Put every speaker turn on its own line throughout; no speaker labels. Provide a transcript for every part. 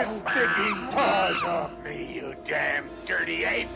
your stinking paws off me, you damn dirty ape!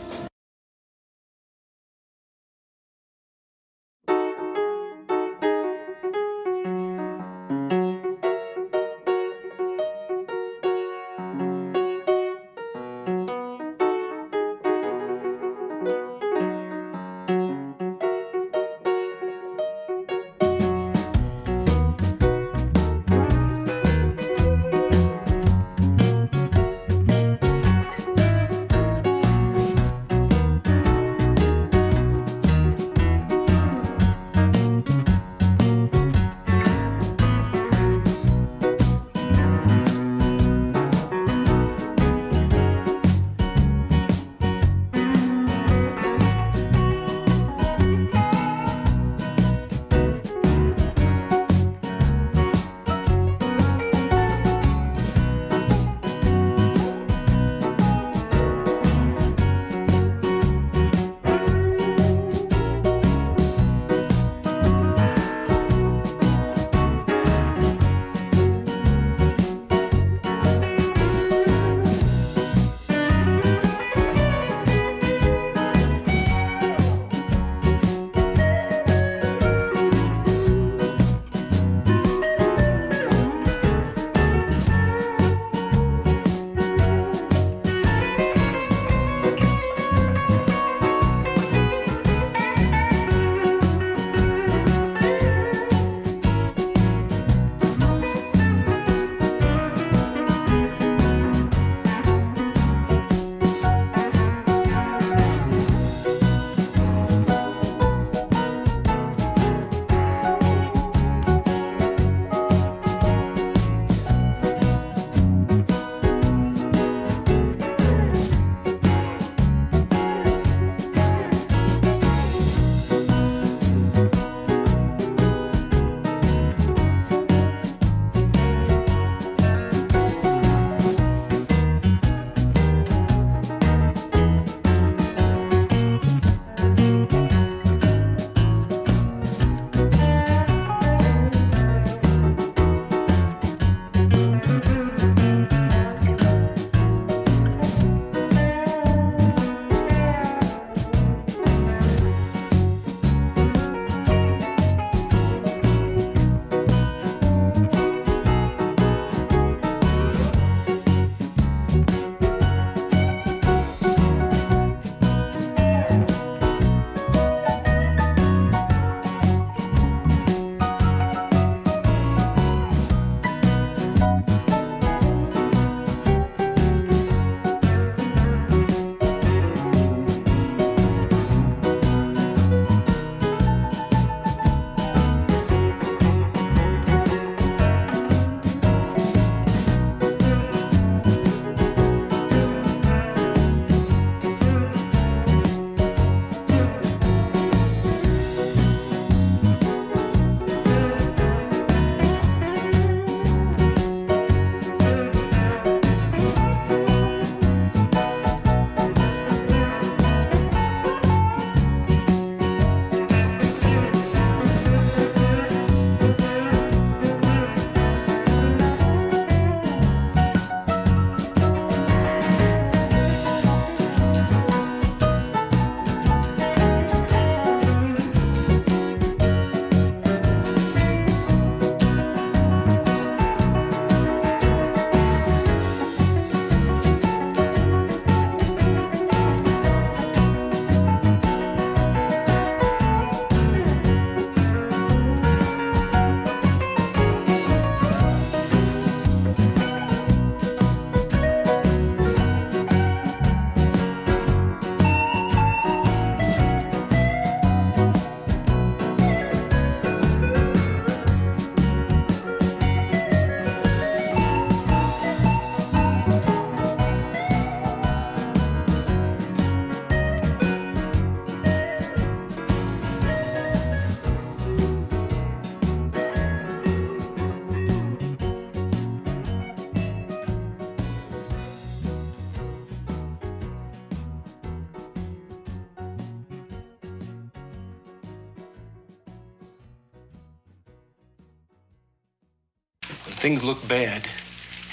When things look bad,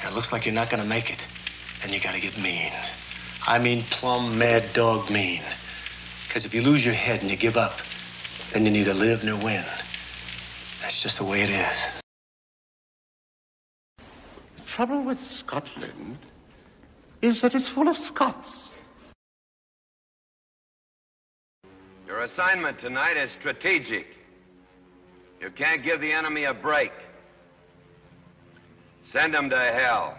it looks like you're not going to make it. then you gotta get mean. I mean plumb mad dog mean. Because if you lose your head and you give up, then you neither live nor win. That's just the way it is.
The trouble with Scotland is that it's full of Scots.
Your assignment tonight is strategic. You can't give the enemy a break. Send them to hell.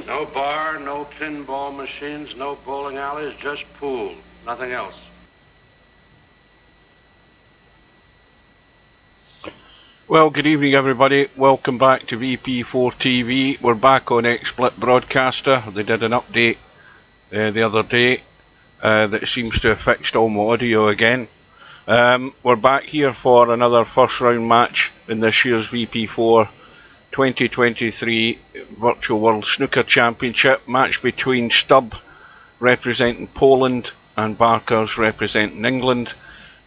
No bar, no pinball machines, no bowling alleys, just pool. Nothing else.
Well, good evening everybody. Welcome back to VP4TV. We're back on XSplit Broadcaster. They did an update the other day that seems to have fixed all my audio again. We're back here for another first round match in this year's VP4 2023 Virtual World Snooker Championship. Match between Stubb representing Poland and Barkers representing England.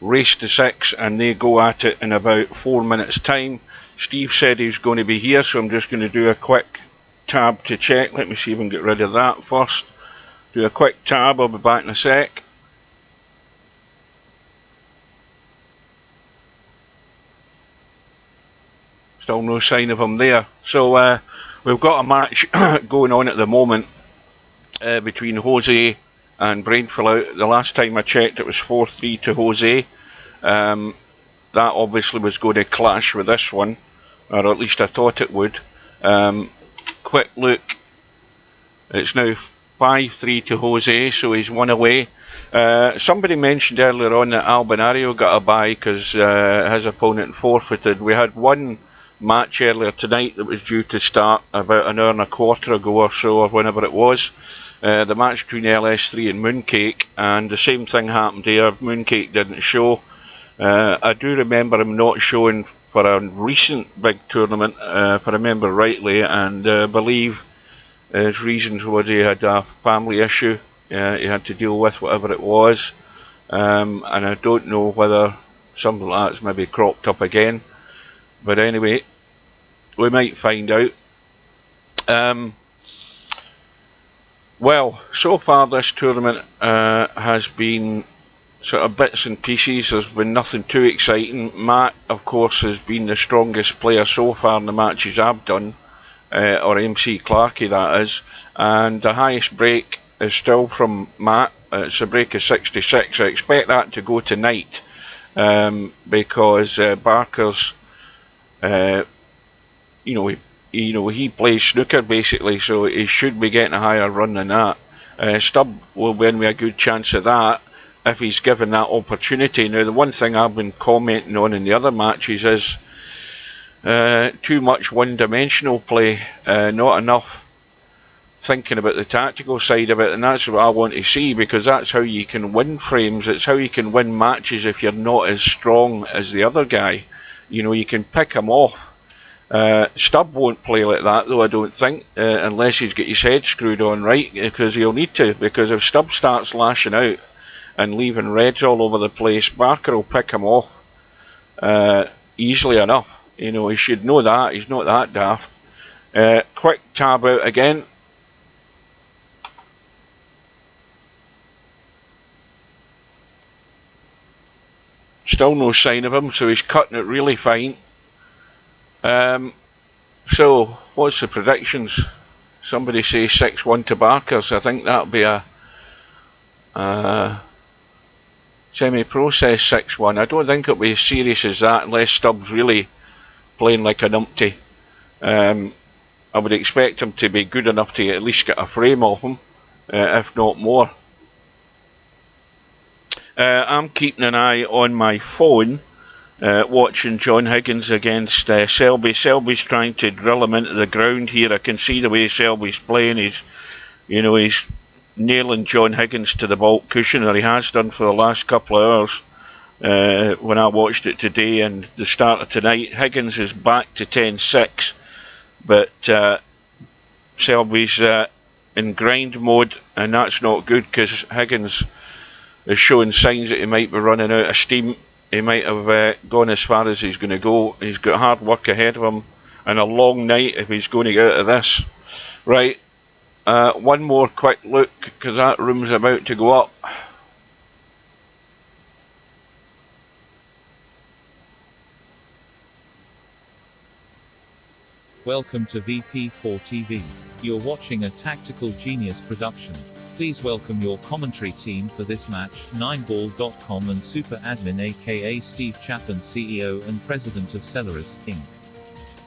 Race to 6 and they go at it in about 4 minutes time. Steve said he's going to be here, so I'm just going to do a quick tab to check. Let me see if I can get rid of that first. Do a quick tab, I'll be back in a sec. Still no sign of him there. So we've got a match going on at the moment between Jose and Brainful. The last time I checked it was 4-3 to Jose. That obviously was going to clash with this one, or at least I thought it would. Quick look, it's now 5-3 to Jose, so he's one away. Somebody mentioned earlier on that Albinario got a bye because his opponent forfeited. We had one match earlier tonight that was due to start about an hour and a quarter ago or so, or whenever it was. The match between LS3 and Mooncake, and the same thing happened here. Mooncake didn't show. I do remember him not showing for a recent big tournament, if I remember rightly, and I believe his reasons was he had a family issue he had to deal with, whatever it was, and I don't know whether something like that's maybe cropped up again, but anyway, we might find out. Well, so far this tournament has been sort of bits and pieces. There's been nothing too exciting. Matt, of course, has been the strongest player so far in the matches I've done, or MC Clarkey that is, and the highest break is still from Matt. It's a break of 66. I expect that to go tonight because Barker's, he plays snooker basically, so he should be getting a higher run than that. Stubb will win with a good chance of that if he's given that opportunity. Now, the one thing I've been commenting on in the other matches is too much one-dimensional play, not enough thinking about the tactical side of it, and that's what I want to see, because that's how you can win frames. It's how you can win matches if you're not as strong as the other guy. You know, you can pick him off. Stubb won't play like that though, I don't think, unless he's got his head screwed on right, because he'll need to, because if Stubb starts lashing out and leaving reds all over the place, Barker will pick him off easily enough. You know, he should know that. He's not that daft. Quick tab out again. Still no sign of him, so he's cutting it really fine. So, what's the predictions? Somebody say 6-1 to Barkers. I think that'll be a semi-process 6-1. I don't think it'll be as serious as that unless Stubb's really playing like a numpty. I would expect him to be good enough to at least get a frame off him, if not more. I'm keeping an eye on my phone, watching John Higgins against Selby. Selby's trying to drill him into the ground here. I can see the way Selby's playing. He's nailing John Higgins to the baulk cushion, or he has done for the last couple of hours. When I watched it today and the start of tonight, Higgins is back to 10-6, but Selby's in grind mode, and that's not good because Higgins is showing signs that he might be running out of steam. He might have gone as far as he's going to go. He's got hard work ahead of him and a long night if he's going to get out of this. Right, one more quick look because that room's about to go up.
Welcome to VP4TV. You're watching a Tactical Genius production. Please welcome your commentary team for this match, 9ball.com and Super Admin aka Steve Chapman, CEO and President of Celeris, Inc.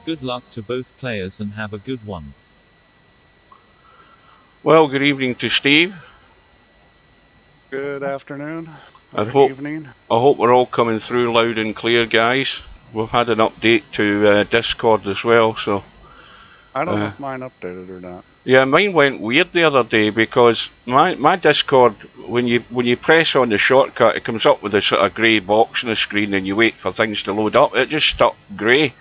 Good luck to both players and have a good one.
Well, good evening to Steve.
Good afternoon.
Good
evening.
I hope we're all coming through loud and clear, guys. We've had an update to Discord as well, so...
I don't know if mine updated or not.
Yeah, mine went weird the other day because my Discord, when you press on the shortcut, it comes up with a sort of grey box on the screen and you wait for things to load up. It just stuck grey.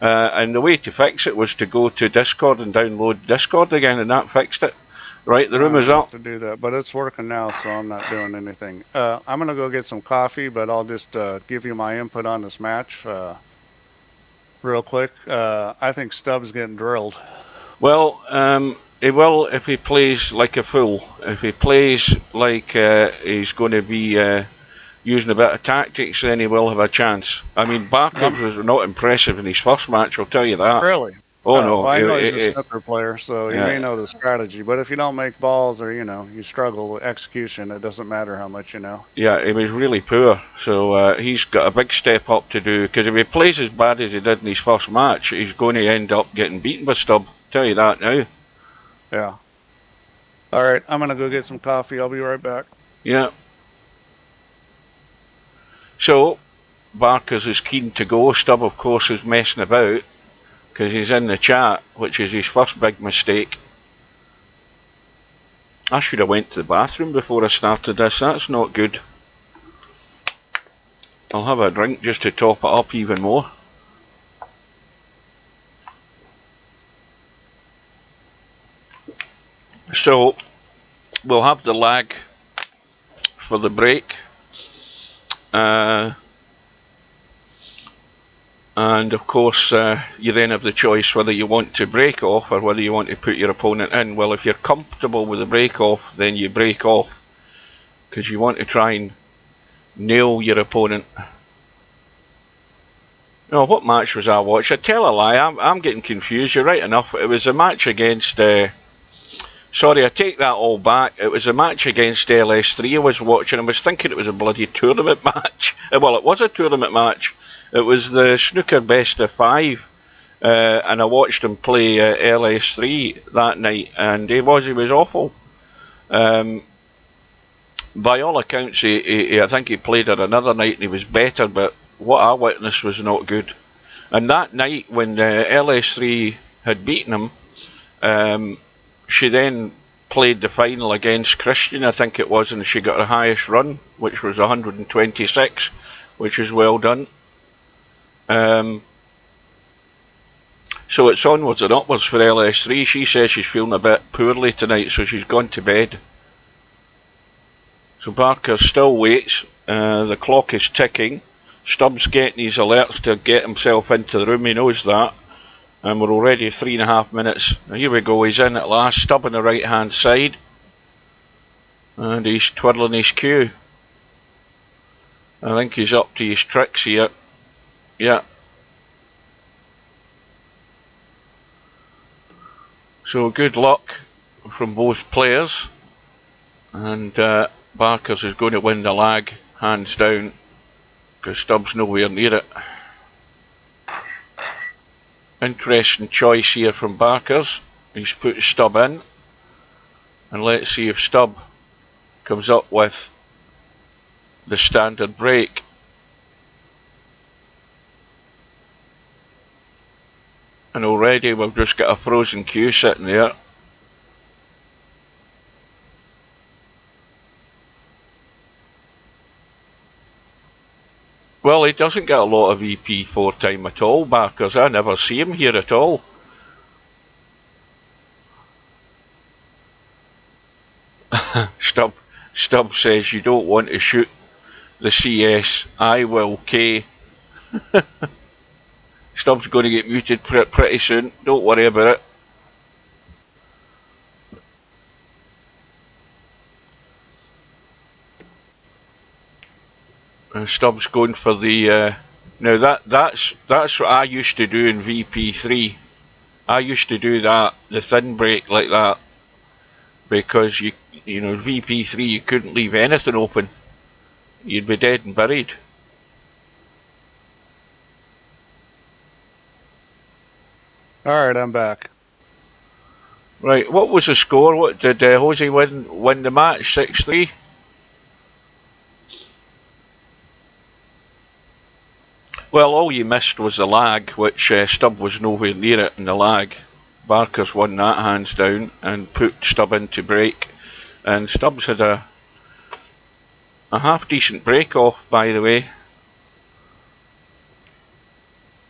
And the way to fix it was to go to Discord and download Discord again, and that fixed it. Right, the room is up.
To do that, but it's working now, so I'm not doing anything. I'm going to go get some coffee, but I'll just give you my input on this match real quick. I think Stubbs getting drilled.
Well, he will if he plays like a fool. If he plays like he's going to be using a bit of tactics, then he will have a chance. I mean, Barkers was not impressive in his first match, I'll tell you that.
Really?
Oh, no.
Well, I know he's a snooker player, so you may know the strategy. But if you don't make balls or, you struggle with execution, it doesn't matter how much you know.
Yeah, he was really poor. So he's got a big step up to do. Because if he plays as bad as he did in his first match, he's going to end up getting beaten by Stubb. Tell you that now.
Yeah. All right, I'm going to go get some coffee. I'll be right back.
Yeah. So, Barkers is keen to go. Stubb, of course, is messing about because he's in the chat, which is his first big mistake. I should have went to the bathroom before I started this. That's not good. I'll have a drink just to top it up even more. So, we'll have the lag for the break. And of course, you then have the choice whether you want to break off or whether you want to put your opponent in. Well, if you're comfortable with the break off, then you break off because you want to try and nail your opponent. No, what match was I watching? I tell a lie, I'm getting confused. You're right enough. It was a match against... sorry, I take that all back. It was a match against LS3 I was watching. I was thinking it was a bloody tournament match. Well, it was a tournament match. It was the snooker best of 5. And I watched him play LS3 that night. And he was awful. By all accounts, I think he played it another night and he was better. But what I witnessed was not good. And that night when LS3 had beaten him... she then played the final against Christian, I think it was, and she got her highest run, which was 126, which is well done. So it's onwards and upwards for LS3. She says she's feeling a bit poorly tonight, so she's gone to bed. So Barker still waits. The clock is ticking. Stubbs getting his alerts to get himself into the room, he knows that. And we're already 3.5 minutes. Now here we go, he's in at last. Stubb on the right hand side. And he's twirling his cue. I think he's up to his tricks here. Yeah. So good luck from both players. And Barkers is going to win the lag, hands down. Because Stubbs nowhere near it. Interesting choice here from Barkers. He's put Stubb in. And let's see if Stubb comes up with the standard break. And already we've just got a frozen cue sitting there. Well, he doesn't get a lot of VP4 time at all, Barkers. I never see him here at all. Stubb says you don't want to shoot the CS. I will, K. Stubb's going to get muted pretty soon. Don't worry about it. And Stubb's going for the. Now that's what I used to do in VP3. I used to do that, the thin break like that, because you know VP3 you couldn't leave anything open. You'd be dead and buried.
Alright, I'm back.
Right, what was the score? What did Jose win the match? 6-3? Well, all you missed was the lag, which Stubb was nowhere near it in the lag. Barkers won that hands down and put Stubb into break. And Stubbs had a half decent break off, by the way.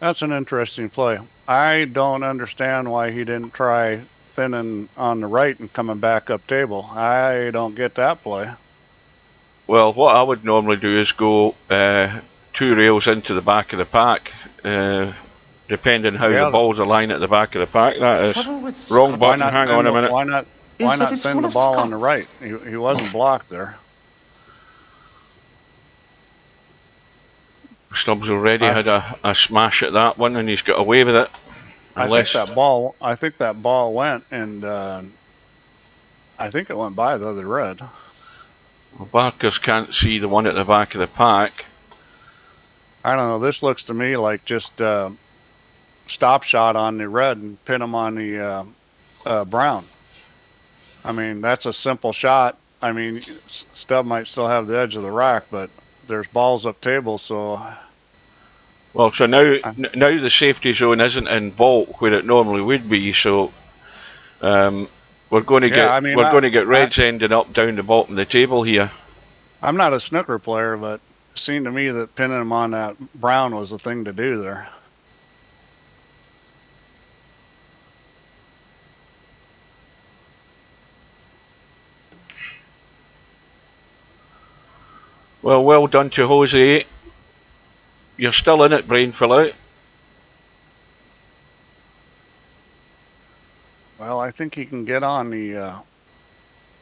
That's an interesting play. I don't understand why he didn't try thinning on the right and coming back up table. I don't get that play.
Well, what I would normally do is go 2 rails into the back of the pack, depending how the balls align at the back of the pack. That is wrong button. Hang on a minute.
Why not send the ball on the right? He wasn't blocked there.
Stubbs already had a smash at that one, and he's got away with it.
I think that ball went, and I think it went by the other red.
Well, Barkers can't see the one at the back of the pack.
I don't know. This looks to me like just stop shot on the red and pin him on the brown. I mean, that's a simple shot. I mean, Stubb might still have the edge of the rack, but there's balls up table, so.
Well, so now the safety zone isn't in bulk where it normally would be, so we're going to get reds ending up down the bottom of the table here.
I'm not a snooker player, but it seemed to me that pinning him on that brown was the thing to do there.
Well done to Jose. You're still in it, Brainful Out.
Well, I think he can get on the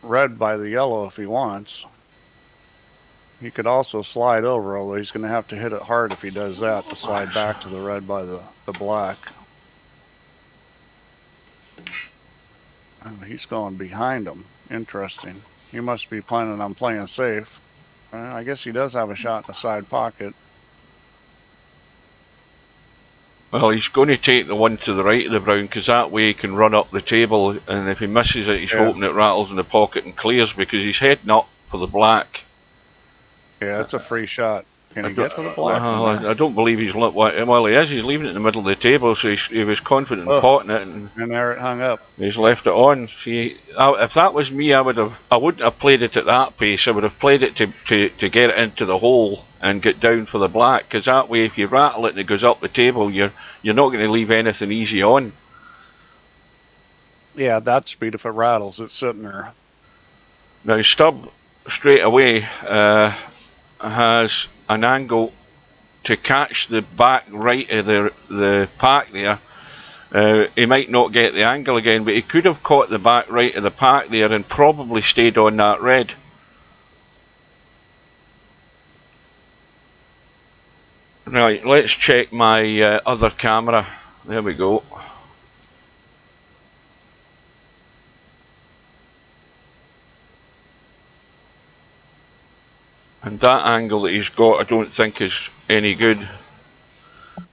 red by the yellow if he wants. He could also slide over, although he's going to have to hit it hard if he does that, to slide back to the red by the black. And he's going behind him. Interesting. He must be planning on playing safe. I guess he does have a shot in the side pocket.
Well, he's going to take the one to the right of the brown, because that way he can run up the table, and if he misses it, he's hoping it rattles in the pocket and clears, because he's heading up for the black.
Yeah, that's a free shot. Can he get to the black?
I don't believe he's... Well, he is. He's leaving it in the middle of the table, so he was confident in potting it. And
there it hung up.
He's left it on. See, if that was me, I wouldn't have played it at that pace. I would have played it to get it into the hole and get down for the black, because that way, if you rattle it and it goes up the table, you're not going to leave anything easy on.
Yeah, that speed, if it rattles, it's sitting there.
Now, Stubb, straight away, has an angle to catch the back right of the pack there. He might not get the angle again, but he could have caught the back right of the pack there and probably stayed on that red. Right, let's check my other camera. There we go. And that angle that he's got, I don't think is any good.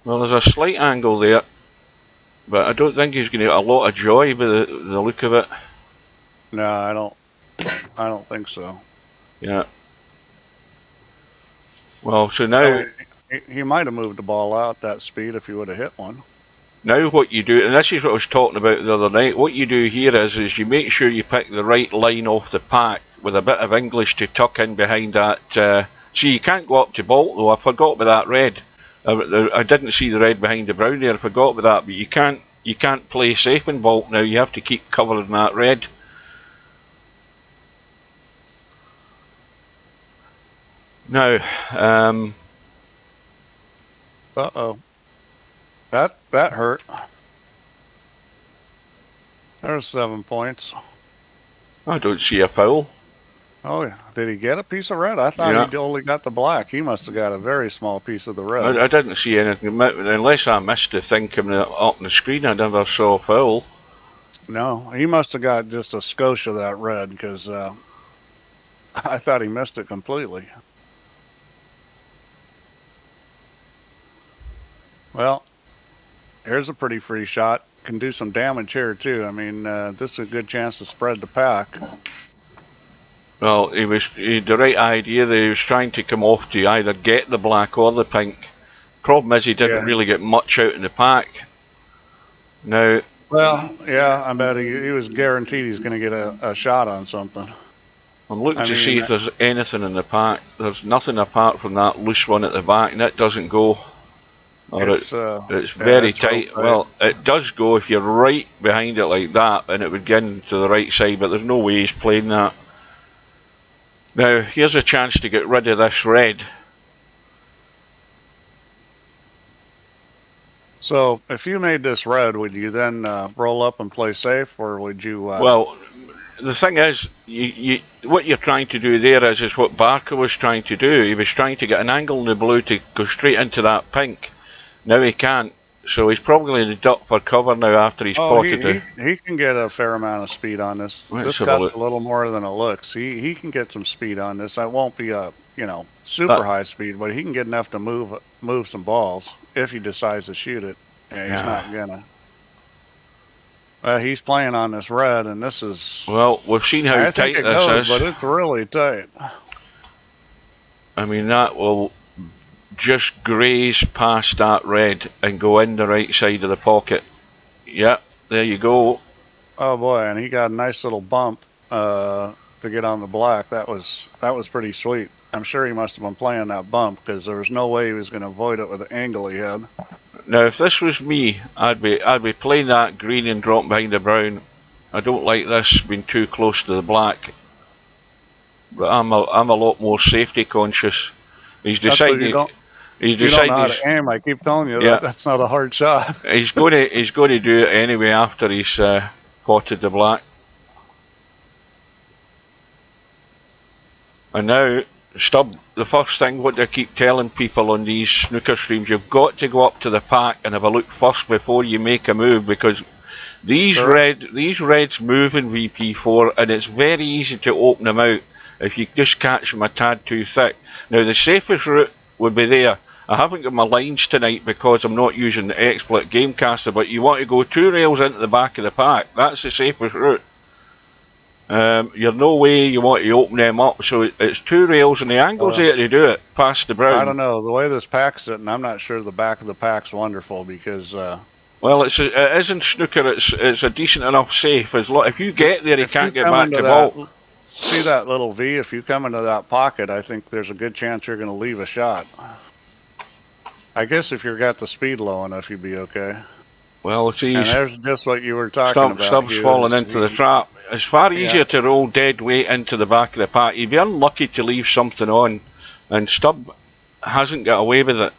Well, there's a slight angle there, but I don't think he's going to get a lot of joy with the look of it.
No, I don't think so.
Yeah. Well, so now...
He might have moved the ball out that speed if he would have hit one.
Now what you do, and this is what I was talking about the other night, what you do here is you make sure you pick the right line off the pack with a bit of English to tuck in behind that See, you can't go up to Bolt though. I forgot about that red. I didn't see the red behind the brown there. I forgot about that. But you can't play safe in Bolt now. You have to keep covering that red. Now,
uh-oh. That hurt. There's 7 points.
I don't see a foul.
Oh, yeah. Did he get a piece of red? I thought he only got the black. He must have got a very small piece of the red.
I didn't see anything. Unless I missed the thing coming up on the screen, I never saw a foul.
No, he must have got just a skosh of that red, because I thought he missed it completely. Well, here's a pretty free shot. Can do some damage here, too. I mean, this is a good chance to spread the pack.
Well, he had the right idea that he was trying to come off to either get the black or the pink. Problem is he didn't really get much out in the pack. Now...
Well, yeah, I bet he was guaranteed he's going to get a shot on something.
I'm looking to see if there's anything in the pack. There's nothing apart from that loose one at the back, and that doesn't go. Or it's very tight. Well, it does go if you're right behind it like that, and it would get into the right side, but there's no way he's playing that. Now, here's a chance to get rid of this red.
So, if you made this red, would you then roll up and play safe, or would you...
Well, the thing is, what you're trying to do there is what Barker was trying to do. He was trying to get an angle in the blue to go straight into that pink. Now he can't, so he's probably going to duck for cover now after he's pocketed.
He can get a fair amount of speed on this. This cut's a little more than it looks. He can get some speed on this. That won't be a super high speed, but he can get enough to move some balls if he decides to shoot it. Yeah, he's not gonna. He's playing on this red, and this is...
Well, we've seen how tight this is.
But it's really tight.
I mean, that will just graze past that red and go in the right side of the pocket. Yep, there you go.
Oh boy, and he got a nice little bump to get on the black. That was pretty sweet. I'm sure he must have been playing that bump, because there was no way he was going to avoid it with the angle he had.
Now, if this was me, I'd be playing that green and dropping behind the brown. I don't like this being too close to the black, but I'm a lot more safety conscious. He's decided.
You don't know how to aim. I keep telling you that's not a hard shot.
he's going to do it anyway after he's potted the black. And now, Stubb, the first thing what I keep telling people on these snooker streams, you've got to go up to the pack and have a look first before you make a move, because these reds move in VP4, and it's very easy to open them out if you just catch them a tad too thick. Now, the safest route would be there. I haven't got my lines tonight because I'm not using the XSplit Gamecaster, but you want to go 2 rails into the back of the pack. That's the safest route. You're no way you want to open them up, so it's 2 rails, and the angle's there to do it past the brown.
I don't know, the way this pack's sitting, I'm not sure the back of the pack's wonderful, because
well, it isn't snooker. It's a decent enough safe. If you get there, you can't get back to Bolt.
See that little V? If you come into that pocket, I think there's a good chance you're going to leave a shot. I guess if you've got the speed low enough, you'd be okay.
Well, see,
and there's just what you were talking about.
Stubbs falling into the trap. It's far easier to roll dead weight into the back of the pack. You'd be unlucky to leave something on, and Stubb hasn't got away with it.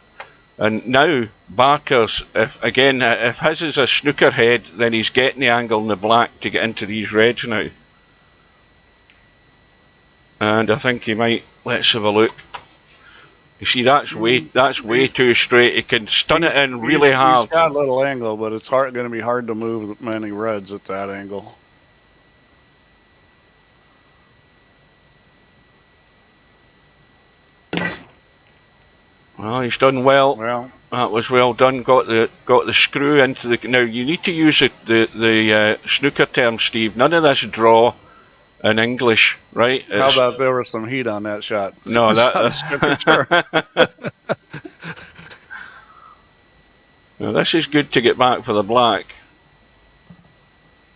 And now Barker's, if his is a snooker head, then he's getting the angle in the black to get into these reds now. And I think he might. Let's have a look. You see, that's way too straight. He can stun it in really hard.
He's got a little angle, but it's going to be hard to move many reds at that angle.
Well, he's done well.
Well,
that was well done. Got the screw into the. Now you need to use the snooker term, Steve. None of this draw in English, right?
How about there was some heat on that shot?
No,
Now,
this is good to get back for the black.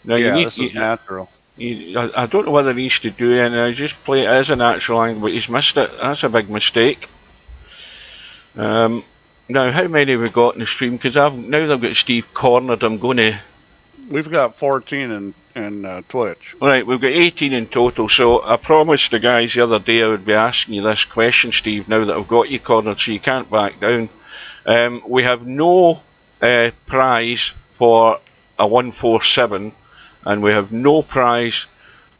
Now
this is natural.
I don't know whether he used to do it, and I just play it as a natural angle, but he's missed it. That's a big mistake. Now, how many have we got in the stream? Because now they've got Steve cornered. I'm going to...
We've got 14 in Twitch.
Right, we've got 18 in total, so I promised the guys the other day I would be asking you this question, Steve, now that I've got you cornered, so you can't back down. We have no prize for a 147, and we have no prize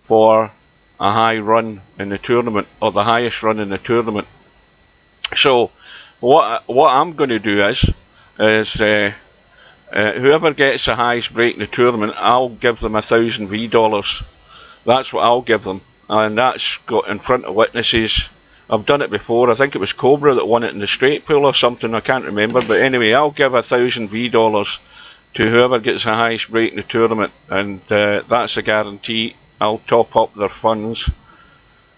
for a high run in the tournament, or the highest run in the tournament. So, what I'm going to do is whoever gets the highest break in the tournament, I'll give them $1,000 V. That's what I'll give them, and that's got in front of witnesses. I've done it before. I think it was Cobra that won it in the straight pool or something. I can't remember, but anyway, I'll give $1,000 V to whoever gets the highest break in the tournament, and that's a guarantee. I'll top up their funds.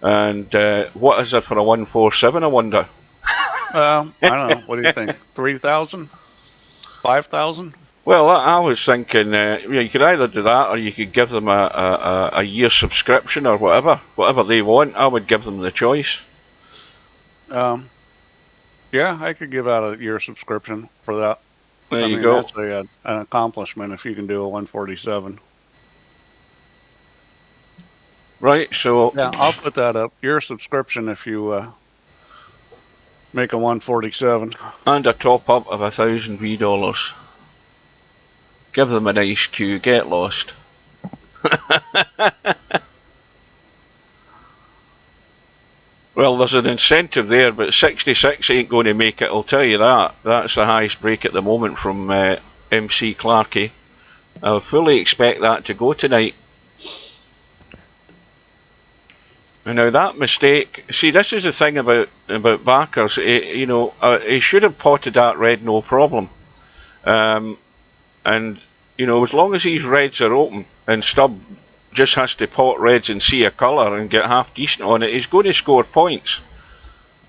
And what is it for a 147? I wonder.
I don't know. What do you think? 3,000? 5,000?
Well, I was thinking you could either do that, or you could give them a year subscription or whatever they want. I would give them the choice.
Yeah, I could give out a year subscription for that.
There you go.
That's an accomplishment if you can do a 147.
Right, so...
Yeah, I'll put that up. Year subscription if you make a 147.
And a top up of $1,000 V. Give them a nice cue, get lost. Well, there's an incentive there, but 66 ain't going to make it, I'll tell you that. That's the highest break at the moment from MC Clarkey. I fully expect that to go tonight. And now that mistake, see, this is the thing about Barkers, you know, he should have potted that red no problem. And, you know, as long as these reds are open and Stubb just has to pot reds and see a colour and get half decent on it, he's going to score points.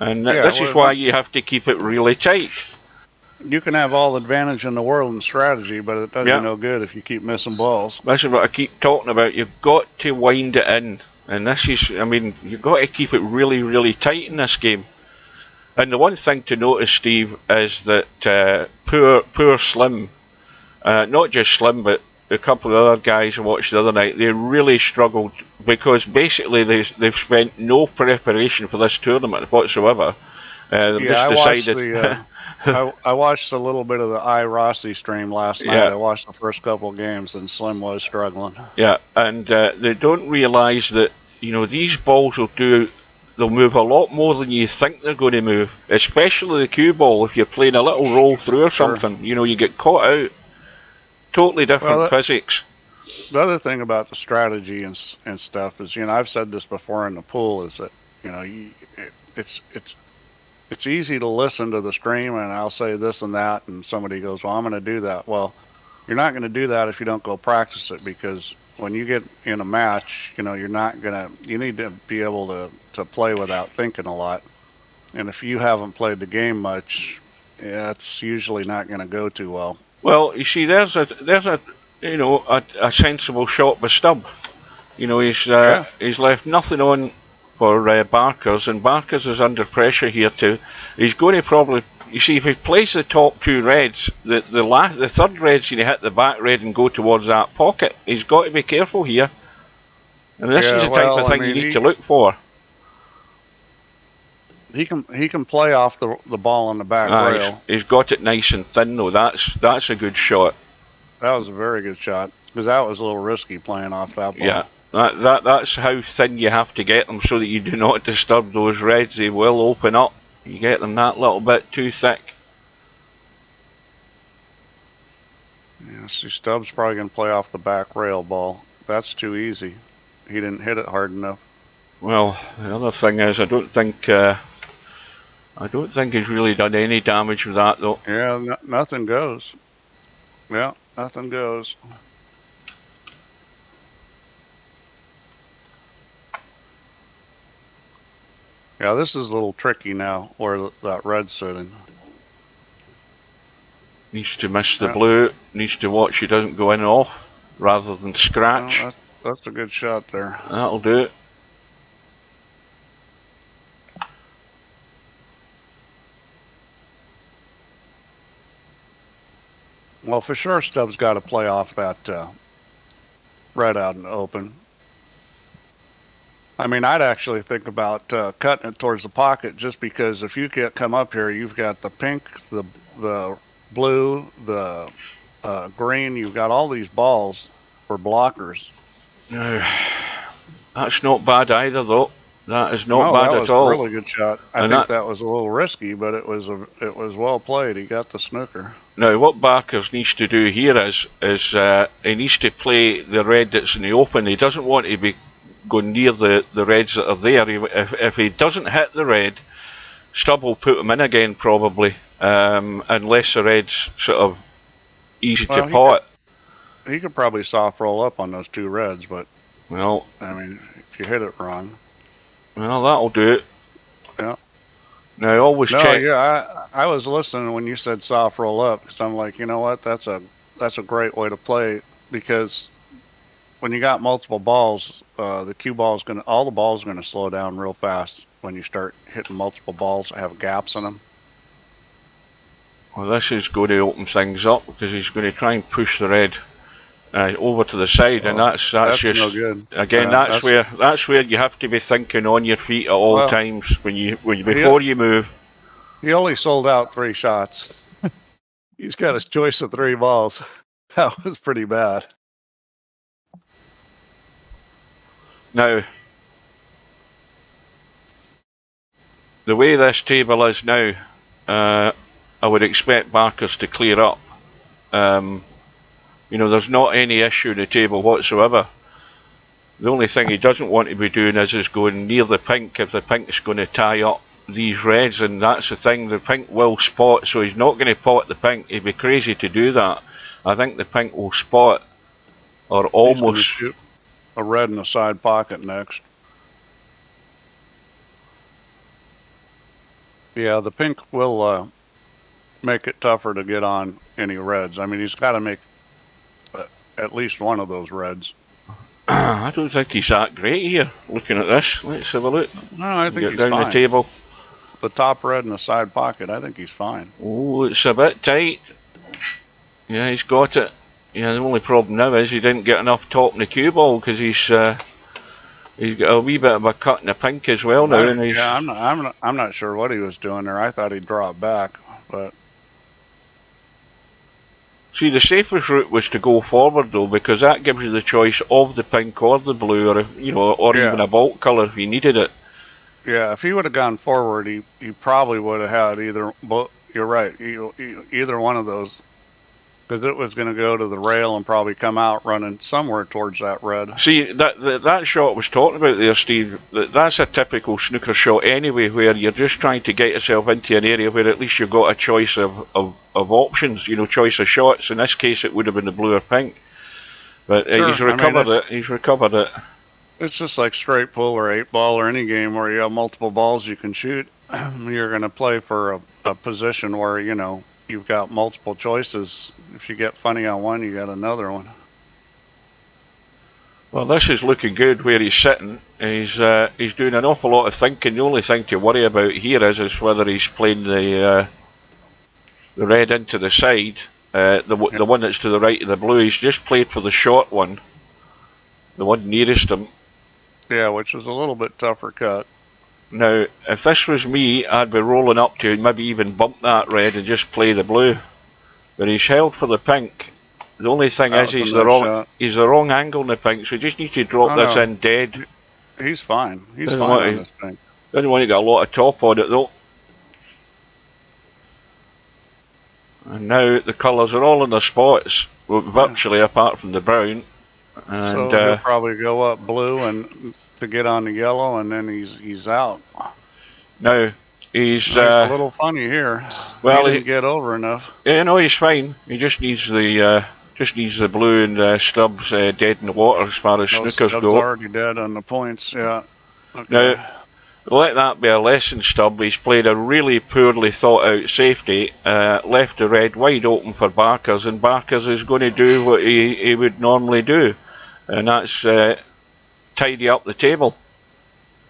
And yeah, this is why you have to keep it really tight.
You can have all the advantage in the world in strategy, but it does you no good if you keep missing balls.
This is what I keep talking about. You've got to wind it in. And this is, I mean, you've got to keep it really, really tight in this game. And the one thing to notice, Steve, is that poor Slim, not just Slim, but a couple of other guys I watched the other night, they really struggled because basically they've spent no preparation for this tournament whatsoever. They've just decided...
I watched a little bit of the Rossi stream last night. I watched the first couple of games, and Slim was struggling.
Yeah, and they don't realise that, you know, these balls they'll move a lot more than you think they're going to move, especially the cue ball. If you're playing a little roll through or something, you know, you get caught out. Totally different physics.
The other thing about the strategy and stuff is, you know, I've said this before in the pool, is that, you know, it's easy to listen to the stream and I'll say this and that, and somebody goes, well, I'm going to do that. Well, you're not going to do that if you don't go practice it, because when you get in a match, you know, you're not going to, you need to be able to play without thinking a lot. And if you haven't played the game much, it's usually not going to go too well.
Well, you see, there's a you know, a sensible shot by Stubb. You know, he's left nothing on for Barkers, and Barkers is under pressure here too. He's going to probably, you see, if he plays the top two reds, the third red's going to hit the back red and go towards that pocket. He's got to be careful here, and this is the type of thing you need to look for.
He can play off the ball on the back rail.
He's got it nice and thin though. That's a good shot.
That was a very good shot, because that was a little risky playing off that ball.
Yeah. That's how thin you have to get them, so that you do not disturb those reds. They will open up. You get them that little bit too thick.
Yeah, see, Stubbs probably going to play off the back rail ball. That's too easy. He didn't hit it hard enough.
Well, the other thing is, I don't think he's really done any damage with that though.
Yeah, nothing goes. Yeah, nothing goes. Yeah, this is a little tricky now, where that red's sitting.
Needs to miss the blue, needs to watch he doesn't go in off, rather than scratch.
Well, That's a good shot there.
That'll do it.
Well, for sure, Stubbs got to play off that red out in the open. I mean, I'd actually think about cutting it towards the pocket, just because if you can't come up here, you've got the pink, the blue, the green. You've got all these balls for blockers.
No, that's not bad either, though. That is not bad at all.
That was a really good shot. I think that was a little risky, but it was well played. He got the snooker.
Now, what Barkers needs to do here is he needs to play the red that's in the open. He doesn't want to be going near the reds that are there. If he doesn't hit the red, Stubb will put him in again probably, unless the red's sort of easy to pot.
He could probably soft roll up on those two reds, but
well,
I mean, if you hit it wrong.
Well, that'll do it.
Yeah.
Now, always check.
Yeah, I was listening when you said soft roll up, because I'm like, you know what? That's a great way to play, because when you got multiple balls, the cue ball is all the balls are gonna slow down real fast when you start hitting multiple balls that have gaps in them.
Well, this is going to open things up, because he's going to try and push the red over to the side, and that's just
no good.
Again, that's where you have to be thinking on your feet at all times before you move.
He only sold out 3 shots. He's got his choice of 3 balls. That was pretty bad.
Now, the way this table is now, I would expect Barkers to clear up. You know, there's not any issue in the table whatsoever. The only thing he doesn't want to be doing is going near the pink, if the pink's going to tie up these reds, and that's the thing, the pink will spot, so he's not going to pot the pink. He'd be crazy to do that. I think the pink will spot, or almost.
Shoot a red in the side pocket next. Yeah, the pink will make it tougher to get on any reds. I mean, he's got to make at least one of those reds.
I don't think he's that great here, looking at this. Let's have a look.
No, I think he's
down
fine.
The table.
The top red in the side pocket, I think he's fine.
Oh, it's a bit tight. Yeah, he's got it. Yeah, the only problem now is he didn't get enough top in the cue ball, because he's got a wee bit of a cut in the pink as well now. And he's,
yeah, I'm not sure what he was doing there. I thought he'd draw it back, but.
See, the safest route was to go forward though, because that gives you the choice of the pink or the blue, or even a bulk colour if you needed it.
Yeah, if he would have gone forward, he probably would have had either. But you're right, either one of those, because it was going to go to the rail and probably come out running somewhere towards that red.
See, that shot I was talking about there, Steve, that's a typical snooker shot anyway, where you're just trying to get yourself into an area where at least you've got a choice of options, choice of shots. In this case, it would have been the blue or pink. But
sure.
He's recovered it. He's recovered it.
It's just like straight pool or 8-ball or any game where you have multiple balls you can shoot. You're going to play for a position where, you've got multiple choices. If you get funny on one, you got another one.
Well, this is looking good where he's sitting. He's doing an awful lot of thinking. The only thing to worry about here is whether he's playing the red into the side, the one that's to the right of the blue. He's just played for the short one, the one nearest him.
Yeah, which is a little bit tougher cut.
Now, if this was me, I'd be rolling up to maybe even bump that red and just play the blue. But he's held for the pink. The only thing is he's the wrong angle in the pink, so he just needs to drop this in dead.
He's fine. He's fine on this pink.
Doesn't want to get a lot of top on it though. And now the colours are all in their spots, virtually apart from the brown. And
so he'll probably go up blue and to get on the yellow, and then he's out.
Now he's
a little funny here.
Well,
he didn't get over enough.
Yeah, no, he's fine. He just needs the blue and Stubbs dead in the water as far as snookers
Stubbs
go.
Already dead on the points. Yeah. Okay.
Now, let that be a lesson, Stubb. He's played a really poorly thought out safety, left the red wide open for Barkers, and Barkers is going to do what he would normally do. and that's tidy up the table.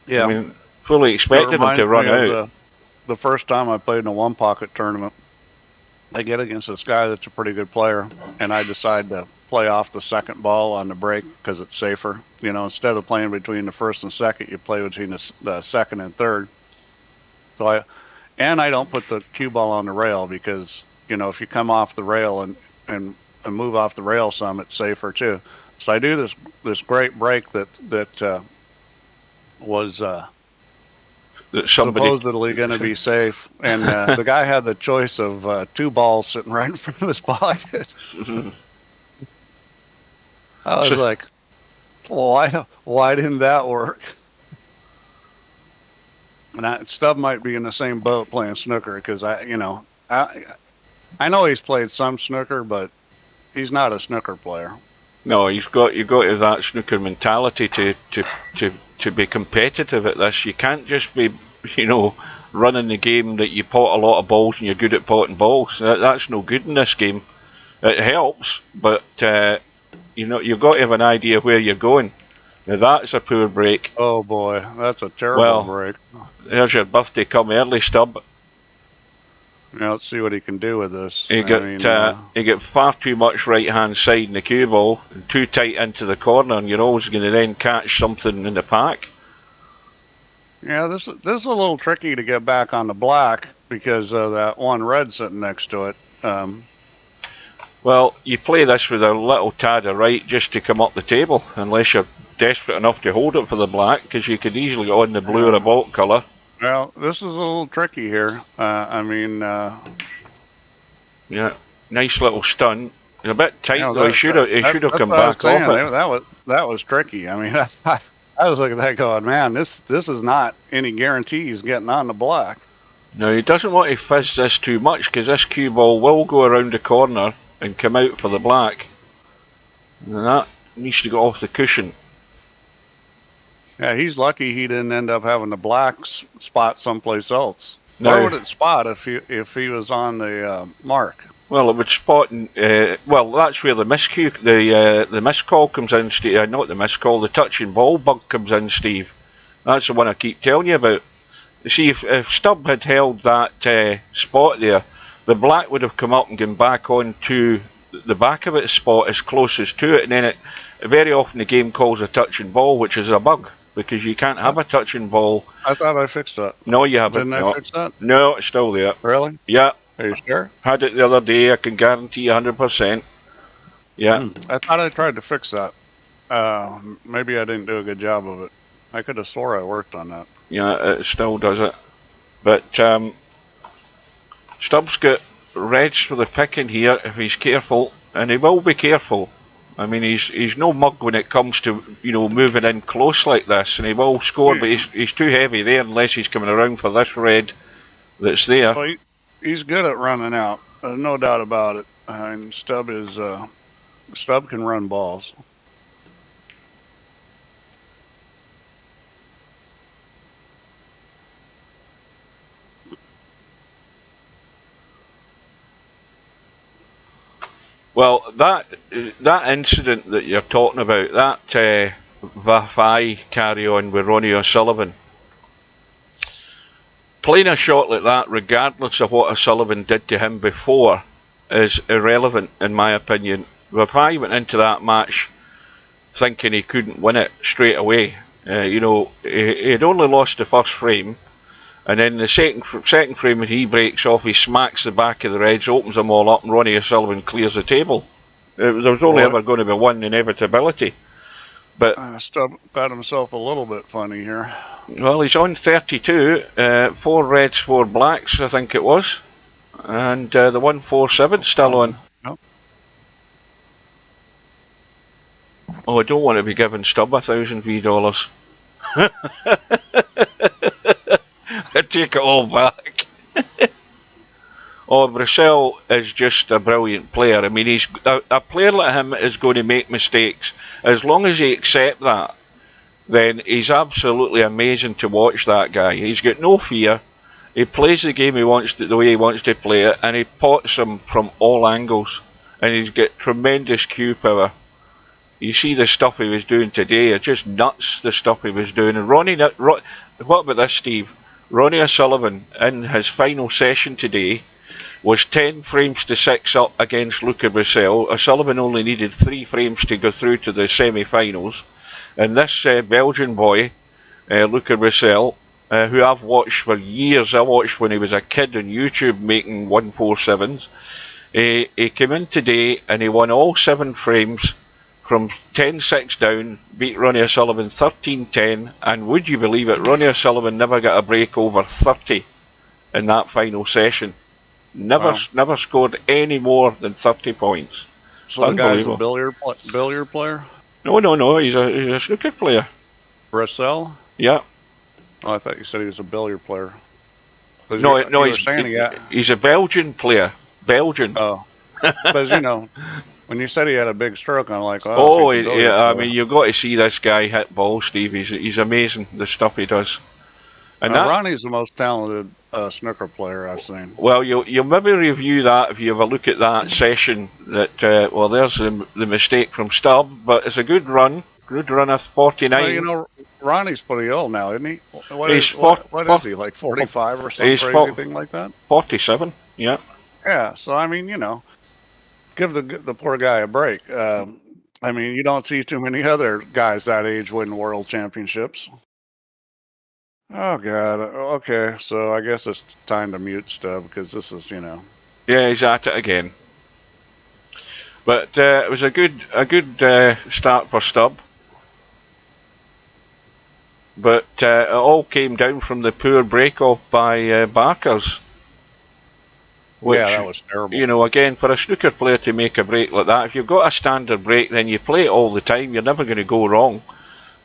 Yeah.
I mean, fully expected him to run out.
The first time I played in a one-pocket tournament, I get against this guy that's a pretty good player, and I decide to play off the second ball on the break because it's safer. You know, instead of playing between the first and second, you play between the second and third. So I don't put the cue ball on the rail because, you know, if you come off the rail and move off the rail some, it's safer too. So I do this great break that was supposedly going to be safe, and the guy had the choice of 2 balls sitting right in front of his pocket. I was like, why didn't that work? And Stubb might be in the same boat playing snooker because I know he's played some snooker, but he's not a snooker player.
No, you've got to have that snooker mentality to be competitive at this. You can't just be, you know, running the game that you pot a lot of balls and you're good at potting balls. That's no good in this game. It helps, but you know, you've got to have an idea where you're going. Now that's a poor break.
Oh boy, that's a terrible break.
There's your birthday come early, Stubb.
Now let's see what he can do with this.
He get far too much right hand side in the cue ball, and too tight into the corner, and you're always going to then catch something in the pack.
Yeah, this is a little tricky to get back on the black because of that one red sitting next to it.
Well, you play this with a little tad of right just to come up the table, unless you're desperate enough to hold it for the black, because you could easily go on the blue or a bulk colour.
Well, this is a little tricky here. I mean...
yeah, nice little stunt. A bit tight, though. He should have come back off it.
That was tricky. I mean, I was looking at that going, man, this is not any guarantees getting on the black.
No, he doesn't want to fizz this too much, because this cue ball will go around the corner and come out for the black. And that needs to go off the cushion.
Yeah, he's lucky he didn't end up having the black spot someplace else.
No.
Where would it spot if he was on the mark?
Well, it would spot. Well, that's where the miscue, the miscall comes in, Steve. Not the miscall, the touching ball bug comes in, Steve. That's the one I keep telling you about. You see, if Stubb had held that spot there, the black would have come up and gone back on to the back of its spot as closest to it, and then very often the game calls a touching ball, which is a bug, because you can't have a touching ball.
I thought I fixed that.
No, you haven't.
Didn't I fix that?
No, it's still there.
Really?
Yeah.
Are you sure?
Had it the other day, I can guarantee 100%. Yeah.
I thought I tried to fix that. Maybe I didn't do a good job of it. I could have swore I worked on that.
Yeah, it still does it. But Stubbs got reds for the picking here if he's careful, and he will be careful. I mean, he's no mug when it comes to, you know, moving in close like this, and he will score, but he's too heavy there unless he's coming around for this red that's there.
Well, he's good at running out. There's no doubt about it. And Stubb can run balls.
Well, that incident that you're talking about, that VP4 carry on with Ronnie O'Sullivan, playing a shot like that, regardless of what O'Sullivan did to him before, is irrelevant in my opinion. VP4 went into that match thinking he couldn't win it straight away. You know, he had only lost the first frame, and then the second frame when he breaks off, he smacks the back of the reds, opens them all up, and Ronnie O'Sullivan clears the table. There was only ever going to be one inevitability. But
Stubb got himself a little bit funny here.
Well, he's on 32, 4 reds, 4 blacks, I think it was. And the 147 still on.
Nope.
Oh, I don't want to be giving Stubb $1,000 V. I take it all back. Oh, Brissell is just a brilliant player. I mean, he's a player like him is going to make mistakes. As long as he accepts that, then he's absolutely amazing to watch, that guy. He's got no fear. He plays the game the way he wants to play it, and he pots them from all angles. And he's got tremendous cue power. You see the stuff he was doing today, it's just nuts, the stuff he was doing. And what about this, Steve? Ronnie O'Sullivan, in his final session today, was 10 frames to 6 up against Luca Brissell. O'Sullivan only needed 3 frames to go through to the semi-finals. And this Belgian boy, Luca Brissell, who I've watched for years, I watched when he was a kid on YouTube making 147s. He came in today and he won all 7 frames from 10-6 down, beat Ronnie O'Sullivan 13-10, and would you believe it, Ronnie O'Sullivan never got a break over 30 in that final session. Never scored any more than 30 points.
So the guy's a billiard player?
No, he's a snooker player.
Brissell?
Yeah.
Oh, I thought you said he was a billiard player.
No, he's a Belgian player. Belgian.
Oh. Because, you know, when you said he had a big stroke, I'm like,
yeah, I mean, you've got to see this guy hit balls, Steve. He's amazing, the stuff he does. And
Ronnie's the most talented snooker player I've seen.
Well, you'll maybe review that if you have a look at that session. That well, there's the mistake from Stubb, but it's a good run. Good run of 49.
Well, you know, Ronnie's pretty old now, isn't he? What is he, like 45 or something crazy thing like that?
47, yeah.
Yeah, so I mean, you know, give the poor guy a break. I mean, you don't see too many other guys that age win world championships. Oh, God. Okay, so I guess it's time to mute Stubb because this is, you know.
Yeah, he's at it again. But it was a good start for Stubb. But it all came down from the poor break-off by Barkers. Which,
yeah, that was terrible.
You know, again, for a snooker player to make a break like that, if you've got a standard break, then you play it all the time. You're never going to go wrong.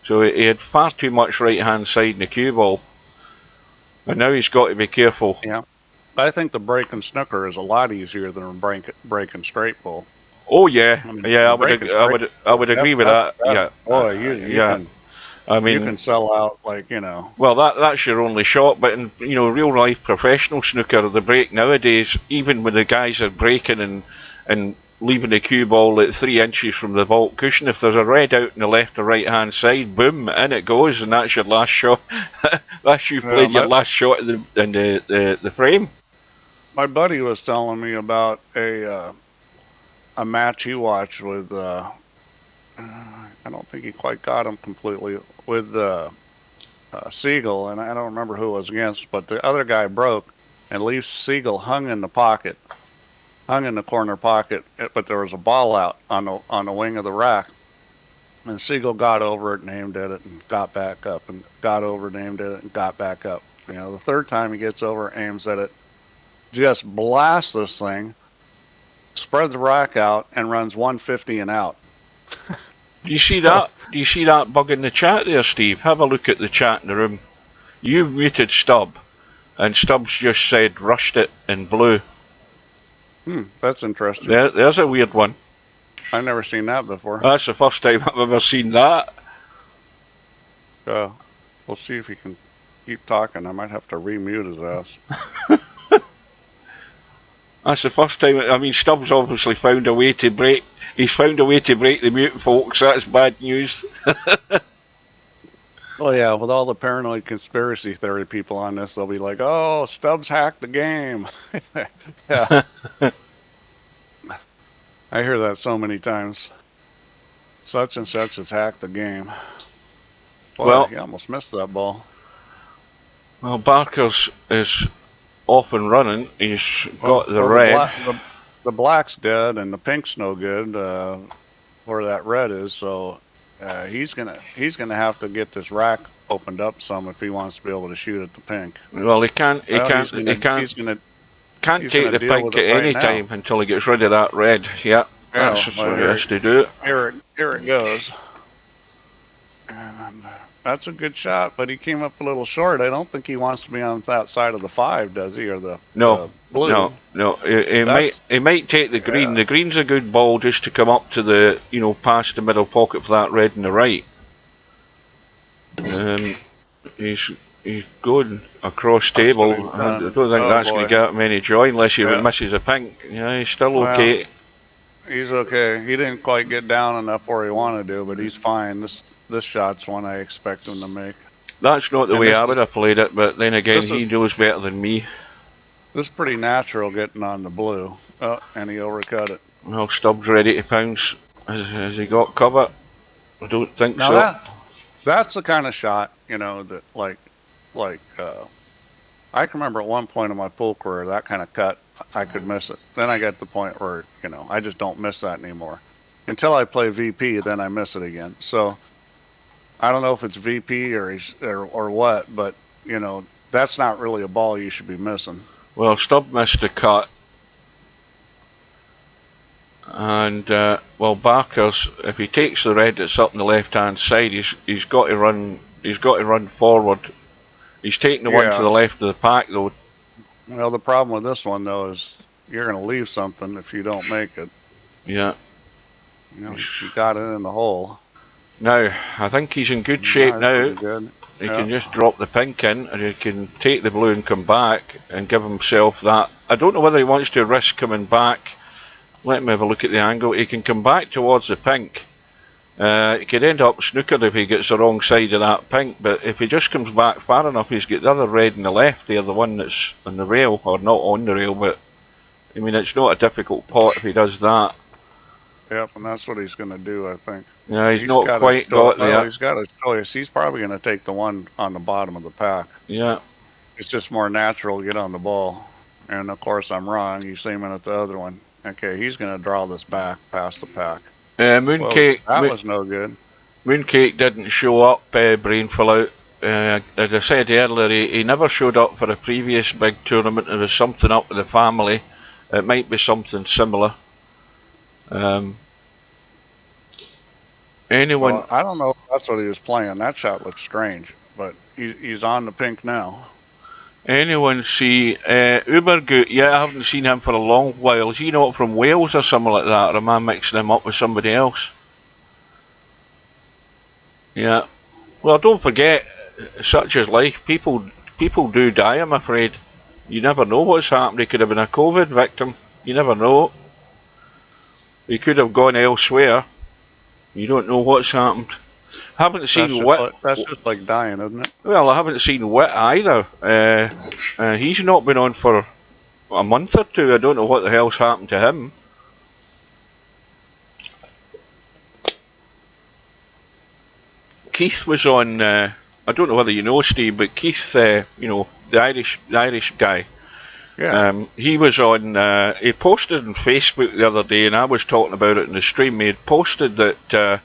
So he had far too much right-hand side in the cue ball. And now he's got to be careful.
Yeah. I think the break in snooker is a lot easier than a break in straight ball.
Oh, yeah.
I mean,
yeah, I would agree with that. Yeah.
Boy, you can sell out, like, you know.
Well, that's your only shot. But in, you know, real-life professional snooker, the break nowadays, even when the guys are breaking and leaving the cue ball at 3 inches from the vault cushion, if there's a red out on the left or right hand side, boom, in it goes, and that's your last shot. That's you played your last shot in the frame.
My buddy was telling me about a match he watched with I don't think he quite got him completely, with Siegel, and I don't remember who it was against, but the other guy broke and Leaf Siegel hung in the corner pocket, but there was a ball out on the wing of the rack, and Siegel got over it and aimed at it and got back up, and got over and aimed at it and got back up. You know, the third time he gets over, aims at it, just blasts this thing, spreads the rack out, and runs 150 and out.
Do you see that? Do you see that bug in the chat there, Steve? Have a look at the chat in the room. You muted Stubb, and Stubbs just said rushed it in blue.
That's interesting.
There's a weird one.
I've never seen that before.
That's the first time I've ever seen that.
We'll see if he can keep talking. I might have to remute his ass.
That's the first time. I mean, Stubbs obviously found a way to break. He's found a way to break the mute, folks. That's bad news.
Oh yeah, with all the paranoid conspiracy theory people on this, they'll be like, "Oh, Stubbs hacked the game." Yeah, I hear that so many times. Such and such has hacked the game. Boy, well, he almost missed that ball.
Well, Barkers is off and running. He's got the red.
The black's dead and the pink's no good. Where that red is, so. He's gonna have to get this rack opened up some if he wants to be able to shoot at the pink.
Well, he can't take the pink at any time until he gets rid of that red. Yeah, that's just what he has to do.
Here it goes. And that's a good shot, but he came up a little short. I don't think he wants to be on that side of the 5, does he? Or the blue?
No. He might take the green. Yeah. The green's a good ball just to come up to the, past the middle pocket for that red and the right. He's going across table. I don't think that's going to get him any joy unless he misses a pink. Yeah, he's still okay.
He's okay. He didn't quite get down enough where he wanted to, but he's fine. This shot's one I expect him to make.
That's not the way I would have played it, but then again, he knows better than me.
This is pretty natural getting on the blue. Oh, and he overcut it.
Well, Stubbs ready to pounce. Has he got cover? I don't think so.
That's the kind of shot, you know, that like I can remember at one point in my pool career, that kind of cut, I could miss it. Then I got to the point where, you know, I just don't miss that anymore. Until I play VP, then I miss it again. So I don't know if it's VP or what, but, you know, that's not really a ball you should be missing.
Well, Stubb missed the cut. And, well, Barkers, if he takes the red that's up on the left-hand side, he's got to run forward. He's taking the one to the left of the pack, though.
Well, the problem with this one, though, is you're going to leave something if you don't make it.
Yeah.
You know, he got it in the hole.
Now, I think he's in good shape now.
Good.
He can just drop the pink in, and he can take the blue and come back and give himself that. I don't know whether he wants to risk coming back. Let me have a look at the angle. He can come back towards the pink. He could end up snookered if he gets the wrong side of that pink, but if he just comes back far enough, he's got the other red on the left there, the one that's on the rail, or not on the rail, but I mean, it's not a difficult pot if he does that.
Yep, and that's what he's going to do, I think.
Yeah, he's not quite got there.
He's got a choice. He's probably going to take the one on the bottom of the pack.
Yeah.
It's just more natural to get on the ball. And, of course, I'm wrong. You see him in at the other one. Okay, he's going to draw this back past the pack.
Mooncake.
Well, that was no good.
Mooncake didn't show up, Brainful out. As I said earlier, he never showed up for a previous big tournament. There was something up with the family. It might be something similar. Anyone?
Well, I don't know if that's what he was playing. That shot looks strange, but he's on the pink now.
Anyone see Ubergoot? Yeah, I haven't seen him for a long while. Is he not from Wales or something like that, or am I mixing him up with somebody else? Yeah. Well, don't forget, such is life. People do die, I'm afraid. You never know what's happened. He could have been a COVID victim. You never know. He could have gone elsewhere. You don't know what's happened. Haven't seen Wit.
That's just like dying, isn't it?
Well, I haven't seen Wit either. He's not been on for a month or two. I don't know what the hell's happened to him. Keith was on. I don't know whether you know Steve, but Keith, you know, the Irish guy.
Yeah.
He was on. He posted on Facebook the other day, and I was talking about it in the stream. He had posted that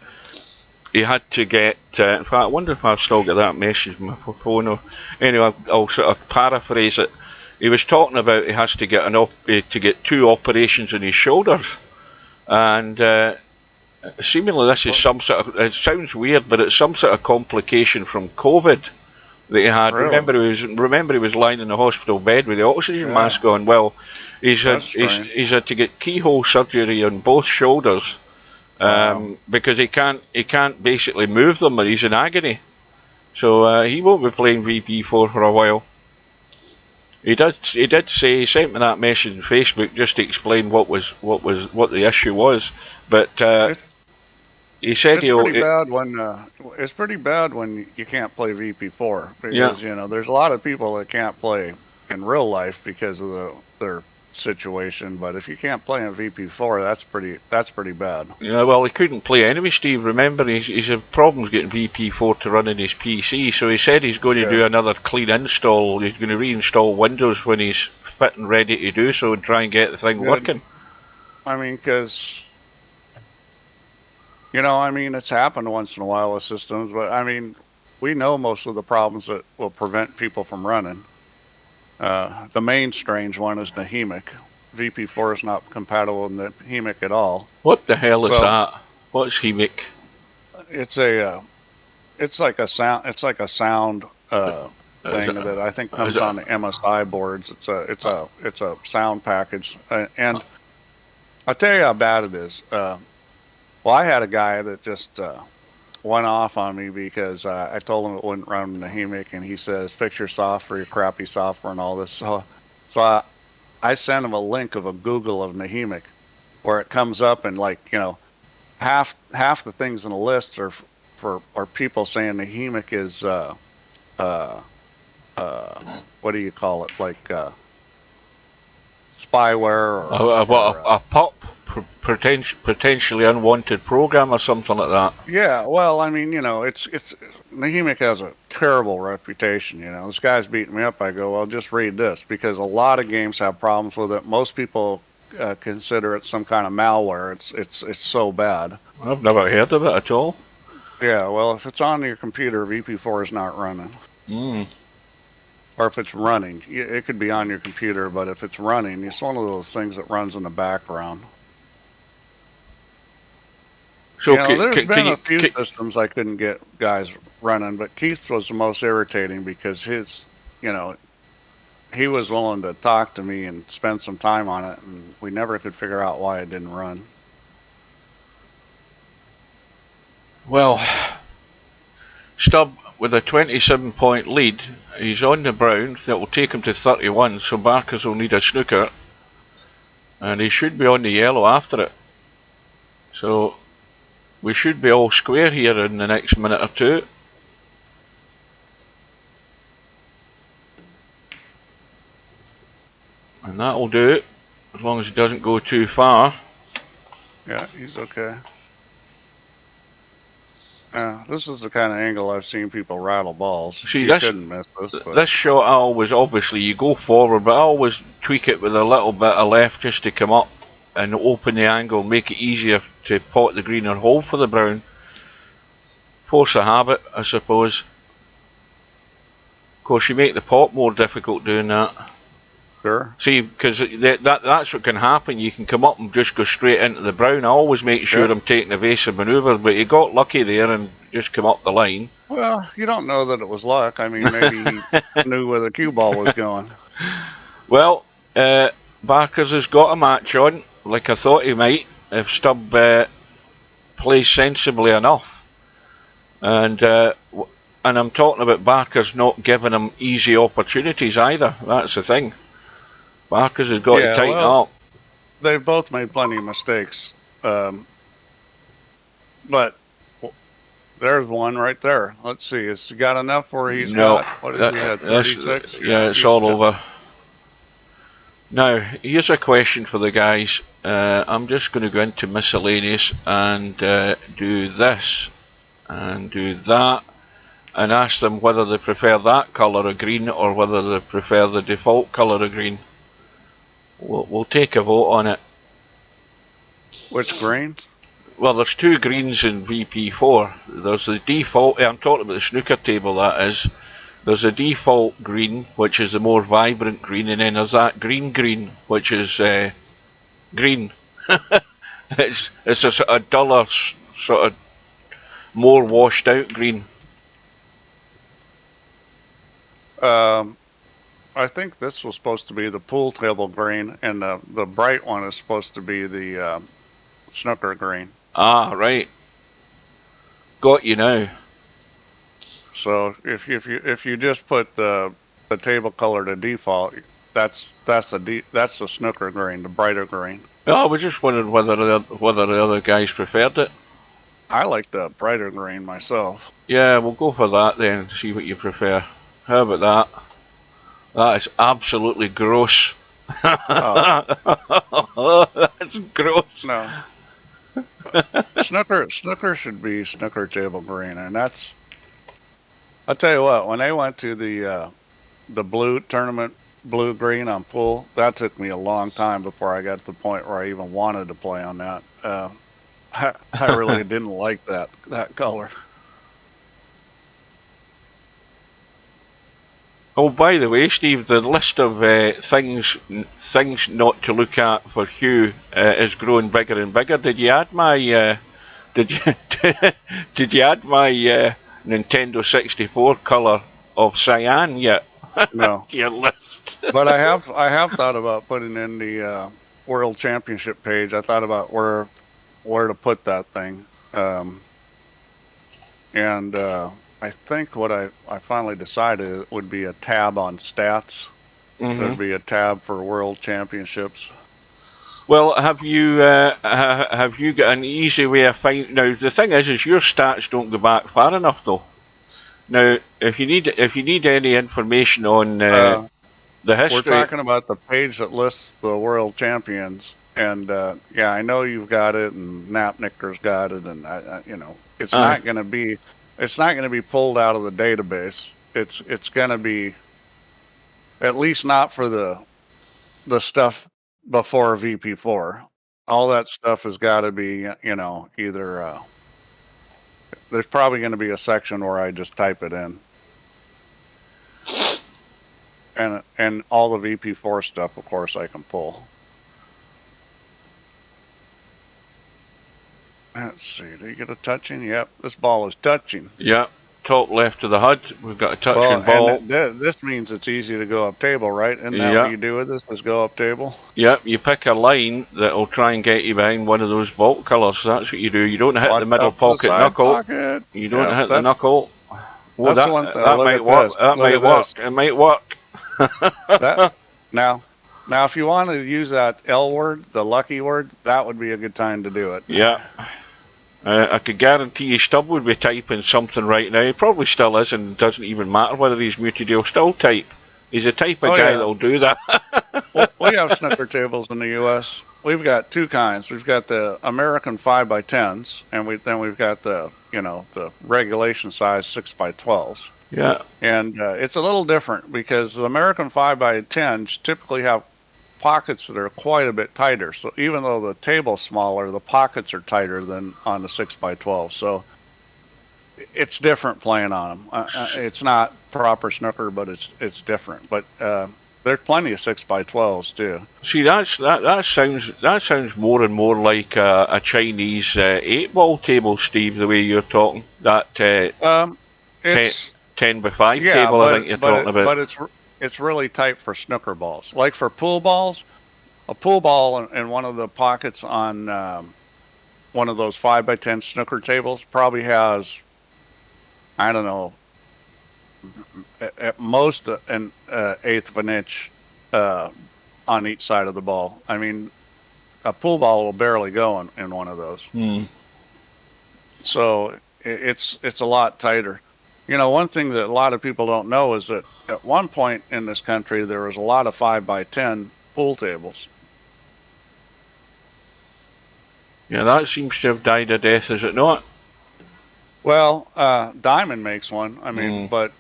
he had to get. In fact, I wonder if I've still got that message on my phone. Anyway, I'll sort of paraphrase it. He was talking about he has to get to get 2 operations on his shoulders, and seemingly this is some sort of. It sounds weird, but it's some sort of complication from COVID that he had.
Really?
Remember he was lying in the hospital bed with the oxygen mask on. Well, he's had to get keyhole surgery on both shoulders because he can't basically move them, or he's in agony. So he won't be playing VP4 for a while. He did say, he sent me that message on Facebook just to explain what the issue was, but he said
it's pretty bad when you can't play VP4 because you know there's a lot of people that can't play in real life because of their situation. But if you can't play in VP4, that's pretty bad.
Yeah, well, he couldn't play anyway, Steve. Remember, he's had problems getting VP4 to run in his PC. So he said he's going to do another clean install. He's going to reinstall Windows when he's fit and ready to do so and try and get the thing working.
I mean, because. You know, I mean, it's happened once in a while with systems, but I mean, we know most of the problems that will prevent people from running. The main strange one is Nahimic. VP4 is not compatible with Nahimic at all.
What the hell is that? What's Nahimic?
It's like a sound. It's like a sound thing that I think comes on the MSI boards. It's a sound package, and I'll tell you how bad it is. Well, I had a guy that just went off on me because I told him it wouldn't run Nahimic, and he says, fix your software, your crappy software, and all this. So I sent him a link of a Google of Nahimic. where it comes up and like, you know, half the things in the list are people saying the HEMIC is what do you call it, like spyware or
a pop potentially unwanted program or something like that.
Yeah, well, I mean, you know, it's Nehemic has a terrible reputation. You know, this guy's beating me up. I go, well, just read this, because a lot of games have problems with it. Most people consider it some kind of malware. It's so bad.
I've never heard of it at all.
Yeah, well, if it's on your computer, VP4 is not running. Or if it's running, it could be on your computer, but if it's running, it's one of those things that runs in the background. So you know, there's been a few systems I couldn't get guys running, but Keith was the most irritating because his, you know, he was willing to talk to me and spend some time on it, and we never could figure out why it didn't run.
Well, Stubb with a 27-point lead, he's on the brown. That will take him to 31, so Barkers will need a snooker, and he should be on the yellow after it. So we should be all square here in the next minute or two. And that'll do it, as long as he doesn't go too far.
Yeah, he's okay. This is the kind of angle I've seen people rattle balls.
See,
you shouldn't miss
this shot, I always, obviously, you go forward, but I always tweak it with a little bit of left just to come up and open the angle, make it easier to pot the green or hold for the brown. Force a habit, I suppose. Of course, you make the pot more difficult doing that.
Sure.
See, because that's what can happen. You can come up and just go straight into the brown. I always make sure I'm taking evasive manoeuvre, but he got lucky there and just come up the line.
Well, you don't know that it was luck. I mean, maybe he knew where the cue ball was going.
Well, Barkers has got a match on, like I thought he might, if Stubb plays sensibly enough. And I'm talking about Barkers not giving him easy opportunities either. That's the thing. Barkers has got to tighten up.
They've both made plenty of mistakes. But there's one right there. Let's see. Has he got enough where he's got, what is he at, 36?
Yeah, it's all over. Now, here's a question for the guys. I'm just going to go into miscellaneous and do this and do that and ask them whether they prefer that colour of green or whether they prefer the default colour of green. We'll take a vote on it.
Which green?
Well, there's two greens in VP4. There's the default, I'm talking about the snooker table, that is. There's a default green, which is the more vibrant green, and then there's that green, which is green. It's a duller, sort of more washed out green.
I think this was supposed to be the pool table green, and the bright one is supposed to be the snooker green.
Ah, right. Got you now.
So if you just put the table color to default, that's the snooker green, the brighter green.
Yeah, I was just wondering whether the other guys preferred it.
I like the brighter green myself.
Yeah, we'll go for that then. See what you prefer. How about that? That is absolutely gross. Oh. That's gross.
No. Snooker should be snooker table green, and that's. I'll tell you what. When they went to the blue tournament, blue green on pool, that took me a long time before I got to the point where I even wanted to play on that. I really didn't like that color.
Oh, by the way, Steve, the list of things not to look at for Hugh is growing bigger and bigger. Did you add my did you add my Nintendo 64 color of cyan yet?
No.
Your list.
But I have thought about putting in the World Championship page. I thought about where to put that thing, and I think what I finally decided would be a tab on stats. There'd be a tab for World Championships.
Well, have you got an easy way of finding? Now the thing is your stats don't go back far enough, though. Now, if you need any information on the history,
we're talking about the page that lists the world champions, and yeah, I know you've got it, and Napnicker's got it, and you know, it's not going to be pulled out of the database. It's going to be, at least not for the stuff before VP4. All that stuff has got to be, you know, either there's probably going to be a section where I just type it in, and all the VP4 stuff, of course, I can pull. Let's see, do you get a touching? Yep, this ball is touching.
Yep, top left of the HUD, we've got a touching ball.
And this means it's easy to go up table, right? And now what you do with this is go up table?
Yep, you pick a line that'll try and get you behind one of those bolt colours. That's what you do. You don't hit the middle pocket knuckle. You don't hit the knuckle. Well, that might work. That might work. It might work.
Now, if you want to use that L word, the lucky word, that would be a good time to do it.
Yeah. I could guarantee you Stubb would be typing something right now. He probably still is, and it doesn't even matter whether he's muted. He'll still type. He's the type of guy that'll do that.
Well, we have snooker tables in the U.S. We've got two kinds. We've got the American 5x10s, and then we've got the, you know, the regulation size 6x12s.
Yeah.
And it's a little different because the American 5x10s typically have pockets that are quite a bit tighter. So even though the table's smaller, the pockets are tighter than on the 6x12. So it's different playing on them. It's not proper snooker, but it's different. But there's plenty of 6x12s too.
See, that sounds more and more like a Chinese 8-ball table, Steve. The way you're talking, that 10x5 table, I think you're talking about.
But it's really tight for snooker balls. Like for pool balls, a pool ball in one of the pockets on one of those 5x10 snooker tables probably has, I don't know, at most an eighth of an inch on each side of the ball. I mean, a pool ball will barely go in one of those. So it's a lot tighter. You know, one thing that a lot of people don't know is that at one point in this country, there was a lot of 5x10 pool tables.
Yeah, that seems to have died a death, is it not?
Well, Diamond makes one. I mean, but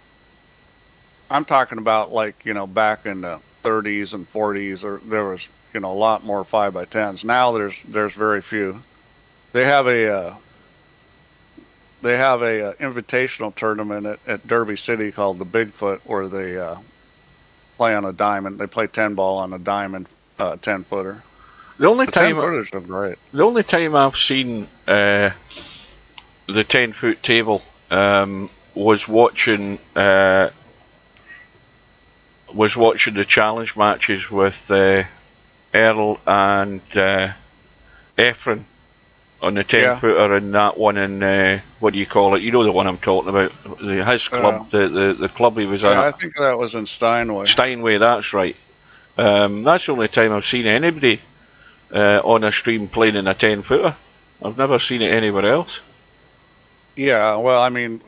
I'm talking about, like, you know, back in the 30s and 40s, there was, you know, a lot more 5x10s. Now there's very few. They have a invitational tournament at Derby City called the Bigfoot, where they play on a diamond. They play 10-ball on a diamond 10-footer.
The only time
10-footers are great.
The only time I've seen the 10-foot table was watching the challenge matches with Earl and Efren on the 10-footer, and that one in what do you call it? You know the one I'm talking about. His club, the club he was at.
I think that was in Steinway.
Steinway, that's right. That's the only time I've seen anybody on a stream playing in a 10-footer. I've never seen it anywhere else.
Yeah, well, I mean,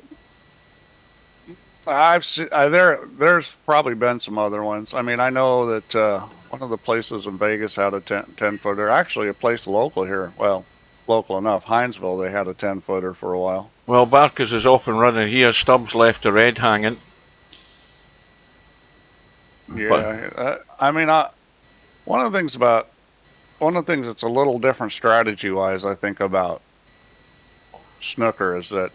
I've seen, there's probably been some other ones. I mean, I know that one of the places in Vegas had a 10-footer. Actually, a place local here, well, local enough, Hinesville, they had a 10-footer for a while.
Well, Barkers is off and running here. Stubbs left the red hanging.
Yeah, I mean, one of the things that's a little different strategy-wise, I think, about snooker is that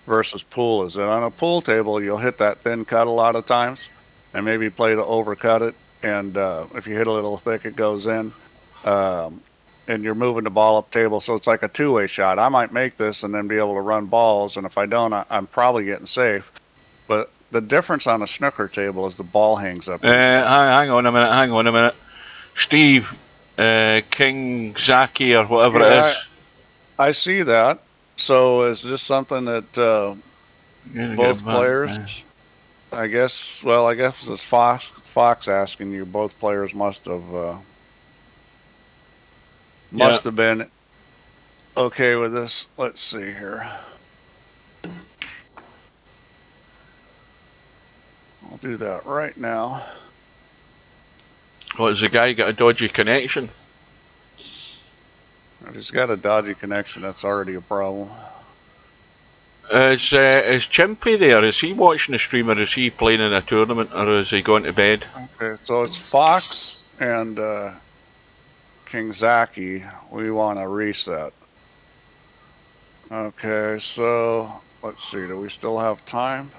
versus pool is that on a pool table you'll hit that thin cut a lot of times and maybe play to overcut it, and if you hit a little thick it goes in, and you're moving the ball up table, so it's like a two-way shot. I might make this and then be able to run balls, and if I don't, I'm probably getting safe. But the difference on a snooker table is the ball hangs up.
Hang on a minute. Steve, King Zaki or whatever it is.
I see that. So is this something that both players, I guess it's Fox asking you, both players must have Must have been okay with this. Let's see here. I'll do that right now.
What, has the guy got a dodgy connection?
If he's got a dodgy connection, that's already a problem.
Is Chimpy there? Is he watching the stream, or is he playing in a tournament, or is he going to bed?
Okay, so it's Fox and King Zaki. We want to reset. Okay, so let's see. Do we still have time?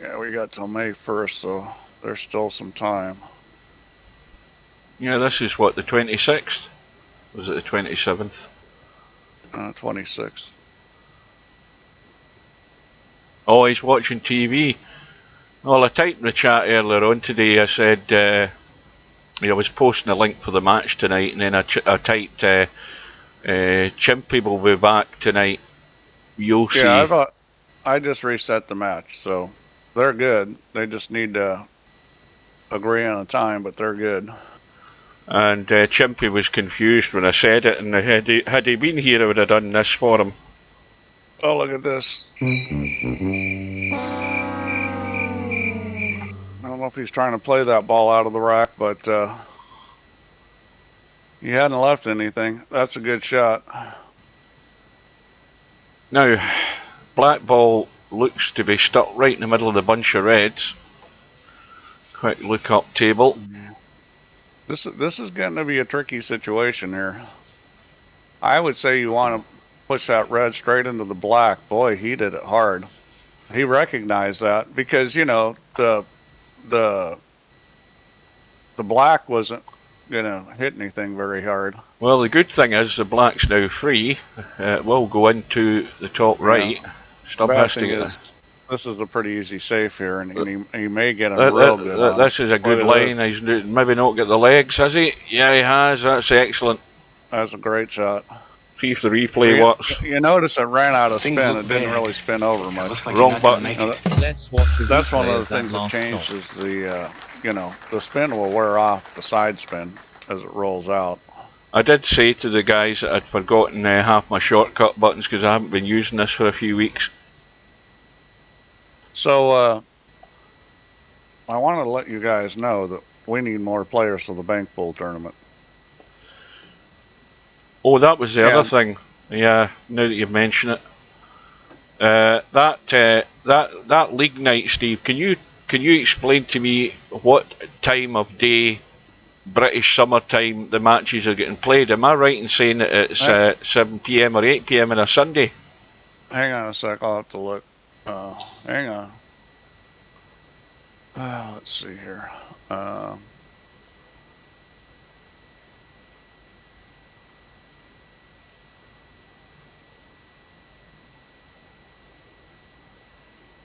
Yeah, we got till May 1st, so there's still some time.
Yeah, this is what, the 26th? Was it the 27th?
26th.
Oh, he's watching TV. Well, I typed in the chat earlier on today. I said I was posting a link for the match tonight, and then I typed Chimpy will be back tonight. You'll see.
Yeah, I just reset the match, so they're good. They just need to agree on a time, but they're good.
And Chimpy was confused when I said it, and had he been here, I would have done this for him.
Oh, look at this. I don't know if he's trying to play that ball out of the rack, but he hadn't left anything. That's a good shot.
Now, black ball looks to be stuck right in the middle of the bunch of reds. Quick look up table.
This is getting to be a tricky situation here. I would say you want to push that red straight into the black. Boy, he did it hard. He recognized that because, you know, the black wasn't gonna hit anything very hard.
Well, the good thing is the black's now free. It will go into the top right.
Yeah.
Stop hasting it.
This is a pretty easy save here, and he may get him real good.
This is a good line. He's maybe not got the legs, has he? Yeah, he has. That's excellent.
That's a great shot.
See if the replay works.
You notice it ran out of spin. It didn't really spin over much.
Like
Wrong button.
Let's watch the
That's one
replay
of the things that
last
changed
shot.
is the, you know, the spin will wear off the side spin as it rolls out.
I did say to the guys that I'd forgotten half my shortcut buttons because I haven't been using this for a few weeks.
So, I wanted to let you guys know that we need more players for the bank pool tournament.
Oh, that was the other thing. Yeah, now that you've mentioned it. That league night, Steve, can you explain to me what time of day, British summertime, the matches are getting played? Am I right in saying that it's 7 PM or 8 PM on a Sunday?
Hang on a sec, I'll have to look. Hang on. Let's see here.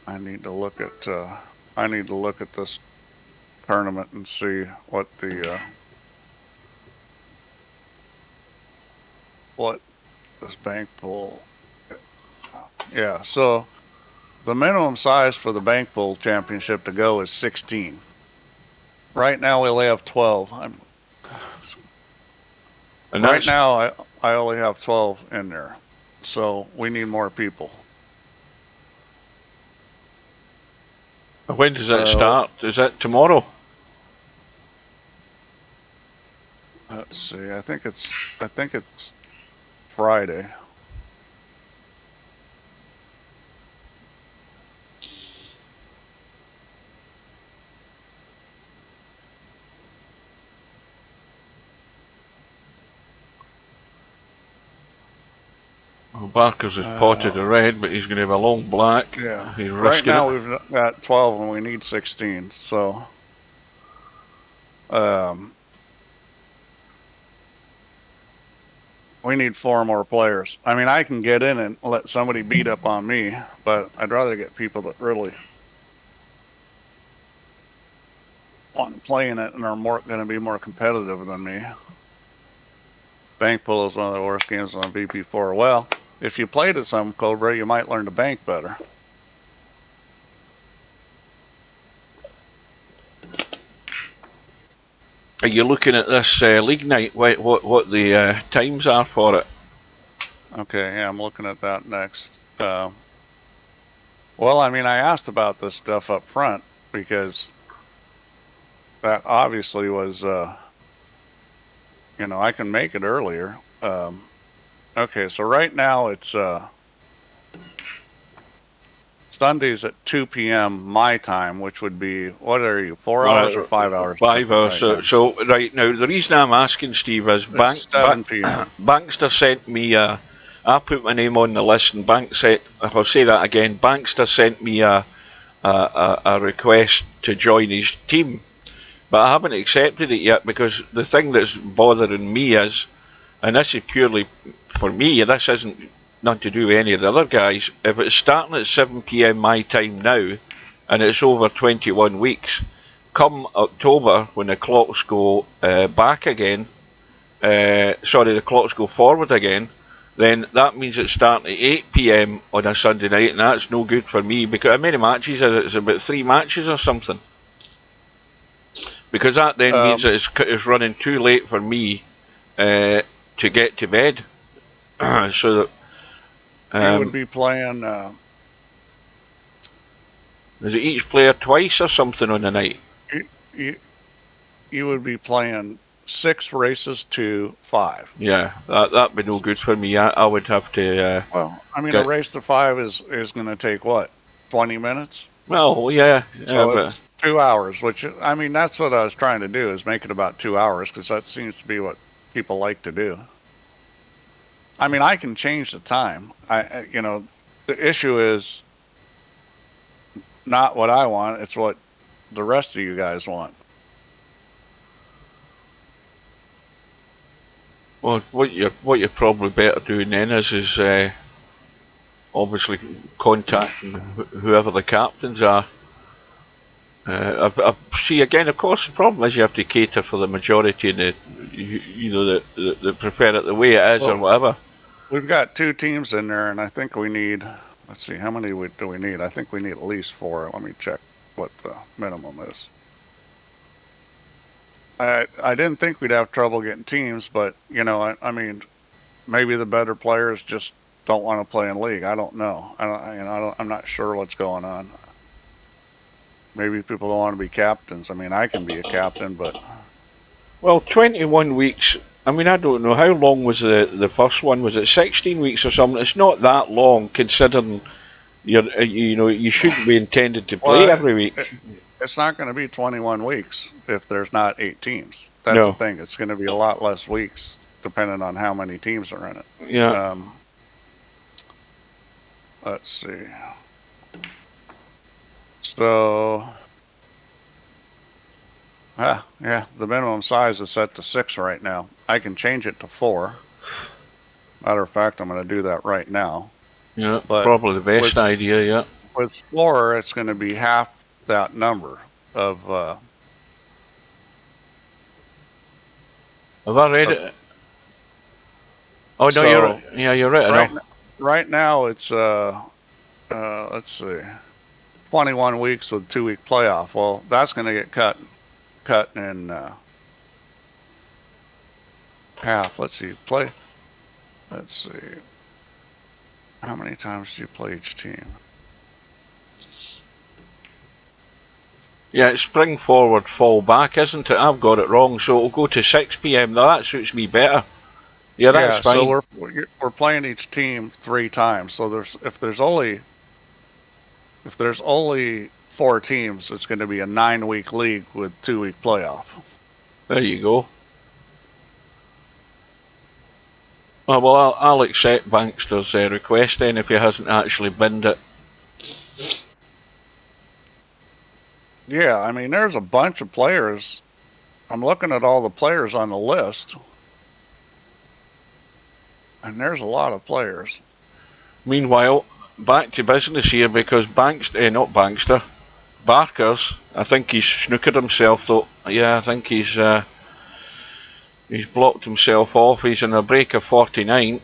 I need to look at this tournament and see what the what this bank pool. Yeah, so the minimum size for the bank pool championship to go is 16. Right now we only have 12. Right now I only have 12 in there, so we need more people.
When does that start? Is that tomorrow?
Let's see. I think it's Friday.
Well, Barkers has potted a red, but he's going to have a long black.
Yeah.
He's
Right now
it.
we've got 12 and we need 16. So, we need 4 more players. I mean, I can get in and let somebody beat up on me, but I'd rather get people that really want to play in it and are going to be more competitive than me. Bank pool is one of the worst games on VP4. Well, if you played it some, Cobra, you might learn to bank better.
Are you looking at this league night? What the times are for it?
Okay, yeah, I'm looking at that next. Well, I mean, I asked about this stuff up front because that obviously was, you know, I can make it earlier. Okay, so right now it's Sundays at 2 p.m. my time, which would be, what are you, 4 hours or 5 hours?
5 hours. So right now, the reason I'm asking, Steve, is
7 p.m.
Bankster sent me I put my name on the list, and I'll say that again. Bankster sent me a request to join his team, but I haven't accepted it yet because the thing that's bothering me is, and this is purely for me, this isn't nothing to do with any of the other guys. If it's starting at 7 p.m. my time now, and it's over 21 weeks, come October when the clocks go back again, the clocks go forward again, then that means it's starting at 8 p.m. on a Sunday night, and that's no good for me because how many matches is it? It's about 3 matches or something. Because that then means that it's running too late for me to get to bed. So that
you would be playing.
Is it each player twice or something on the night?
You would be playing 6 races to 5.
Yeah, that'd be no good for me. I would have to.
Well, I mean, a race to 5 is going to take what, 20 minutes?
Well, yeah.
So it's 2 hours, which I mean, that's what I was trying to do, is make it about 2 hours, because that seems to be what people like to do. I mean, I can change the time. You know, the issue is not what I want; it's what the rest of you guys want.
Well, what you're probably better doing then is obviously contacting whoever the captains are. I see again. Of course, the problem is you have to cater for the majority and that prefer it the way it is, or whatever.
We've got 2 teams in there, and I think we need. Let's see, how many do we need? I think we need at least 4. Let me check what the minimum is. I didn't think we'd have trouble getting teams, but you know, I mean, maybe the better players just don't want to play in league. I don't know. I'm not sure what's going on. Maybe people don't want to be captains. I mean, I can be a captain, but
well, 21 weeks. I mean, I don't know how long was the first one. Was it 16 weeks or something? It's not that long, considering you shouldn't be intended to play every week.
It's not going to be 21 weeks if there's not 8 teams. That's the thing. It's going to be a lot less weeks depending on how many teams are in it.
Yeah.
Let's see. So, yeah, the minimum size is set to 6 right now. I can change it to 4. Matter of fact, I'm going to do that right now.
Yeah, but probably the best idea, yeah.
With 4, it's going to be half that number of
have I read it? Oh no, so you're right.
Right now it's let's see, 21 weeks with 2-week playoff. Well, that's going to get cut in half. Let's see, let's see, how many times do you play each team?
Yeah, it's spring forward, fall back, isn't it? I've got it wrong, so it'll go to 6 p.m. Now that suits me better. Yeah, that's fine.
So we're playing each team 3 times. So if there's only 4 teams, it's going to be a 9-week league with 2-week playoff.
There you go. Oh, well, I'll accept Bankster's request then if he hasn't actually binned it.
Yeah, I mean, there's a bunch of players. I'm looking at all the players on the list, and there's a lot of players.
Meanwhile, back to business here, because Barkers, I think he's snookered himself though. Yeah, I think he's blocked himself off. He's in a break of 49.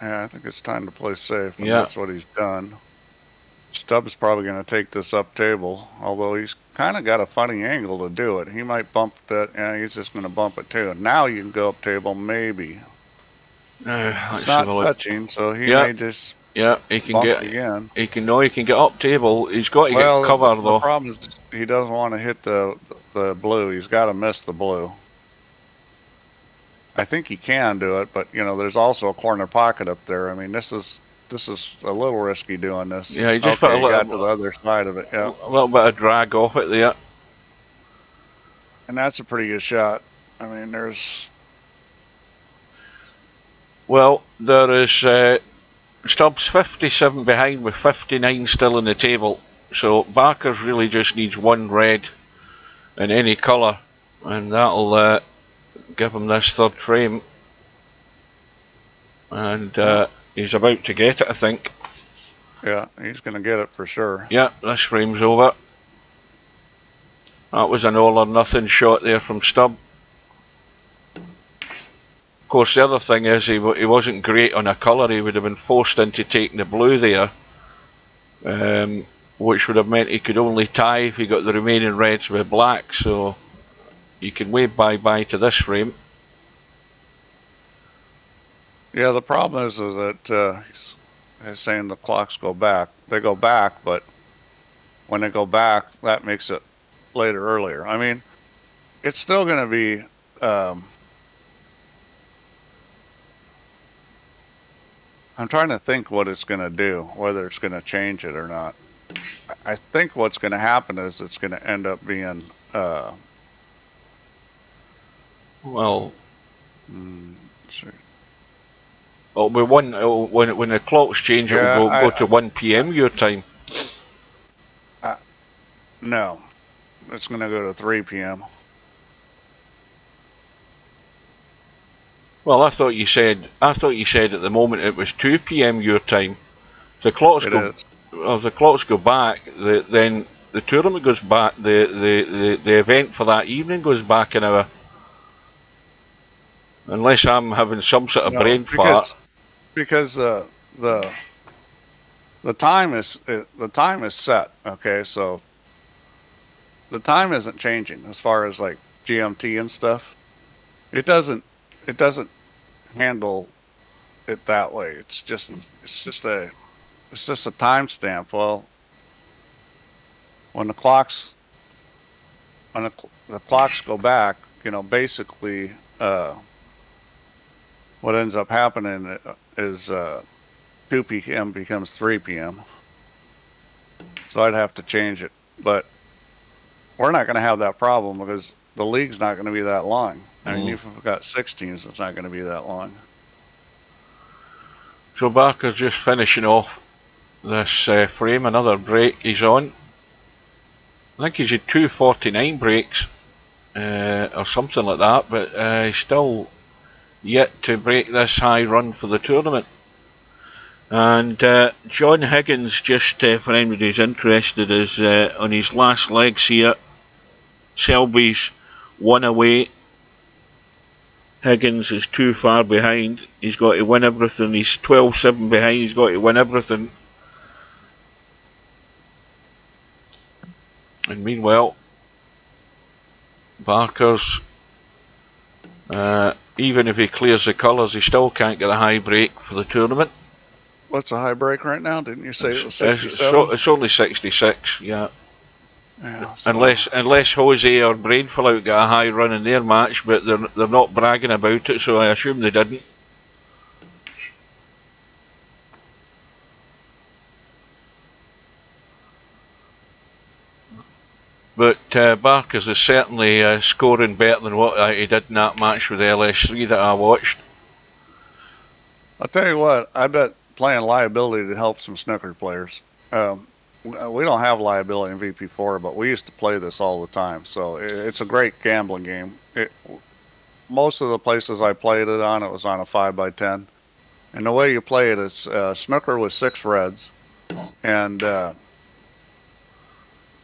Yeah, I think it's time to play safe, and that's what he's done. Stubbs probably going to take this up table, although he's kind of got a funny angle to do it. He might bump that, and he's just going to bump it too. Now you can go up table, maybe.
Let's
It's not
have a look.
touching, so he
Yeah.
may just
Yeah, he can
bump
get
again.
He can get up table. He's got to
Well,
get cover
the
though.
problem is he doesn't want to hit the blue. He's got to miss the blue. I think he can do it, but you know, there's also a corner pocket up there. I mean, this is a little risky doing this.
Yeah, he just put a
got to
little,
the other side of it. Yeah,
a little bit of drag off it there.
and that's a pretty good shot. I mean, there's
Well, there is Stubbs 57 behind with 59 still in the table. So Barkers really just needs one red in any colour, and that'll give him this third frame. And he's about to get it, I think.
yeah, he's going to get it for sure.
Yeah, this frame's over. That was an all or nothing shot there from Stubb. Of course, the other thing is he wasn't great on a colour. He would have been forced into taking the blue there, which would have meant he could only tie if he got the remaining reds with black. So you can wave bye-bye to this frame.
Yeah, the problem is that he's saying the clocks go back. They go back, but when they go back, that makes it later earlier. I mean, it's still going to be. I'm trying to think what it's going to do, whether it's going to change it or not. I think what's going to happen is it's going to end up being.
Well,
let's see.
when the clocks change,
Yeah,
it will go to 1 p.m. your time.
No, it's going to go to 3 p.m.
Well, I thought you said at the moment it was 2 p.m. your time. The clocks the clocks go back. Then the tournament goes back. The event for that evening goes back an hour. Unless I'm having some sort of brain fart.
Because the time is set. Okay, so the time isn't changing as far as like GMT and stuff. It doesn't handle it that way. It's just a timestamp. Well, when the clocks go back, you know, basically what ends up happening is 2 p.m. becomes 3 p.m. So I'd have to change it, but we're not going to have that problem because the league's not going to be that long. I mean, if we've got 16s, it's not going to be that long.
So Barker's just finishing off this frame, another break he's on. I think he's had 249 breaks or something like that, but he's still yet to break this high run for the tournament. And John Higgins, just for anybody who's interested, is on his last legs here. Selby's 1 away. Higgins is too far behind. He's got to win everything. He's 12-7 behind. He's got to win everything. And meanwhile, Barker's, even if he clears the colours, he still can't get a high break for the tournament.
What's the high break right now? Didn't you say it was 67?
It's only 66, yeah.
Yeah, so
Unless Jose or Brainflout got a high run in their match, but they're not bragging about it, so I assume they didn't. But Barkers is certainly scoring better than what he did in that match with LS3 that I watched.
I'll tell you what, I bet playing liability to help some snooker players. We don't have liability in VP4, but we used to play this all the time. So it's a great gambling game. Most of the places I played it on, it was on a 5x10. And the way you play it is snooker with 6 reds. And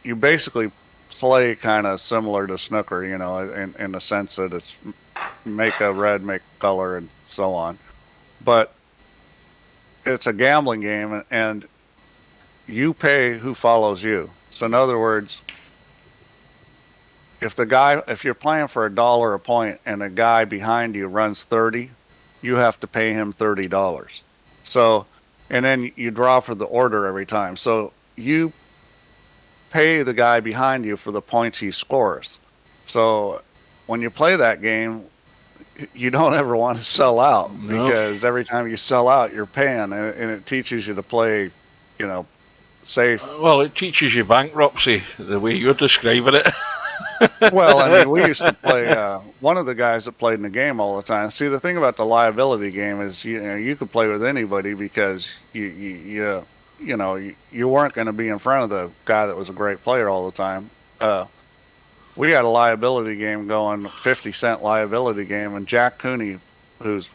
you basically play kind of similar to snooker, you know, in the sense that it's make a red, make a color, and so on. But it's a gambling game, and you pay who follows you. So in other words, if you're playing for $1 a point and a guy behind you runs 30, you have to pay him $30. So, and then you draw for the order every time. So you pay the guy behind you for the points he scores. So when you play that game, you don't ever want to sell out, because every time you sell out, you're paying, and it teaches you to play, safe.
Well, it teaches you bankruptcy, the way you're describing it.
Well, I mean, we used to play, one of the guys that played in the game all the time. See, the thing about the liability game is, you could play with anybody, because you weren't going to be in front of the guy that was a great player all the time. We had a liability game going, 50-cent liability game, and Jack Cooney, who's,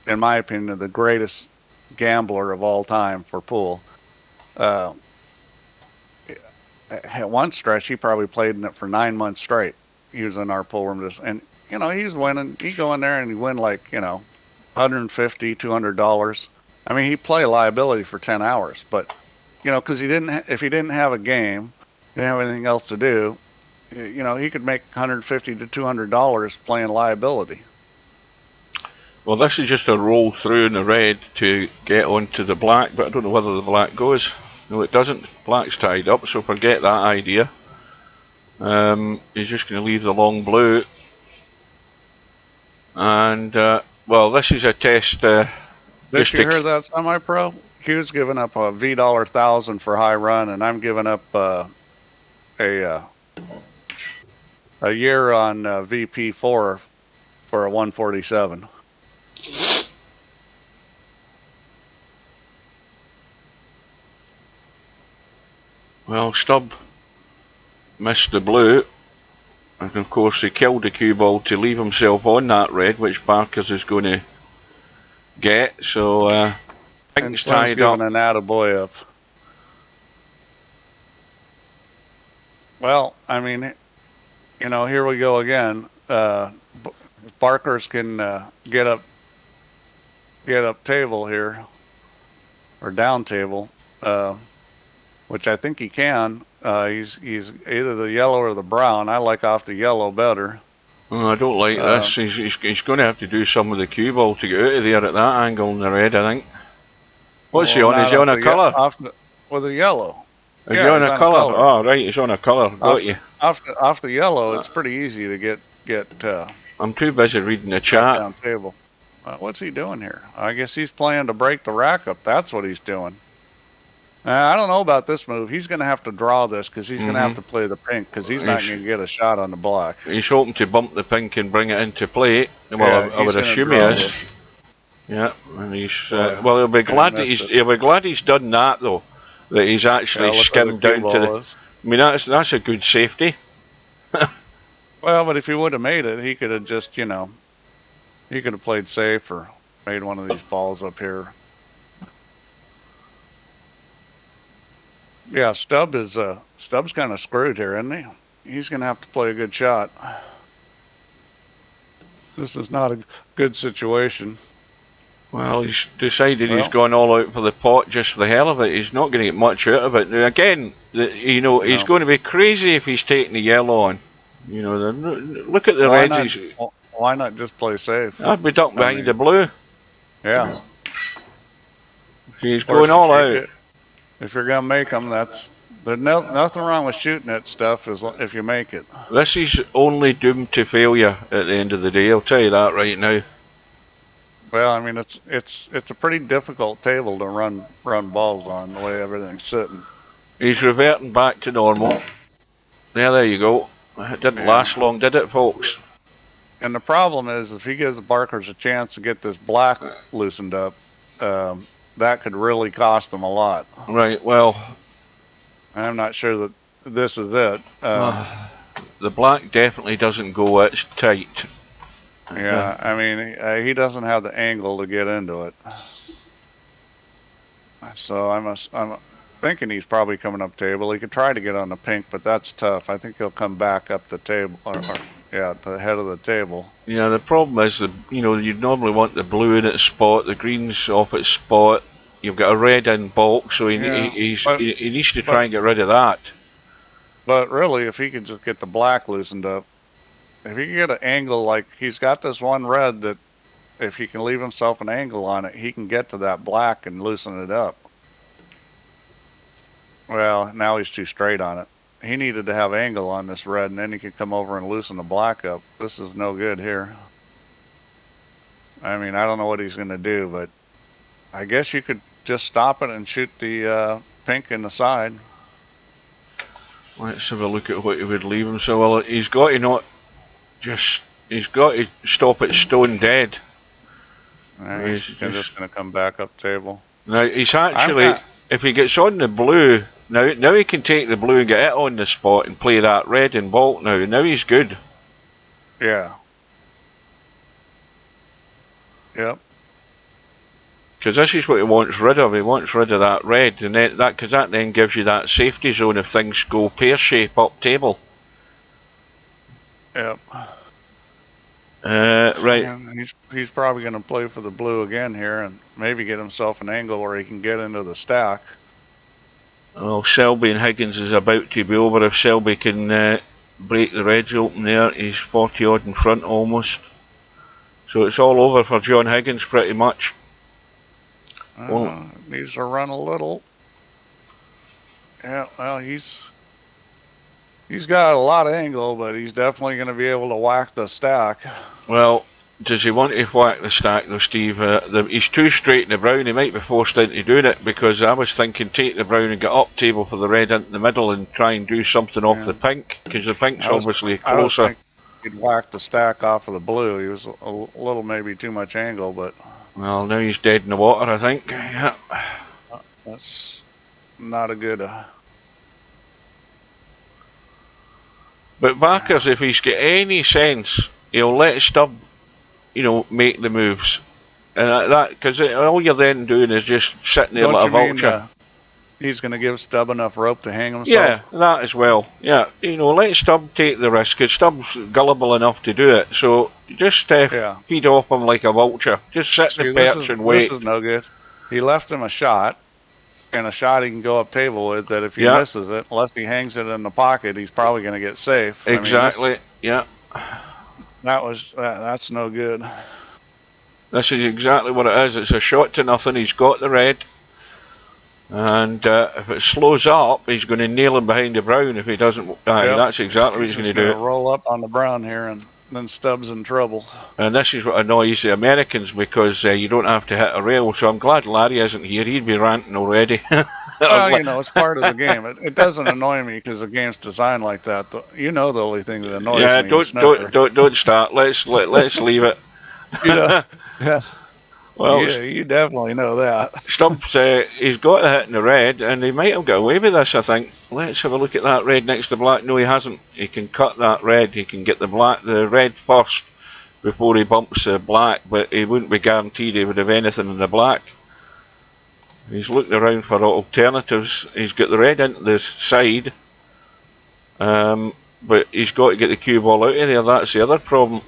in my opinion, the greatest gambler of all time for pool, at one stretch, he probably played in it for 9 months straight. He was in our pool room, and he's winning. He'd go in there and he'd win like $150, $200. I mean, he'd play liability for 10 hours, but because if he didn't have a game, didn't have anything else to do, he could make $150 to $200 playing liability.
Well, this is just a roll through in the red to get onto the black, but I don't know whether the black goes. No, it doesn't. Black's tied up, so forget that idea. He's just going to leave the long blue. And, well, this is a test.
Did you hear that, semi-pro? Q's giving up a $1,000 for high run, and I'm giving up a year on VP4 for a 147.
Well, Stubb missed the blue, and of course he killed the cue ball to leave himself on that red, which Barkers is going to get. So Pink's tied up.
An attaboy up. Well, I mean, here we go again. Barkers can get up table here, or down table. Which I think he can. He's either the yellow or the brown. I like off the yellow better.
Oh, I don't like this. He's going to have to do some with the cue ball to get out of there at that angle in the red, I think. What's he on? Is he on a colour?
With a yellow.
Is he on a colour? Oh, right, he's on a colour. Got you.
Off the yellow, it's pretty easy to get.
I'm too busy reading the chat.
Down table. What's he doing here? I guess he's playing to break the rack up. That's what he's doing. I don't know about this move. He's going to have to draw this, because he's going to have to play the pink, because he's not going to get a shot on the black.
He's hoping to bump the pink and bring it into play. Well, I would assume he is. This. Yeah, and he's well. He'll be glad that he's done that, though. That he's actually skimmed down to the. I mean, that's a good safety.
Well, but if he would have made it, he could have just he could have played safe or made one of these balls up here. Yeah, Stubb's kind of screwed here, isn't he? He's going to have to play a good shot. This is not a good situation.
Well, he's decided he's gone all out for the pot just for the hell of it. He's not going to get much out of it. Now, again, he's going to be crazy if he's taking the yellow on. Look at the reds.
Why not just play safe?
I'd be ducked behind the blue.
Yeah.
He's going all out.
If you're going to make them, there's nothing wrong with shooting at stuff if you make it.
This is only doomed to failure at the end of the day, I'll tell you that right now.
Well, I mean, it's a pretty difficult table to run balls on, the way everything's sitting.
He's reverting back to normal. There you go. It didn't last long, did it, folks?
And the problem is, if he gives the Barkers a chance to get this black loosened up, that could really cost them a lot.
Right, well,
I'm not sure that this is it.
The black definitely doesn't go it's tight.
Yeah, I mean, he doesn't have the angle to get into it. So I'm thinking he's probably coming up table. He could try to get on the pink, but that's tough. I think he'll come back up the table, to the head of the table.
Yeah, the problem is you'd normally want the blue in its spot, the green's off its spot, you've got a red in bulk, so he needs to try and get rid of that.
But really, if he could just get the black loosened up, if he can get an angle, like he's got this one red that if he can leave himself an angle on it, he can get to that black and loosen it up. Well, now he's too straight on it. He needed to have angle on this red, and then he could come over and loosen the black up. This is no good here. I mean, I don't know what he's going to do, but I guess you could just stop it and shoot the pink in the side.
Let's have a look at what he would leave him. So, well, he's got to he's got to stop it stone dead.
He's just going to come back up table.
Now, he's actually, if he gets on the blue, now he can take the blue and get it on the spot and play that red in bulk now. Now he's good.
Yeah. Yep.
Because this is what he wants rid of. He wants rid of that red, and then because that then gives you that safety zone if things go pear shape up table.
Yep.
Right.
And he's probably going to play for the blue again here, and maybe get himself an angle where he can get into the stack.
Well, Selby and Higgins is about to be over. If Selby can break the reds open there, he's 40 odd in front almost. So it's all over for John Higgins pretty much.
Needs to run a little. Yeah, well, he's got a lot of angle, but he's definitely going to be able to whack the stack.
Well, does he want to whack the stack though, Steve? He's too straight in the brown. He might be forced into doing it, because I was thinking take the brown and get up table for the red into the middle and try and do something off the pink, because the pink's obviously closer.
He'd whack the stack off of the blue. He was a little maybe too much angle, but...
Well, now he's dead in the water, I think. Yeah.
That's not a good...
But Barkers, if he's got any sense, he'll let Stubb, make the moves. And that, because all you're then doing is just sitting there like a vulture.
He's going to give Stubb enough rope to hang himself?
Yeah, that as well. Yeah, let Stubb take the risk, because Stubb's gullible enough to do it. So just feed off him like a vulture. Just sit in the perch and wait.
This is no good. He left him a shot, and a shot he can go up table with, that if he misses it, unless he hangs it in the pocket, he's probably going to get safe.
Exactly,
That's no good.
This is exactly what it is. It's a shot to nothing. He's got the red. And if it slows up, he's going to nail him behind the brown if he doesn't. That's exactly what he's going to do.
Roll up on the brown here, and then Stubbs in trouble.
And this is what annoys the Americans, because you don't have to hit a rail. So I'm glad Larry isn't here. He'd be ranting already.
Well, it's part of the game. It doesn't annoy me because the game's designed like that. The only thing that annoys me.
Don't start. Let's leave it.
Yeah. Well, you definitely know that.
Stubbs, he's got the hit in the red, and he might have got away with this, I think. Let's have a look at that red next to black. No, he hasn't. He can cut that red. He can get the red first before he bumps the black, but he wouldn't be guaranteed he would have anything in the black. He's looking around for alternatives. He's got the red into the side, but he's got to get the cue ball out of there. That's the other problem.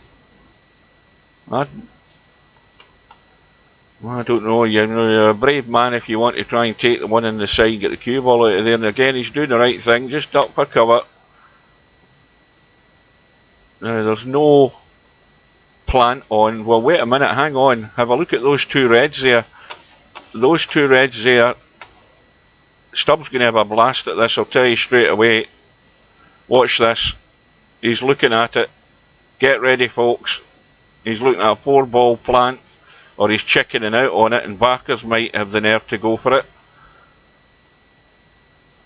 I don't know, you're a brave man if you want to try and take the one in the side, get the cue ball out of there, and again he's doing the right thing, just duck for cover. Now there's no plant on. Well, wait a minute, hang on, have a look at those two reds there. Those two reds there, Stubbs going to have a blast at this, I'll tell you straight away. Watch this, he's looking at it. Get ready folks, he's looking at a 4-ball plant. Or he's chickening out on it, and Barkers might have the nerve to go for it.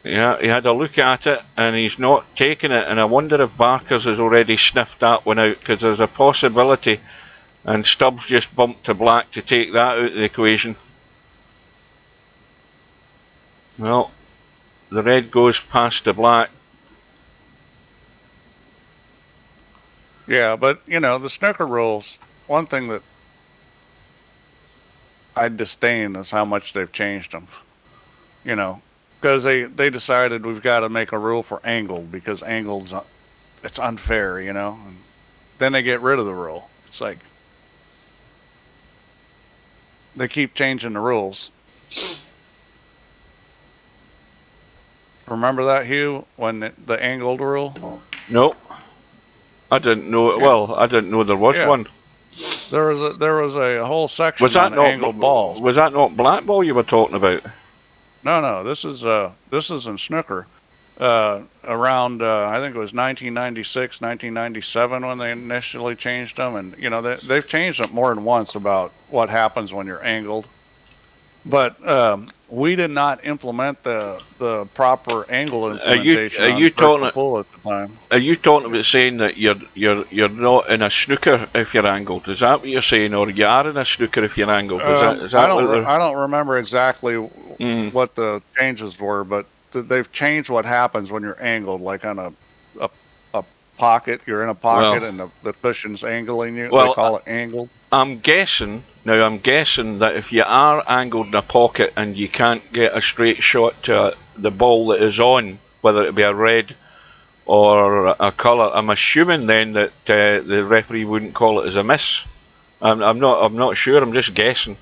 Yeah, he had a look at it, and he's not taking it, and I wonder if Barkers has already sniffed that one out, because there's a possibility, and Stubbs just bumped to black to take that out of the equation. Well, the red goes past the black.
Yeah, but, the snooker rules, one thing that I disdain is how much they've changed them. Because they decided we've got to make a rule for angle, because angle's it's unfair, and then they get rid of the rule. It's like they keep changing the rules. Remember that, Hugh, when the angled rule?
No, I didn't know.
Yeah.
Well, I didn't know there was
Yeah.
one.
There was a whole section
Was that
on
not
angled balls.
Was that not black ball you were talking about?
No, this is in snooker. Around I think it was 1996, 1997 when they initially changed them, and you know they've changed them more than once about what happens when you're angled. But we did not implement the proper angle implementation.
Are you talking
pool at the time?
Are you talking about saying that you're not in a snooker if you're angled? Is that what you're saying, or you are in a snooker if you're angled? Is that
I don't remember exactly what the changes were, but they've changed what happens when you're angled, like on a pocket. You're in a pocket, and the cushion's angling you. They call it angled.
I'm guessing that if you are angled in a pocket and you can't get a straight shot to the ball that is on, whether it be a red or a colour, I'm assuming then that the referee wouldn't call it as a miss. I'm not sure. I'm just guessing.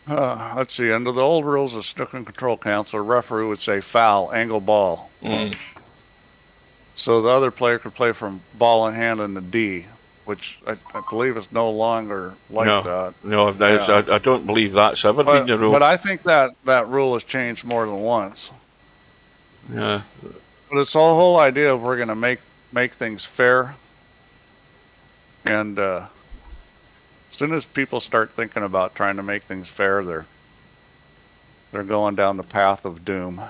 Let's see. Under the old rules of Snooker and Control Council, a referee would say foul, angle ball. So the other player could play from ball in hand in the D, which I believe is no longer like that.
No, I don't believe that's ever been the rule.
But I think that rule has changed more than once.
Yeah.
But it's the whole idea of we're going to make things fair. And as soon as people start thinking about trying to make things fair, they're going down the path of doom.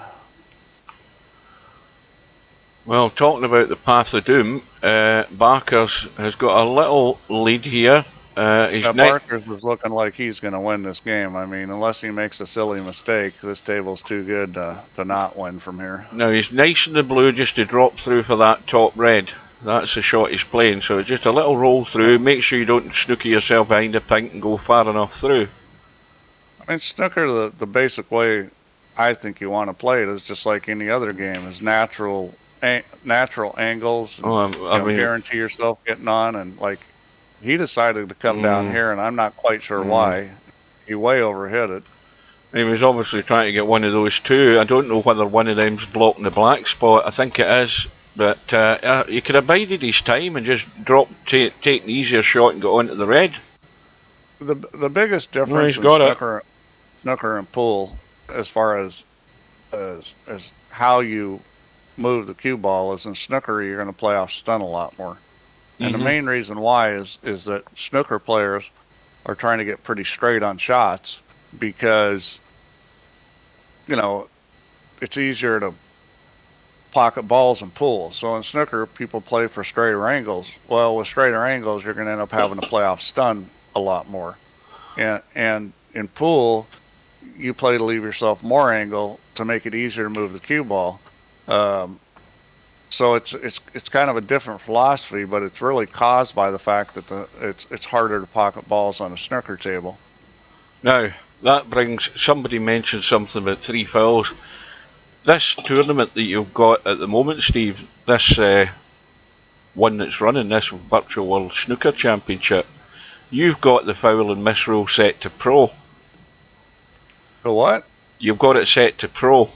Well, talking about the path of doom, Barkers has got a little lead here.
Barkers is looking like he's going to win this game. I mean, unless he makes a silly mistake, this table's too good to not win from here.
Now, he's nice in the blue just to drop through for that top red. That's the shot he's playing. So it's just a little roll through. Make sure you don't snooker yourself behind the pink and go far enough through.
I mean, snooker, the basic way I think you want to play it is just like any other game, is natural angles. And, I mean, guarantee yourself getting on, and like he decided to come down here, and I'm not quite sure why. He way overhit it.
He was obviously trying to get one of those two. I don't know whether one of them's blocking the black spot. I think it is, but he could have bided his time and just take the easier shot and go on to the red.
The biggest difference in snooker and pool, as far as how you move the cue ball, is in snooker you're going to play off stun a lot more. And the main reason why is that snooker players are trying to get pretty straight on shots because, you know, it's easier to pocket balls and pool. So in snooker, people play for straighter angles. Well, with straighter angles, you're going to end up having to play off stun a lot more. And in pool, you play to leave yourself more angle to make it easier to move the cue ball. So it's kind of a different philosophy, but it's really caused by the fact that it's harder to pocket balls on a snooker table.
Now, that brings, somebody mentioned something about 3 fouls. This tournament that you've got at the moment, Steve, this one that's running, this Virtual World Snooker Championship, you've got the foul and miss rule set to pro.
The what?
You've got it set to pro.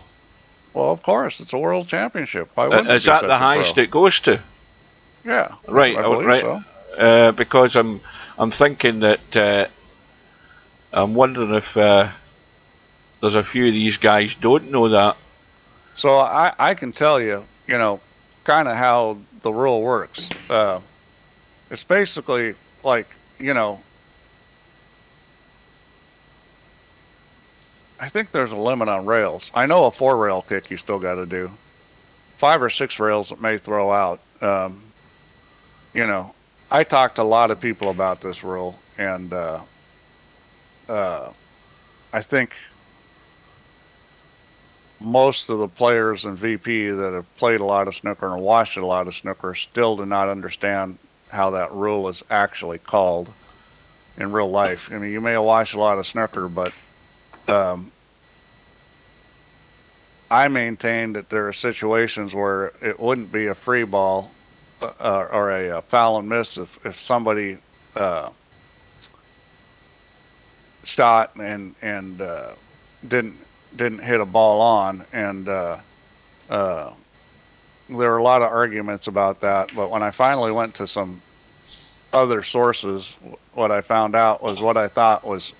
Well, of course, it's a world championship. Why wouldn't
is that the highest it goes to?
Yeah.
Right.
I believe so.
Because I'm thinking that I'm wondering if there's a few of these guys don't know that.
So I can tell you, you know, kind of how the rule works. It's basically like, you know, I think there's a limit on rails. I know a 4-rail kick you still got to do. 5 or 6 rails it may throw out. You know, I talked to a lot of people about this rule, and I think most of the players in VP that have played a lot of snooker and watched a lot of snooker still do not understand how that rule is actually called in real life. I mean, you may have watched a lot of snooker, but I maintain that there are situations where it wouldn't be a free ball or a foul and miss if somebody shot and didn't hit a ball on, and there were a lot of arguments about that. But when I finally went to some other sources, what I found out was what I thought was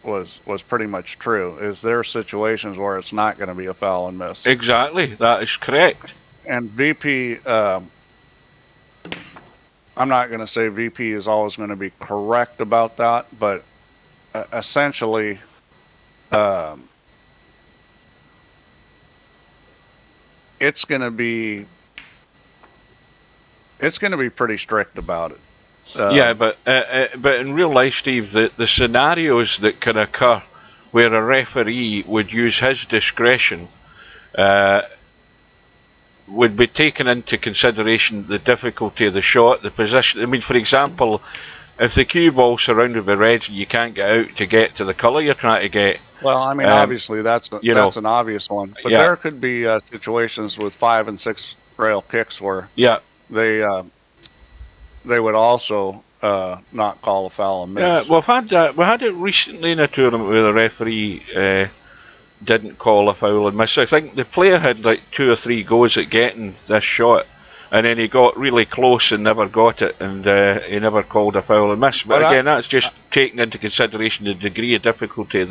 pretty much true. Is there are situations where it's not going to be a foul and miss.
Exactly, that is correct.
And VP, I'm not going to say VP is always going to be correct about that, but essentially, it's going to be pretty strict about it.
Yeah, but in real life, Steve, the scenarios that can occur where a referee would use his discretion would be taken into consideration the difficulty of the shot, the position. I mean, for example, if the cue ball's surrounded by reds and you can't get out to get to the colour you're trying to get.
Well, I mean, obviously that's an obvious one, but there could be situations with 5 and 6 rail kicks where they would also not call a foul and miss.
Yeah, well, we had it recently in a tournament where the referee didn't call a foul and miss. I think the player had like 2 or 3 goes at getting this shot, and then he got really close and never got it, and he never called a foul and miss. But again, that's just taking into consideration the degree of difficulty of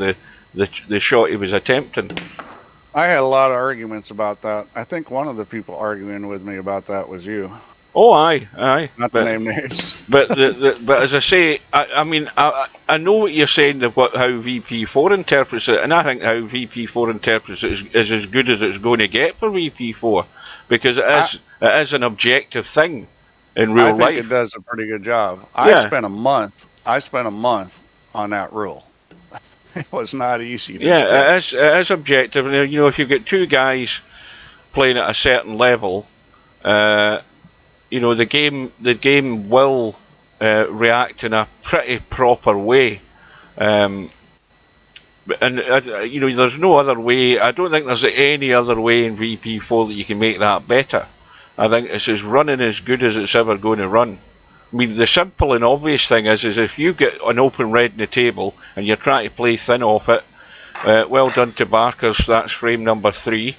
the shot he was attempting.
I had a lot of arguments about that. I think one of the people arguing with me about that was you.
Oh, aye.
Not to name names.
But but as I say, I mean, I know what you're saying about how VP4 interprets it, and I think how VP4 interprets it is as good as it's going to get for VP4, because it is an objective thing in real life.
I think it does a pretty good job. I spent a month on that rule. It was not easy.
It is objective, and you know, if you've got 2 guys playing at a certain level, you know, the game will react in a pretty proper way, and you know, there's no other way. I don't think there's any other way in VP4 that you can make that better. I think it's as running as good as it's ever going to run. I mean, the simple and obvious thing is if you get an open red in the table and you're trying to play thin off it, well done to Barkers, that's frame number 3.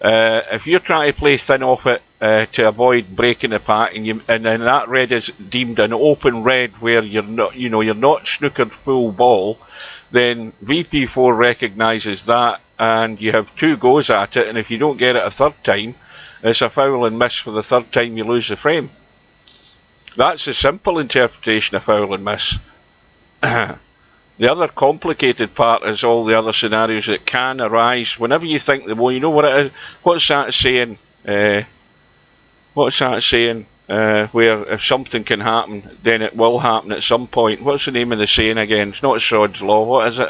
If you're trying to play thin off it to avoid breaking the pack, and then that red is deemed an open red where you're not snookered full ball, then VP4 recognises that, and you have 2 goes at it, and if you don't get it a 3rd time, it's a foul and miss for the 3rd time you lose the frame. That's a simple interpretation of foul and miss. The other complicated part is all the other scenarios that can arise whenever you think the more. You know what it is? What's that saying? Where if something can happen, then it will happen at some point. What's the name of the saying again? It's not Sod's Law. What is it?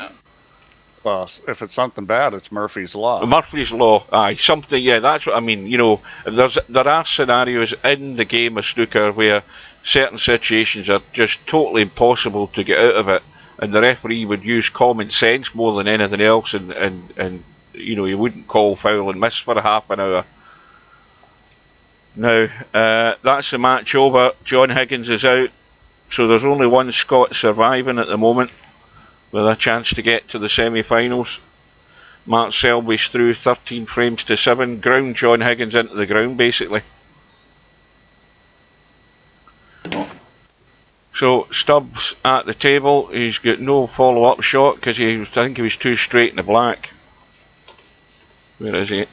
Well, if it's something bad, it's Murphy's Law.
Murphy's Law, aye. Something, yeah, that's what I mean. You know, there are scenarios in the game of snooker where certain situations are just totally impossible to get out of it, and the referee would use common sense more than anything else, and you know, he wouldn't call foul and miss for a half an hour. Now, that's the match over. John Higgins is out, so there's only one Scot surviving at the moment, with a chance to get to the semi-finals. Mark Selby's through 13 frames to 7, ground John Higgins into the ground basically. So Stubbs at the table, he's got no follow-up shot because I think he was too straight in the black. Where is he?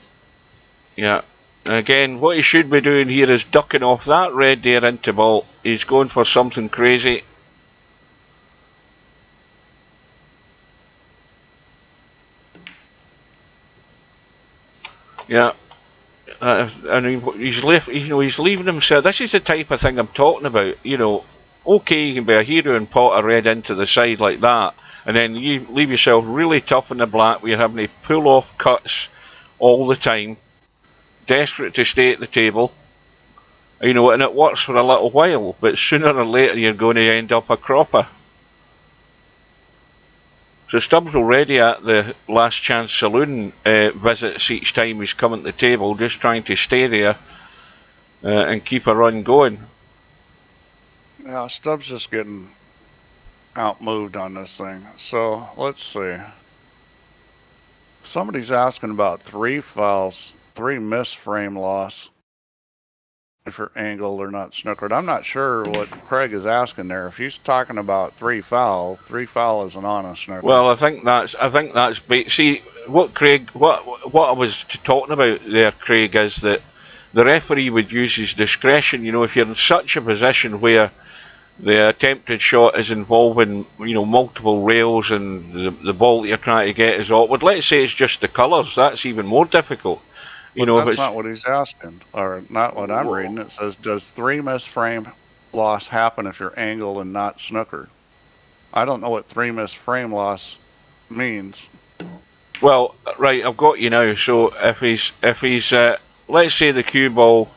Yeah. And again, what he should be doing here is ducking off that red there into ball. He's going for something crazy. Yeah, and he's left. You know, he's leaving himself. This is the type of thing I'm talking about. You know, okay, you can be a hero and pot a red into the side like that, and then you leave yourself really tough in the black where you're having to pull off cuts all the time, desperate to stay at the table. You know, and it works for a little while, but sooner or later you're going to end up a cropper. So Stubbs already at the last chance saloon visits each time he's coming to the table, just trying to stay there and keep a run going.
Yeah, Stubbs just getting outmoved on this thing. So let's see. Somebody's asking about 3 fouls, 3 miss frame loss if you're angled or not snookered. I'm not sure what Craig is asking there. If he's talking about 3 foul isn't on a snooker.
Well, I think that's see what Craig, what I was talking about there, Craig, is that the referee would use his discretion. You know, if you're in such a position where the attempted shot is involving, you know, multiple rails and the ball that you're trying to get is awkward. Let's say it's just the colours. That's even more difficult. You know,
that's not what he's asking, or not what I'm reading. It says, does 3 miss frame loss happen if you're angled and not snookered? I don't know what 3 miss frame loss means.
Well, right, I've got you now. So if he's let's say the cue ball,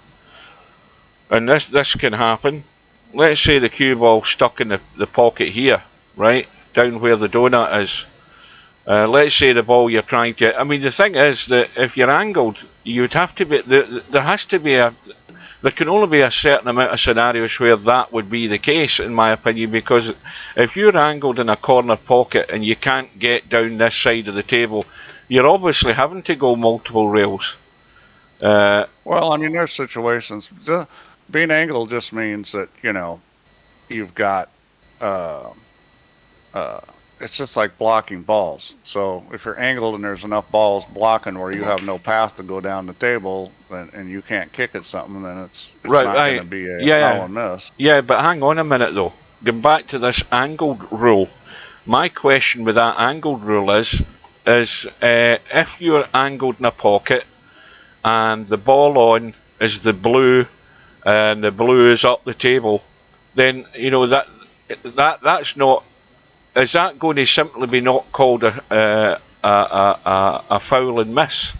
and this can happen. Let's say the cue ball stuck in the pocket here, right, down where the donut is. Let's say the ball you're trying to... I mean, the thing is that if you're angled, you would have to be... There has to be a... There can only be a certain amount of scenarios where that would be the case, in my opinion, because if you're angled in a corner pocket and you can't get down this side of the table, you're obviously having to go multiple rails.
Well, I mean, there's situations... Being angled just means that, you know, you've got, it's just like blocking balls. So if you're angled and there's enough balls blocking where you have no path to go down the table and you can't kick at something, then it's right, not going to be a foul and miss.
Yeah, but hang on a minute though. Going back to this angled rule, my question with that angled rule is if you're angled in a pocket and the ball on is the blue and the blue is up the table, then you know that's not. Is that going to simply be not called a foul and miss?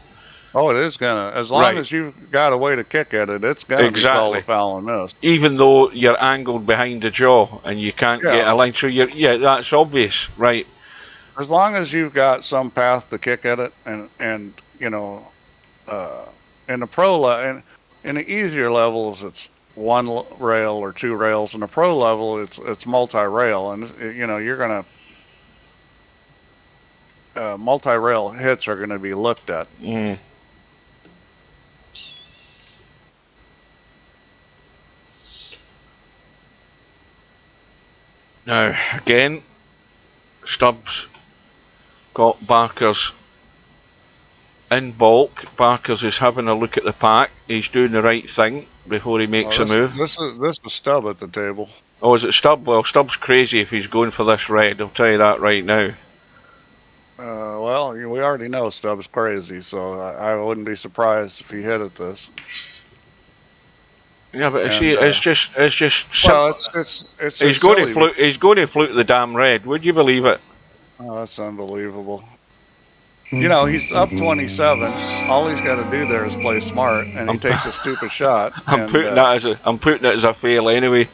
Oh, it is gonna. As long as you've got a way to kick at it, it's gonna be called a foul and miss.
Even though you're angled behind the jaw and you can't get a line, so that's obvious, right?
As long as you've got some path to kick at it, and you know, in the pro and in the easier levels, it's 1 rail or 2 rails. In the pro level, it's multi-rail, and you know you're gonna multi-rail hits are gonna be looked at.
Mm. Now again, Stubbs got Barkers in bulk. Barkers is having a look at the pack. He's doing the right thing before he makes a move.
This is Stubb at the table.
Oh, is it Stubb? Well, Stubb's crazy if he's going for this red. I'll tell you that right now.
Well, we already know Stubb's crazy, so I wouldn't be surprised if he hit at this.
Yeah, but see, it's just.
Well, it's
he's going to flute. He's going to flute the damn red. Would you believe it?
Oh, that's unbelievable. You know, he's up 27. All he's got to do there is play smart, and he takes a stupid shot.
I'm putting it as a fail anyway.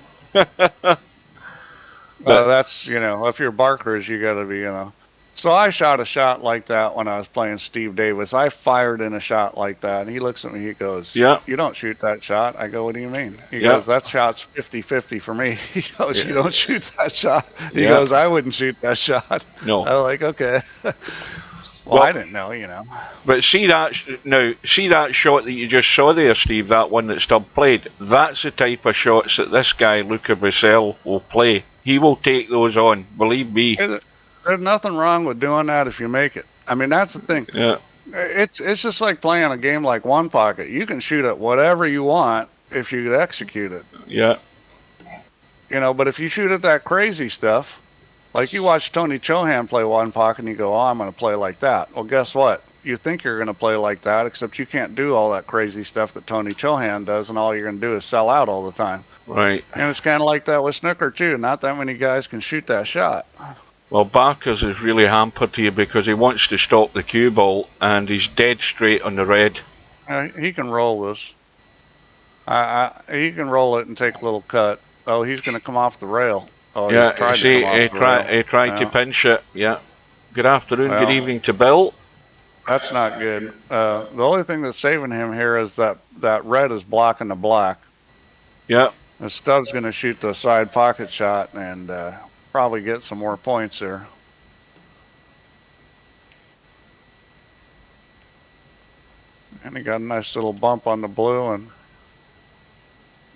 That's, you know, if you're Barkers, you got to be, you know. So I shot a shot like that when I was playing Steve Davis. I fired in a shot like that, and he looks at me. He goes, "Yeah, you don't shoot that shot." I go, "What do you mean?" He goes, "That shot's 50-50 for me." He goes, "You don't shoot that shot." He goes, "I wouldn't shoot that shot."
No.
I was like, "Okay." Well, I didn't know, you know.
But see that shot that you just saw there, Steve, that one that Stubb played, that's the type of shots that this guy, Luca Brissell, will play. He will take those on, believe me.
There's nothing wrong with doing that if you make it. I mean, that's the thing.
Yeah.
It's just like playing a game like One Pocket. You can shoot at whatever you want if you execute it.
Yeah.
You know, but if you shoot at that crazy stuff, like you watch Tony Chohan play One Pocket and you go, "Oh, I'm going to play like that." Well, guess what? You think you're going to play like that, except you can't do all that crazy stuff that Tony Chohan does, and all you're going to do is sell out all the time.
Right.
And it's kind of like that with snooker, too. Not that many guys can shoot that shot.
Well, Barkers is really hampered here because he wants to stop the cue ball, and he's dead straight on the red.
He can roll this. He can roll it and take a little cut. Oh, he's going to come off the rail. Oh,
yeah, he tried to pinch it. Yeah. Good afternoon, good evening to Bill.
That's not good. The only thing that's saving him here is that red is blocking the black.
Yeah.
And Stubb's going to shoot the side pocket shot, and probably get some more points here. And he got a nice little bump on the blue, and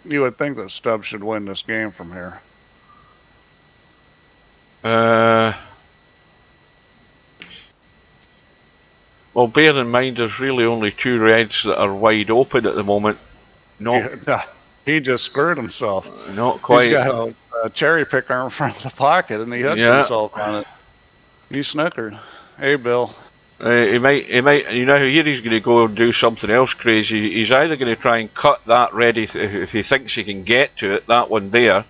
you would think that Stubbs should win this game from here.
Well, bear in mind there's really only 2 reds that are wide open at the moment.
He just screwed himself.
Not quite.
He's got a cherry picker in front of the pocket, and he hooked himself on it. He snookered. Hey, Bill.
He might, you know, here he's going to go and do something else crazy. He's either going to try and cut that red if he thinks he can get to it, that one there,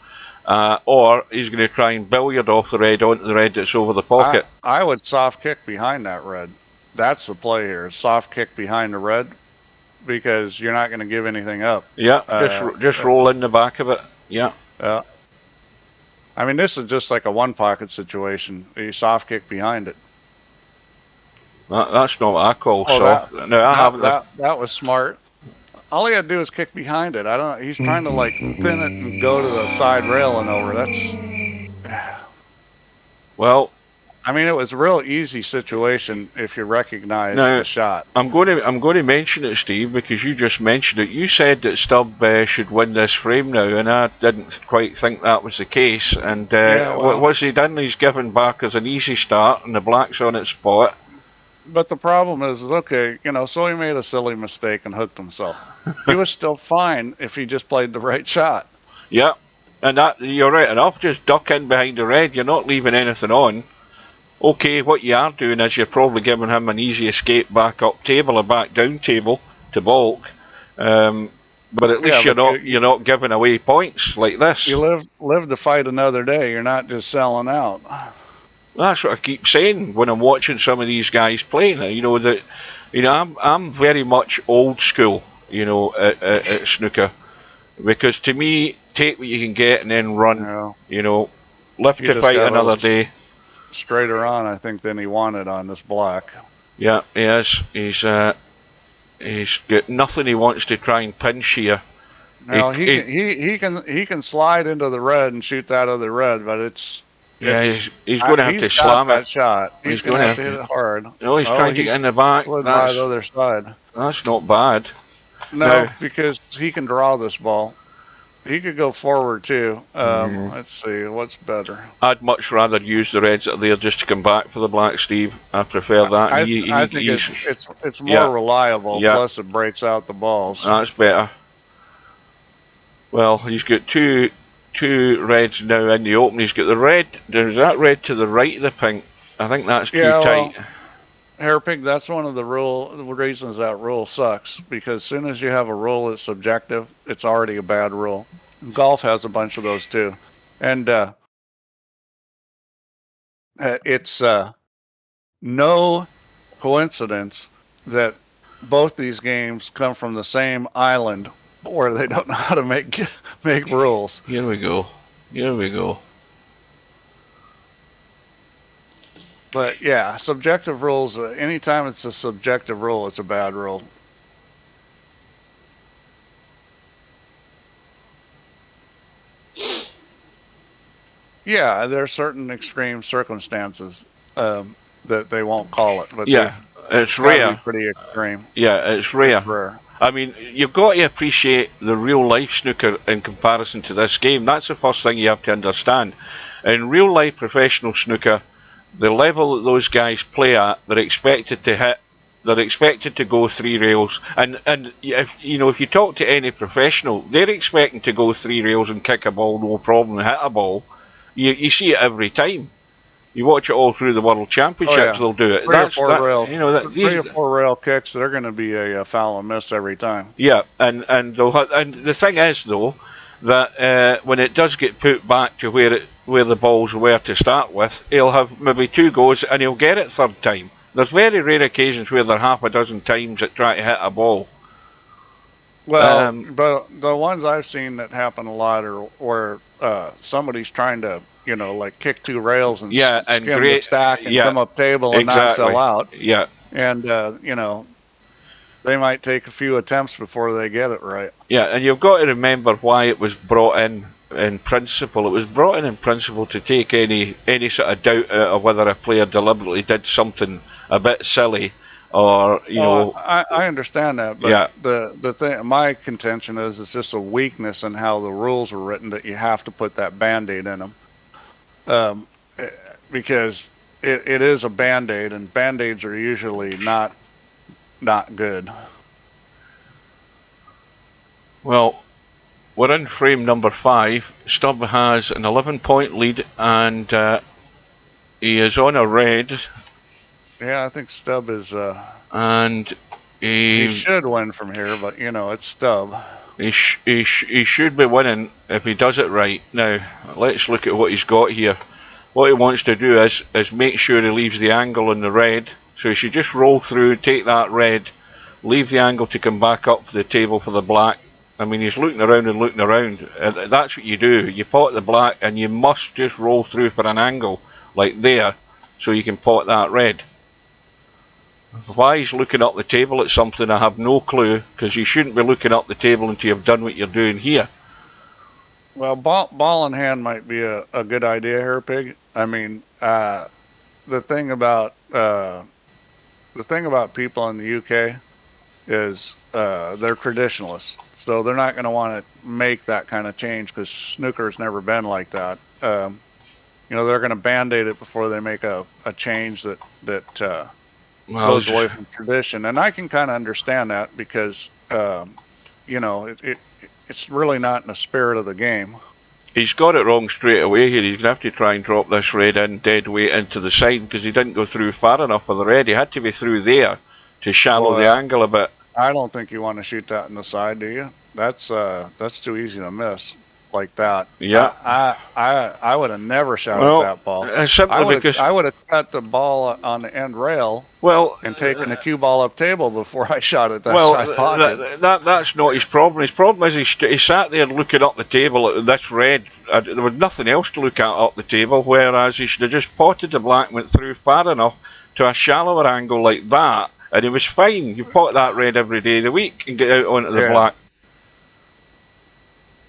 or he's going to try and billiard off the red onto the red that's over the pocket.
I would soft kick behind that red. That's the play here. Soft kick behind the red, because you're not going to give anything up.
Yeah, just roll in the back of it. Yeah.
Yeah. I mean, this is just like a one pocket situation. You soft kick behind it.
That's not what I call
soft.
That
was smart. All he had to do is kick behind it. I don't know. He's trying to like thin it and go to the side rail and over. That's.
Well,
I mean, it was a real easy situation if you recognize the shot.
I'm going to mention it, Steve, because you just mentioned it. You said that Stubb should win this frame now, and I didn't quite think that was the case. And what's he done? He's given Barkers an easy start, and the black's on its spot.
But the problem is, okay, you know, so he made a silly mistake and hooked himself. He was still fine if he just played the right shot.
Yeah, and you're right enough. Just duck in behind the red. You're not leaving anything on. Okay, what you are doing is you're probably giving him an easy escape back up table or back down table to balk. But at least you're not giving away points like this.
You live to fight another day. You're not just selling out.
That's what I keep saying when I'm watching some of these guys playing. You know that, I'm very much old school. At snooker, because to me, take what you can get and then run. Yeah. Live to fight another day.
Straighter on, I think, than he wanted on this black.
Yeah, he is. He's got nothing he wants to try and pinch here.
No, he can slide into the red and shoot that other red, but he's going to have to slam it. Shot. He's going to have to hit it hard.
No, he's trying to get in the back.
That's the other side.
That's not bad.
No, because he can draw this ball. He could go forward too. Let's see, what's better?
I'd much rather use the reds that are there just to come back for the black, Steve. I prefer that.
I think it's more reliable.
Yeah.
Plus, it breaks out the balls.
That's better. Well, he's got two reds now in the open. He's got the red. There's that red to the right of the pink. I think that's too tight.
Hairpig, that's one of the reasons that rule sucks, because as soon as you have a rule that's subjective, it's already a bad rule. Golf has a bunch of those too. And it's no coincidence that both these games come from the same island where they don't know how to make rules.
Here we go.
But yeah, subjective rules, anytime it's a subjective rule, it's a bad rule. Yeah, there are certain extreme circumstances that they won't call it. But
yeah, it's rare.
Pretty extreme.
Yeah, it's rare. I mean, you've got to appreciate the real life snooker in comparison to this game. That's the first thing you have to understand. In real life professional snooker, the level that those guys play at, they're expected to hit. They're expected to go 3 rails, and if you talk to any professional, they're expecting to go 3 rails and kick a ball no problem and hit a ball. You see it every time. You watch it all through the World Championships, they'll do it.
3 or 4 rail kicks, they're going to be a foul and miss every time.
Yeah, and the thing is though, that when it does get put back to where the balls were to start with, he'll have maybe 2 goes and he'll get it 3rd time. There's very rare occasions where they're half a dozen times at trying to hit a ball.
Well, but the ones I've seen that happen a lot are where somebody's trying to, like kick 2 rails and skim the stack and come up table and not sell out.
Yeah.
And, they might take a few attempts before they get it right.
Yeah, and you've got to remember why it was brought in in principle. It was brought in principle to take any sort of doubt out of whether a player deliberately did something a bit silly, or you know.
I understand that, but
Yeah.
the thing, my contention is, it's just a weakness in how the rules are written that you have to put that Band-Aid in them, because it is a Band-Aid, and Band-Aids are usually not good.
Well, we're in frame number 5. Stubb has an 11-point lead, and he is on a red.
Yeah, I think Stubb is.
And
he should win from here, but you know, it's Stubb.
He should be winning if he does it right. Now, let's look at what he's got here. What he wants to do is make sure he leaves the angle on the red. So he should just roll through, take that red, leave the angle to come back up to the table for the black. I mean, he's looking around and looking around. That's what you do. You pot the black, and you must just roll through for an angle like there, so you can pot that red. Why he's looking up the table at something, I have no clue, because you shouldn't be looking up the table until you've done what you're doing here.
Well, ball in hand might be a good idea here, Pig. I mean, the thing about people in the UK is they're traditionalists. So they're not going to want to make that kind of change, because snooker's never been like that. You know, they're going to Band-Aid it before they make a change that goes away from tradition. And I can kind of understand that, because, you know, it's really not in the spirit of the game.
He's got it wrong straight away here. He's going to have to try and drop this red in dead weight into the side, because he didn't go through far enough with the red. He had to be through there to shallow the angle a bit.
I don't think you want to shoot that in the side, do you? That's too easy to miss like that.
Yeah.
I would have never shot at that ball.
Simply because
I would have cut the ball on the end rail. And taken the cue ball up table before I shot at that side pocket.
That's not his problem. His problem is he sat there looking up the table at this red. There was nothing else to look at up the table, whereas he should have just potted the black, went through far enough to a shallower angle like that, and he was fine. You pot that red every day of the week and get out onto the black.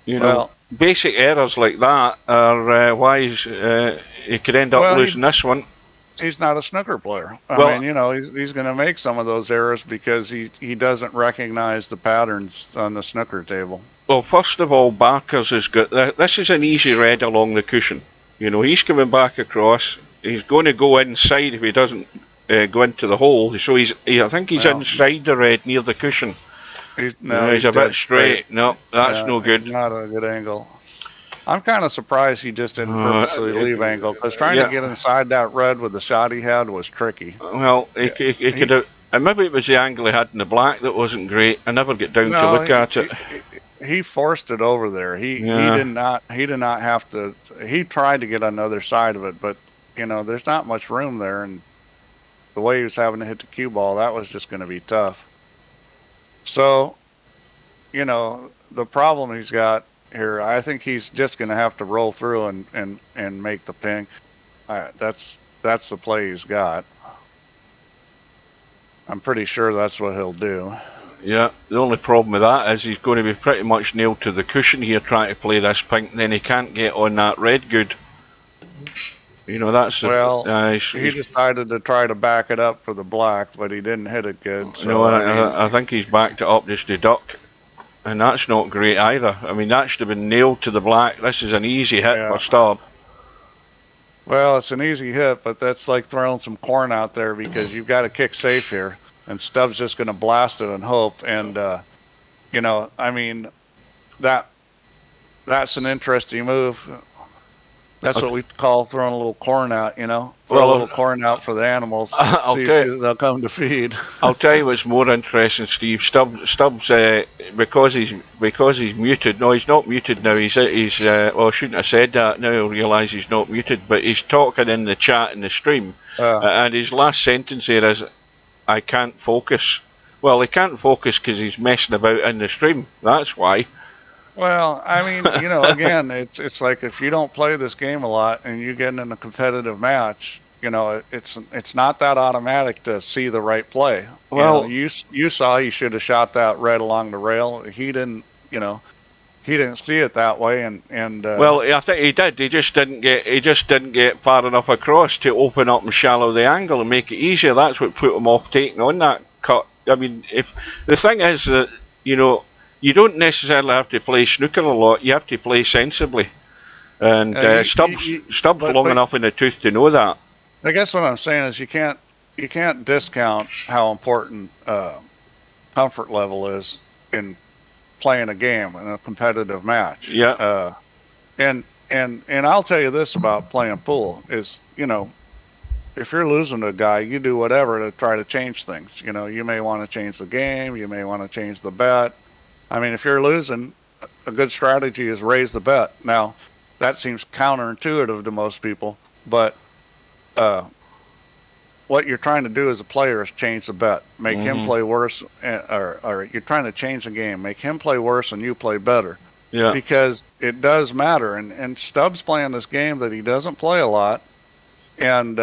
You know, basic errors like that are why he could end up losing this one.
He's not a snooker player. I mean, you know, he's going to make some of those errors because he doesn't recognize the patterns on the snooker table.
Well, first of all, Barkers has got this is an easy red along the cushion. You know, he's coming back across. He's going to go inside if he doesn't go into the hole. So I think he's inside the red near the cushion. He's a bit straight. No, that's no good.
Not a good angle. I'm kind of surprised he just didn't purposely leave angle, because trying to get inside that red with the shot he had was tricky.
Well, he could have, and maybe it was the angle he had in the black that wasn't great. I never get down to look at it.
He forced it over there. He did not have to. He tried to get on the other side of it, but you know, there's not much room there, and the way he was having to hit the cue ball, that was just going to be tough. So, you know, the problem he's got here, I think he's just going to have to roll through and make the pink. That's the play he's got. I'm pretty sure that's what he'll do.
Yeah, the only problem with that is he's going to be pretty much nailed to the cushion here trying to play this pink, and then he can't get on that red good. You know, that's
he decided to try to back it up for the black, but he didn't hit it good. So,
no, I think he's backed it up just to duck, and that's not great either. I mean, that should have been nailed to the black. This is an easy hit for Stubb.
Well, it's an easy hit, but that's like throwing some corn out there, because you've got to kick safe here, and Stubb's just going to blast it and hope. And you know, I mean, that's an interesting move. That's what we call throwing a little corn out, you know. Throw a little corn out for the animals. See if they'll come to feed.
I'll tell you what's more interesting, Steve. Stubbs, because he's muted. No, he's not muted now. He's well, I shouldn't have said that. Now I realise he's not muted, but he's talking in the chat in the stream, and his last sentence here is, "I can't focus." Well, he can't focus because he's messing about in the stream. That's why.
Well, I mean, you know, again, it's like if you don't play this game a lot and you get in a competitive match, you know, it's not that automatic to see the right play. Well, you saw he should have shot that red along the rail. He didn't, you know, he didn't see it that way, and
well, I think he did. He just didn't get far enough across to open up and shallow the angle and make it easier. That's what put him off taking on that cut. I mean, if the thing is that, you know, you don't necessarily have to play snooker a lot. You have to play sensibly, and Stubbs long enough in the tooth to know that.
I guess what I'm saying is you can't discount how important comfort level is in playing a game in a competitive match.
Yeah.
And I'll tell you this about playing pool is, you know, if you're losing to a guy, you do whatever to try to change things. You know, you may want to change the game, you may want to change the bet. I mean, if you're losing, a good strategy is raise the bet. Now, that seems counterintuitive to most people, but what you're trying to do as a player is change the bet, make him play worse, or you're trying to change the game, make him play worse and you play better.
Yeah.
Because it does matter, and Stubbs playing this game that he doesn't play a lot, and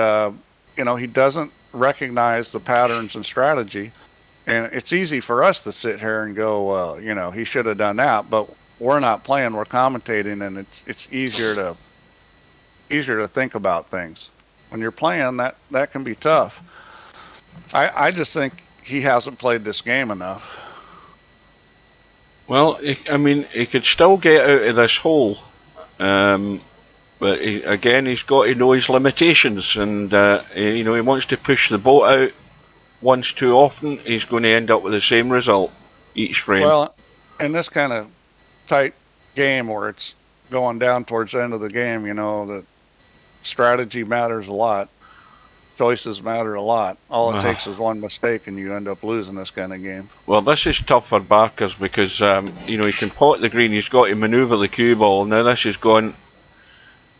you know, he doesn't recognize the patterns and strategy, and it's easy for us to sit here and go, well, you know, he should have done that, but we're not playing, we're commentating, and it's easier to think about things. When you're playing, that can be tough. I just think he hasn't played this game enough.
Well, I mean, he could still get out of this hole, but again, he's got to know his limitations, and you know, he wants to push the boat out once too often. He's going to end up with the same result each frame.
Well, in this kind of tight game where it's going down towards the end of the game, you know, that strategy matters a lot. Choices matter a lot. All it takes is one mistake and you end up losing this kind of game.
Well, this is tough for Barkers because, you know, he can pot the green, he's got to manoeuvre the cue ball. Now this is going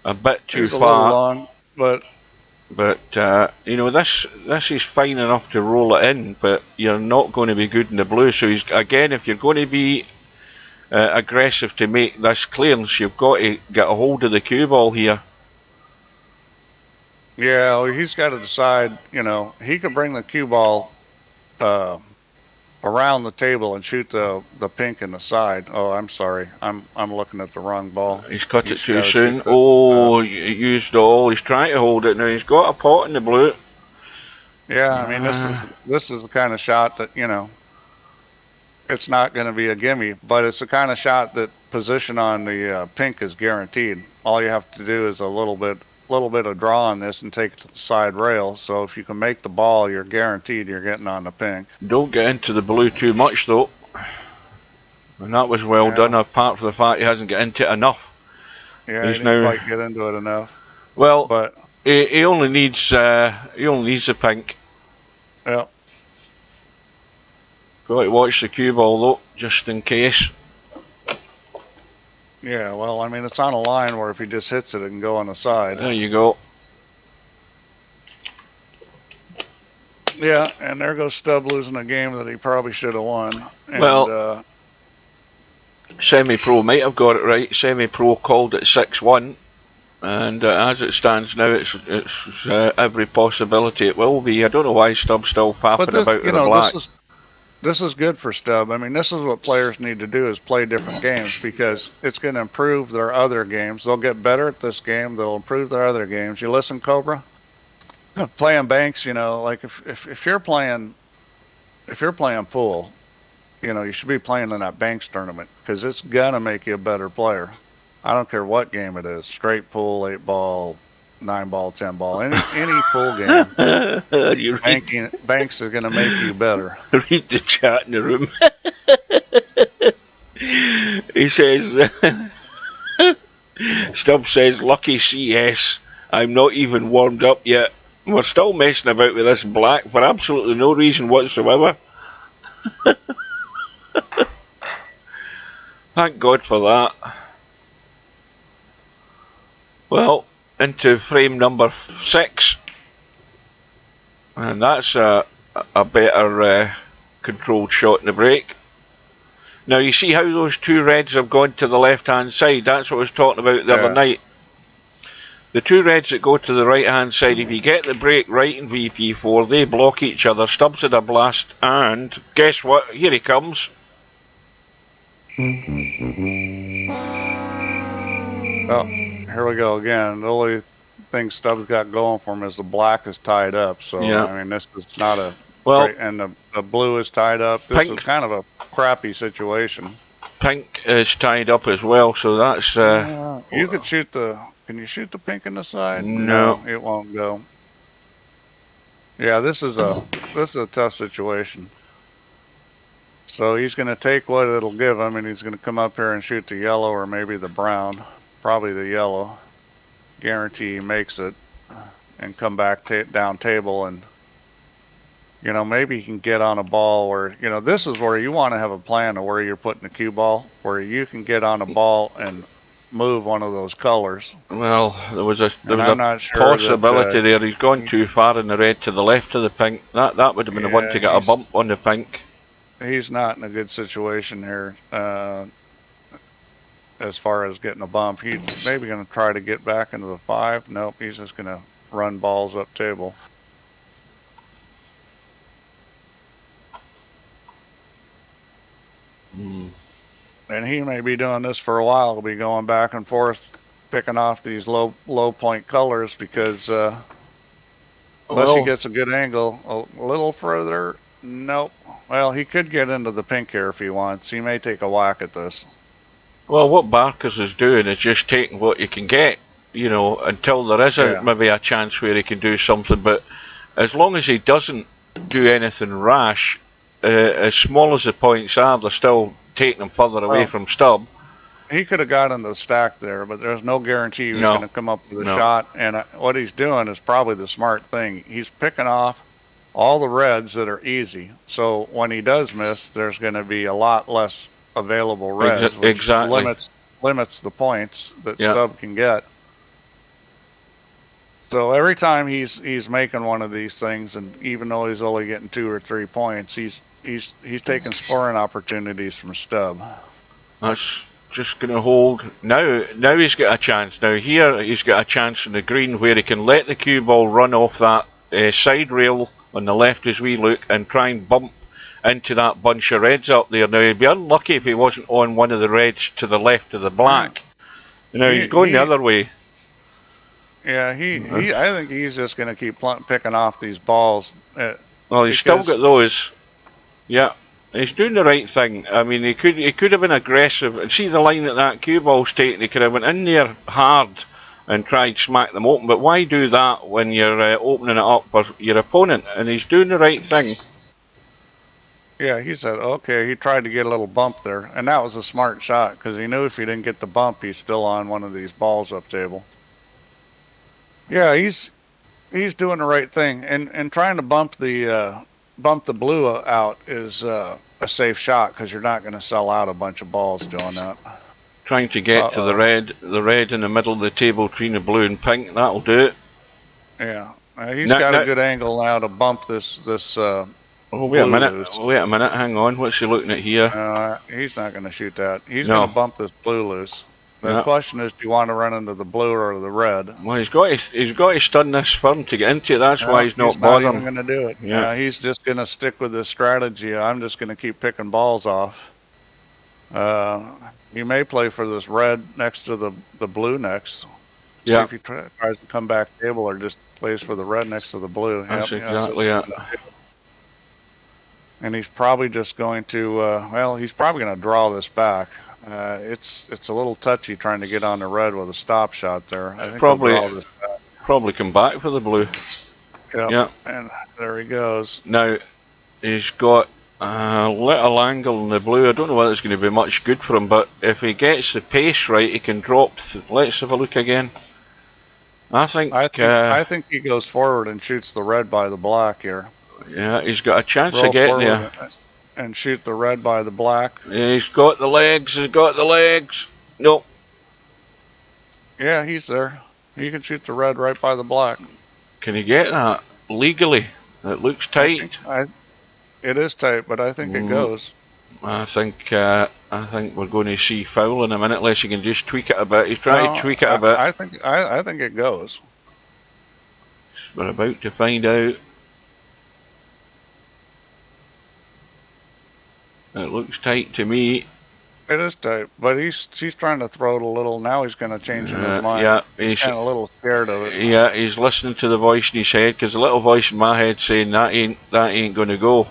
a bit too far.
A little long,
but you know, this is fine enough to roll it in, but you're not going to be good in the blue. So he's, again, if you're going to be aggressive to make this clearance, you've got to get a hold of the cue ball here.
Yeah, well, he's got to decide, you know, he could bring the cue ball around the table and shoot the pink in the side. Oh, I'm sorry. I'm looking at the wrong ball.
He's cut it too soon. Oh, he used all. He's trying to hold it now. He's got a pot in the blue.
Yeah, I mean, this is the kind of shot that, you know, it's not going to be a gimme, but it's the kind of shot that position on the pink is guaranteed. All you have to do is a little bit of draw on this and take it to the side rail. So if you can make the ball, you're guaranteed you're getting on the pink.
Don't get into the blue too much though. And that was well done, apart from the fact he hasn't got into it enough.
Yeah, he didn't quite get into it enough.
Well,
but
he only needs the pink.
Yeah.
Got to watch the cue ball though, just in case.
Yeah, well, I mean, it's on a line where if he just hits it, it can go on the side.
There you go.
Yeah, and there goes Stubb losing a game that he probably should have won. And,
well, Semi-Pro might have got it right. Semi-Pro called it 6-1, and as it stands now, it's every possibility it will be. I don't know why Stubb's still fapping about with the black.
This is good for Stubb. I mean, this is what players need to do, is play different games, because it's going to improve their other games. They'll get better at this game. They'll improve their other games. You listen, Cobra? Playing banks, you know, like if you're playing pool, you know, you should be playing in that banks tournament, because it's going to make you a better player. I don't care what game it is, straight pool, 8-ball, 9-ball, 10-ball, any pool game. Banks are going to make you better.
Read the chat in the room. He says, Stubb says, lucky CS, I'm not even warmed up yet. We're still messing about with this black for absolutely no reason whatsoever. Thank God for that. Well, into frame number 6, and that's a better controlled shot in the break. Now you see how those two reds have gone to the left hand side. That's what I was talking about the other night. The two reds that go to the right hand side, if you get the break right in VP4, they block each other. Stubbs had a blast, and guess what, here he comes.
Oh, here we go again. The only thing Stubbs got going for him is the black is tied up. So,
Yeah.
I mean, this is not a
Well,
great, and the blue is tied up. This
pink,
is kind of a crappy situation.
Pink is tied up as well, so that's...
you could shoot the... Can you shoot the pink in the side?
No.
It won't go. Yeah, this is a tough situation. So he's going to take what it'll give him, and he's going to come up here and shoot the yellow or maybe the brown. Probably the yellow. Guarantee he makes it. And come back down table, and you know, maybe he can get on a ball where, you know, this is where you want to have a plan of where you're putting the cue ball, where you can get on a ball and move one of those colors.
Well, there was a
sure
possibility there. He's gone too far in the red to the left of the pink. That would have been the one to get a bump on the pink.
He's not in a good situation here as far as getting a bump. He's maybe going to try to get back into the 5. Nope, he's just going to run balls up table. And he may be doing this for a while. He'll be going back and forth, picking off these low point colors because unless he gets a good angle, a little further, nope. Well, he could get into the pink here if he wants. He may take a whack at this.
Well, what Barkers is doing is just taking what you can get, you know, until there is maybe a chance where he can do something. But as long as he doesn't do anything rash, as small as the points are, they're still taking him further away from Stubb.
He could have gotten the stack there, but there's no guarantee he was going to come up with a shot. And what he's doing is probably the smart thing. He's picking off all the reds that are easy. So when he does miss, there's going to be a lot less available reds, which limits the points that Stubb can get. So every time he's making one of these things, and even though he's only getting 2 or 3 points, he's taking scoring opportunities from Stubb.
That's just going to hold. Now he's got a chance. Now here he's got a chance in the green where he can let the cue ball run off that side rail on the left as we look and try and bump into that bunch of reds up there. Now he'd be unlucky if he wasn't on one of the reds to the left of the black. Now he's going the other way.
Yeah, I think he's just going to keep picking off these balls.
Well, he's still got those. Yeah, he's doing the right thing. I mean, he could have been aggressive. And see the line that cue ball's taking. He could have went in there hard and tried to smack them open. But why do that when you're opening it up for your opponent? And he's doing the right thing.
Yeah, he said, okay, he tried to get a little bump there. And that was a smart shot because he knew if he didn't get the bump, he's still on one of these balls up table. Yeah, he's doing the right thing. And trying to bump the blue out is a safe shot because you're not going to sell out a bunch of balls doing that.
Trying to get to the red in the middle of the table between the blue and pink, that'll do it.
Yeah, he's got a good angle now to bump this. Oh,
wait a minute! Wait a minute! Hang on. What's he looking at here?
He's not going to shoot that. He's going to bump this blue loose. The question is, do you want to run into the blue or the red?
Well, he's got to stun this firm to get into it. That's why he's not bothering.
He's not even going to do it. Yeah, he's just going to stick with this strategy. I'm just going to keep picking balls off. He may play for this red next to the blue next. See if he tries to come back table or just plays for the red next to the blue.
That's exactly it.
And he's probably just going to, he's probably going to draw this back. It's a little touchy trying to get on the red with a stop shot there. I think
probably come back for the blue.
Yeah. And there he goes.
Now, he's got a little angle in the blue. I don't know whether it's going to be much good for him, but if he gets the pace right, he can drop. Let's have a look again. I think he goes forward and shoots the red by the black here. Yeah, he's got a chance of getting there.
And shoot the red by the black.
Yeah, he's got the legs. Nope.
Yeah, he's there. He can shoot the red right by the black.
Can he get that legally? It looks tight.
It is tight, but I think it goes.
I think we're going to see foul in a minute, unless you can just tweak it a bit. He's trying to tweak it a bit.
I think it goes.
We're about to find out. It looks tight to me.
It is tight, but she's trying to throw it a little. Now he's going to change in his mind.
Yeah,
he's kind of a little scared of it.
Yeah, he's listening to the voice in his head, because the little voice in my head saying that ain't going to go.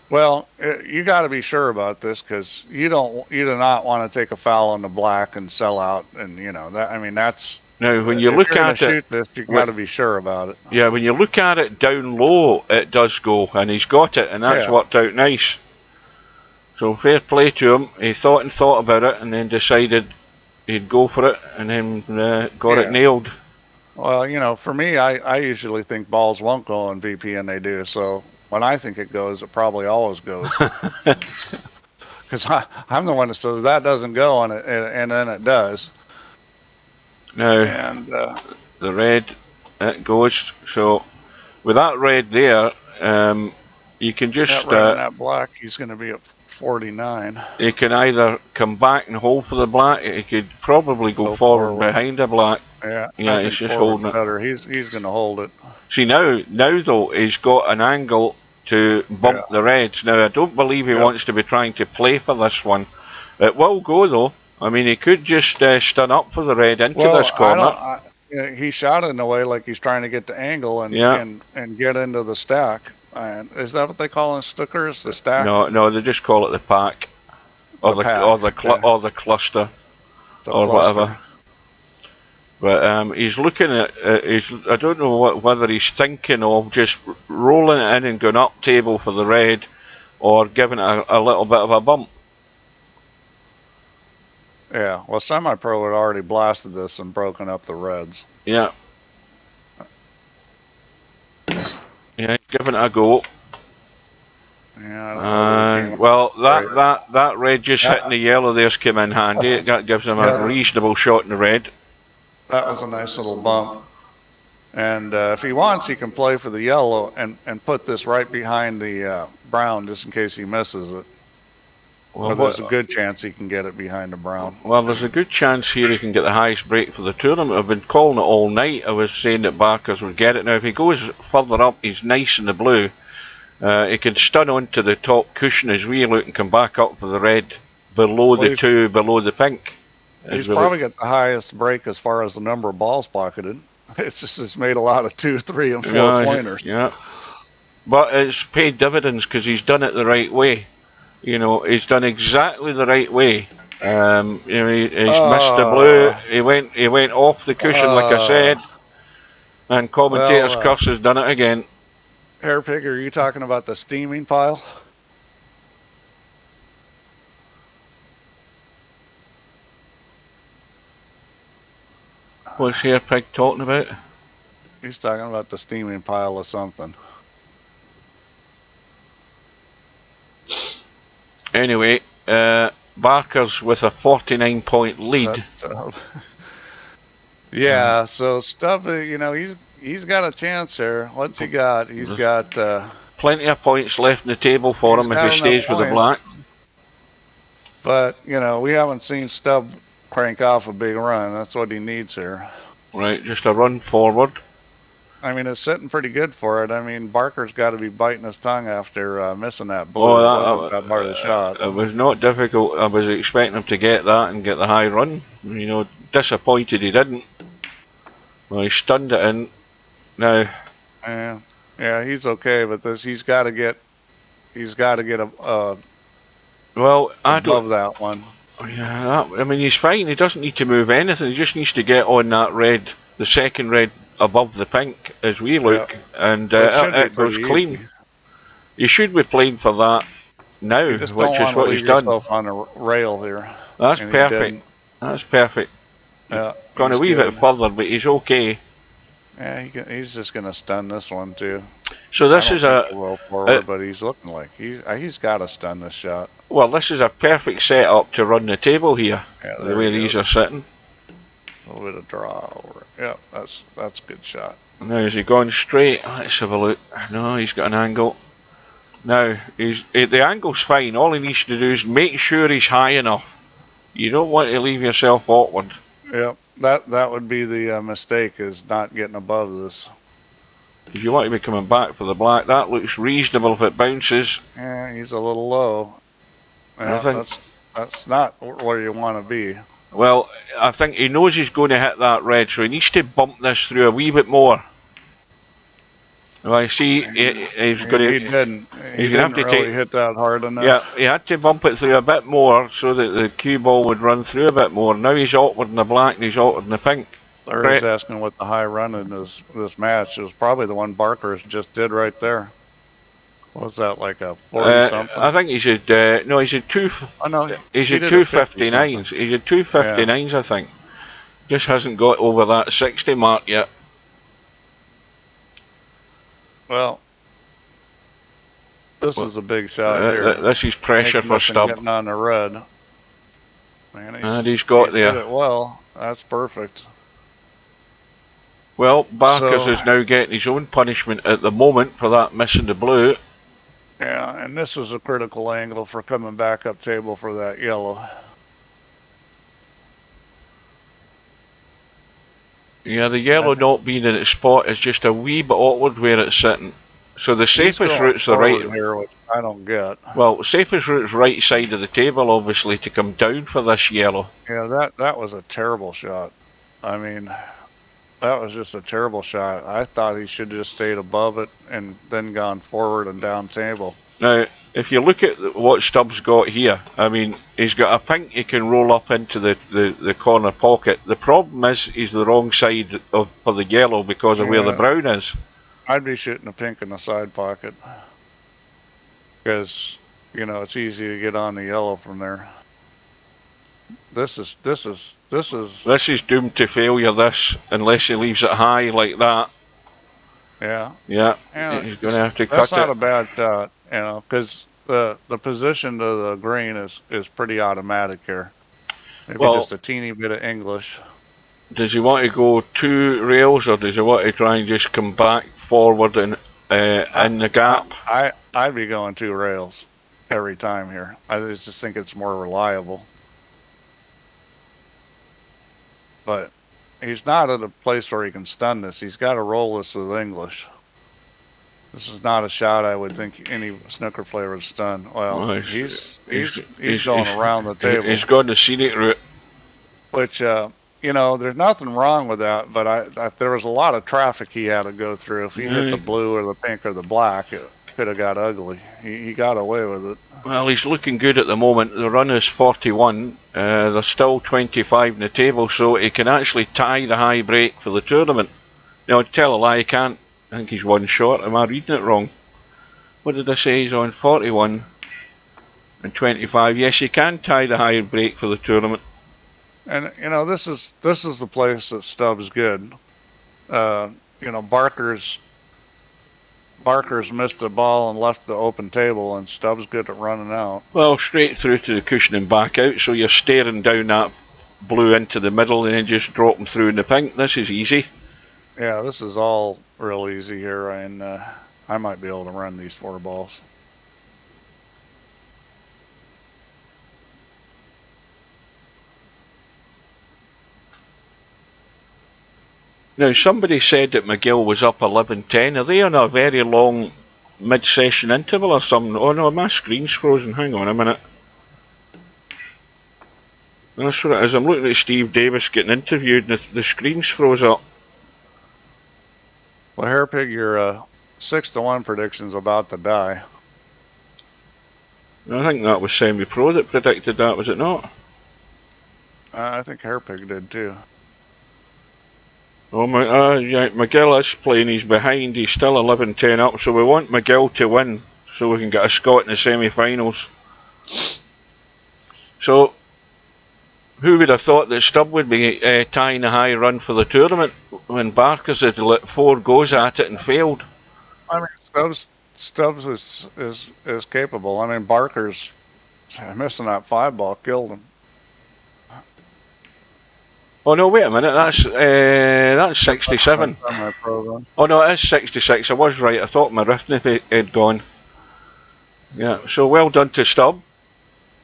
Well, you got to be sure about this, because you do not want to take a foul on the black and sell out, and you know that. I mean, that's
now when you look at it.
Shoot this, you got to be sure about it.
Yeah, when you look at it down low, it does go, and he's got it, and that's worked out nice. So fair play to him. He thought about it, and then decided he'd go for it, and then got it nailed.
Well, you know, for me, I usually think balls won't go on VP, and they do. So when I think it goes, it probably always goes. Because I'm the one that says that doesn't go on it, and then it does.
Now,
and
the red, it goes. So with that red there, you can just...
That red and that black, he's going to be at 49.
He can either come back and hold for the black. He could probably go forward behind the black.
Yeah,
he's just holding it.
Better. He's going to hold it.
See, now though, he's got an angle to bump the reds. Now, I don't believe he wants to be trying to play for this one. It will go, though. I mean, he could just stun up for the red into this corner.
He shot it in a way like he's trying to get the angle and get into the stack. And is that what they call in stickers, the stack?
No, they just call it the pack, or the cluster, or whatever. But he's looking at. I don't know whether he's thinking of just rolling it in and going up table for the red, or giving it a little bit of a bump.
Yeah, well, Semi-Pro had already blasted this and broken up the reds.
Yeah. Yeah, giving it a go.
Yeah.
Well, that red just hitting the yellow there's come in handy. That gives him a reasonable shot in the red.
That was a nice little bump. And if he wants, he can play for the yellow and put this right behind the brown just in case he misses it. Well, there's a good chance he can get it behind the brown.
Well, there's a good chance here he can get the highest break for the tournament. I've been calling it all night. I was saying that Barkers would get it. Now, if he goes further up, he's nice in the blue. He can stun onto the top cushion as we look and come back up for the red below the two, below the pink.
He's probably got the highest break as far as the number of balls pocketed. It's made a lot of 2, 3, and 4 pointers.
Yeah, but it's paid dividends because he's done it the right way. You know, he's done exactly the right way. You know, he's missed the blue. He went off the cushion, like I said. And commentator's curse has done it again.
Hairpig, are you talking about the steaming pile?
What's Hairpig talking about?
He's talking about the steaming pile of something.
Anyway, Barkers with a 49-point lead.
Yeah, so Stubb, you know, he's got a chance here. What's he got? He's got
plenty of points left in the table for him if he stays with the black.
But you know, we haven't seen Stubb crank off a big run. That's what he needs here.
Right, just a run forward.
I mean, it's sitting pretty good for it. I mean, Barker's got to be biting his tongue after missing that blue. That part of the shot.
It was not difficult. I was expecting him to get that and get the high run. You know, disappointed he didn't. Well, he stunned it in. Now.
Yeah, he's okay, but he's got to get a.
Well, I don't
love that one.
Yeah, I mean, he's fine. He doesn't need to move anything. He just needs to get on that red, the second red above the pink as we look, and it goes clean. Easy. You should be playing for that now, which is what he's done.
On a rail here.
That's perfect. That's perfect.
Yeah,
going to leave it further, but he's okay.
Yeah, he's just going to stun this one too.
So this is
but he's looking like he's got to stun this shot.
Well, this is a perfect setup to run the table here. Yeah, the way these are sitting.
A little bit of draw over it. Yeah, that's a good shot.
Now is he going straight? Let's have a look. No, he's got an angle. Now the angle's fine. All he needs to do is make sure he's high enough. You don't want to leave yourself awkward.
Yep, that would be the mistake, is not getting above this.
If you want to be coming back for the black, that looks reasonable if it bounces.
Yeah, he's a little low. Yeah, That's not where you want to be.
Well, I think he knows he's going to hit that red, so he needs to bump this through a wee bit more. Well, I see he's going to...
He didn't. He
He's going to
didn't
have to
really hit that hard enough.
Yeah, he had to bump it through a bit more so that the cue ball would run through a bit more. Now he's altered in the black and he's altered in the pink.
Larry's asking what the high run in this match. It was probably the one Barkers just did right there. What was that, like a 40-something?
I think he's at... no, he's at two...
Oh, no,
he's
he
at
did a
259s. He's at 259s, I think. Just hasn't got over that 60 mark yet.
Well, this is a big shot here.
This is pressure for Stubb.
Getting on the red. Man,
And he's got there.
Did it well. That's perfect.
Well, Barkers is now getting his own punishment at the moment for that missing the blue.
Yeah, and this is a critical angle for coming back up table for that yellow.
Yeah, the yellow not being in its spot is just a wee bit awkward where it's sitting. So the safest route's the right...
here, which I don't get.
Well, safest route's right side of the table, obviously, to come down for this yellow.
Yeah, that was a terrible shot. I mean, that was just a terrible shot. I thought he should have just stayed above it and then gone forward and down table.
Now, if you look at what Stubbs got here, I mean, he's got a pink he can roll up into the corner pocket. The problem is he's the wrong side for the yellow because of where the brown is.
I'd be shooting a pink in the side pocket because, you know, it's easy to get on the yellow from there. This is
doomed to failure, this, unless he leaves it high like that.
Yeah.
Yeah. He's going to have to cut it.
That's not a bad shot, you know, because the position to the green is pretty automatic here. Maybe just a teeny bit of English.
Does he want to go 2 rails, or does he want to try and just come back forward and in the gap?
I'd be going 2 rails every time here. I just think it's more reliable. But he's not at a place where he can stun this. He's got to roll this with English. This is not a shot I would think any snooker player would stun. Well, he's going around the table.
He's going the scenic route.
Which, you know, there's nothing wrong with that, but there was a lot of traffic he had to go through. If he hit the blue or the pink or the black, it could have got ugly. He got away with it.
Well, he's looking good at the moment. The run is 41. There's still 25 in the table, so he can actually tie the high break for the tournament. Now, tell a lie, he can't. I think he's 1 short. Am I reading it wrong? What did I say? He's on 41 and 25. Yes, he can tie the high break for the tournament.
And you know, this is the place that Stubbs good. You know, Barkers missed the ball and left the open table, and Stubbs good at running out.
Well, straight through to the cushion and back out, so you're staring down that blue into the middle and then just drop them through in the pink. This is easy. Yeah,
this is all real easy here, and I might be able to run these 4 balls.
Now, somebody said that McGill was up 11-10. Are they on a very long mid-session interval or something? Oh no, my screen's frozen. Hang on a minute. That's what it is. I'm looking at Steve Davis getting interviewed and the screen's froze up.
Well, Hairpig, your 6-1 prediction's about to die.
I think that was Semi-Pro that predicted that, was it not?
I think Hairpig did too.
Oh my! Yeah, McGill is playing. He's behind. He's still 11-10 up. So we want McGill to win, so we can get a Scot in the semi-finals. So, who would have thought that Stubb would be tying a high run for the tournament when Barkers had let 4 goes at it and failed?
I mean, Stubbs is capable. I mean, Barkers missing that 5 ball killed him.
Oh no, wait a minute, that's 67. Oh no, it is 66, I was right, I thought my arithmetic had gone. Yeah, so well done to Stubb.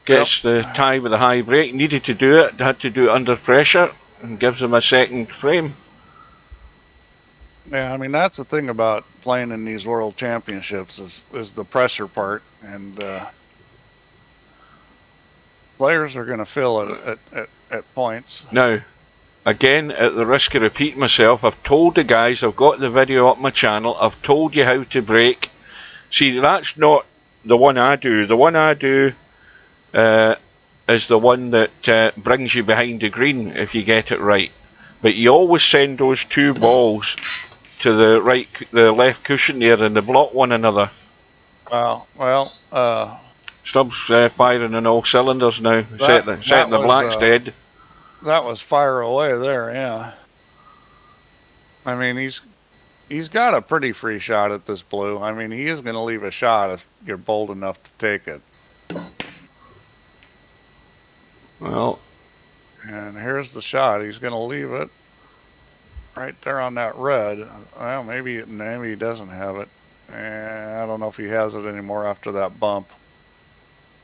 Gets the tie with a high break, needed to do it, had to do it under pressure, and gives him a second frame.
Yeah, I mean, that's the thing about playing in these world championships is the pressure part, and Players are going to fill at points.
Now, again, at the risk of repeating myself, I've told the guys, I've got the video up my channel, I've told you how to brake. See, that's not the one I do. The one I do is the one that brings you behind the green if you get it right. But you always send those two balls to the left cushion there, and they block one another. Stubbs firing on all cylinders now. Setting the blacks dead.
That was fire away there, yeah. I mean, he's got a pretty free shot at this blue. I mean, he is going to leave a shot if you're bold enough to take it.
Well,
and here's the shot. He's going to leave it right there on that red. Well, maybe he doesn't have it. I don't know if he has it anymore after that bump.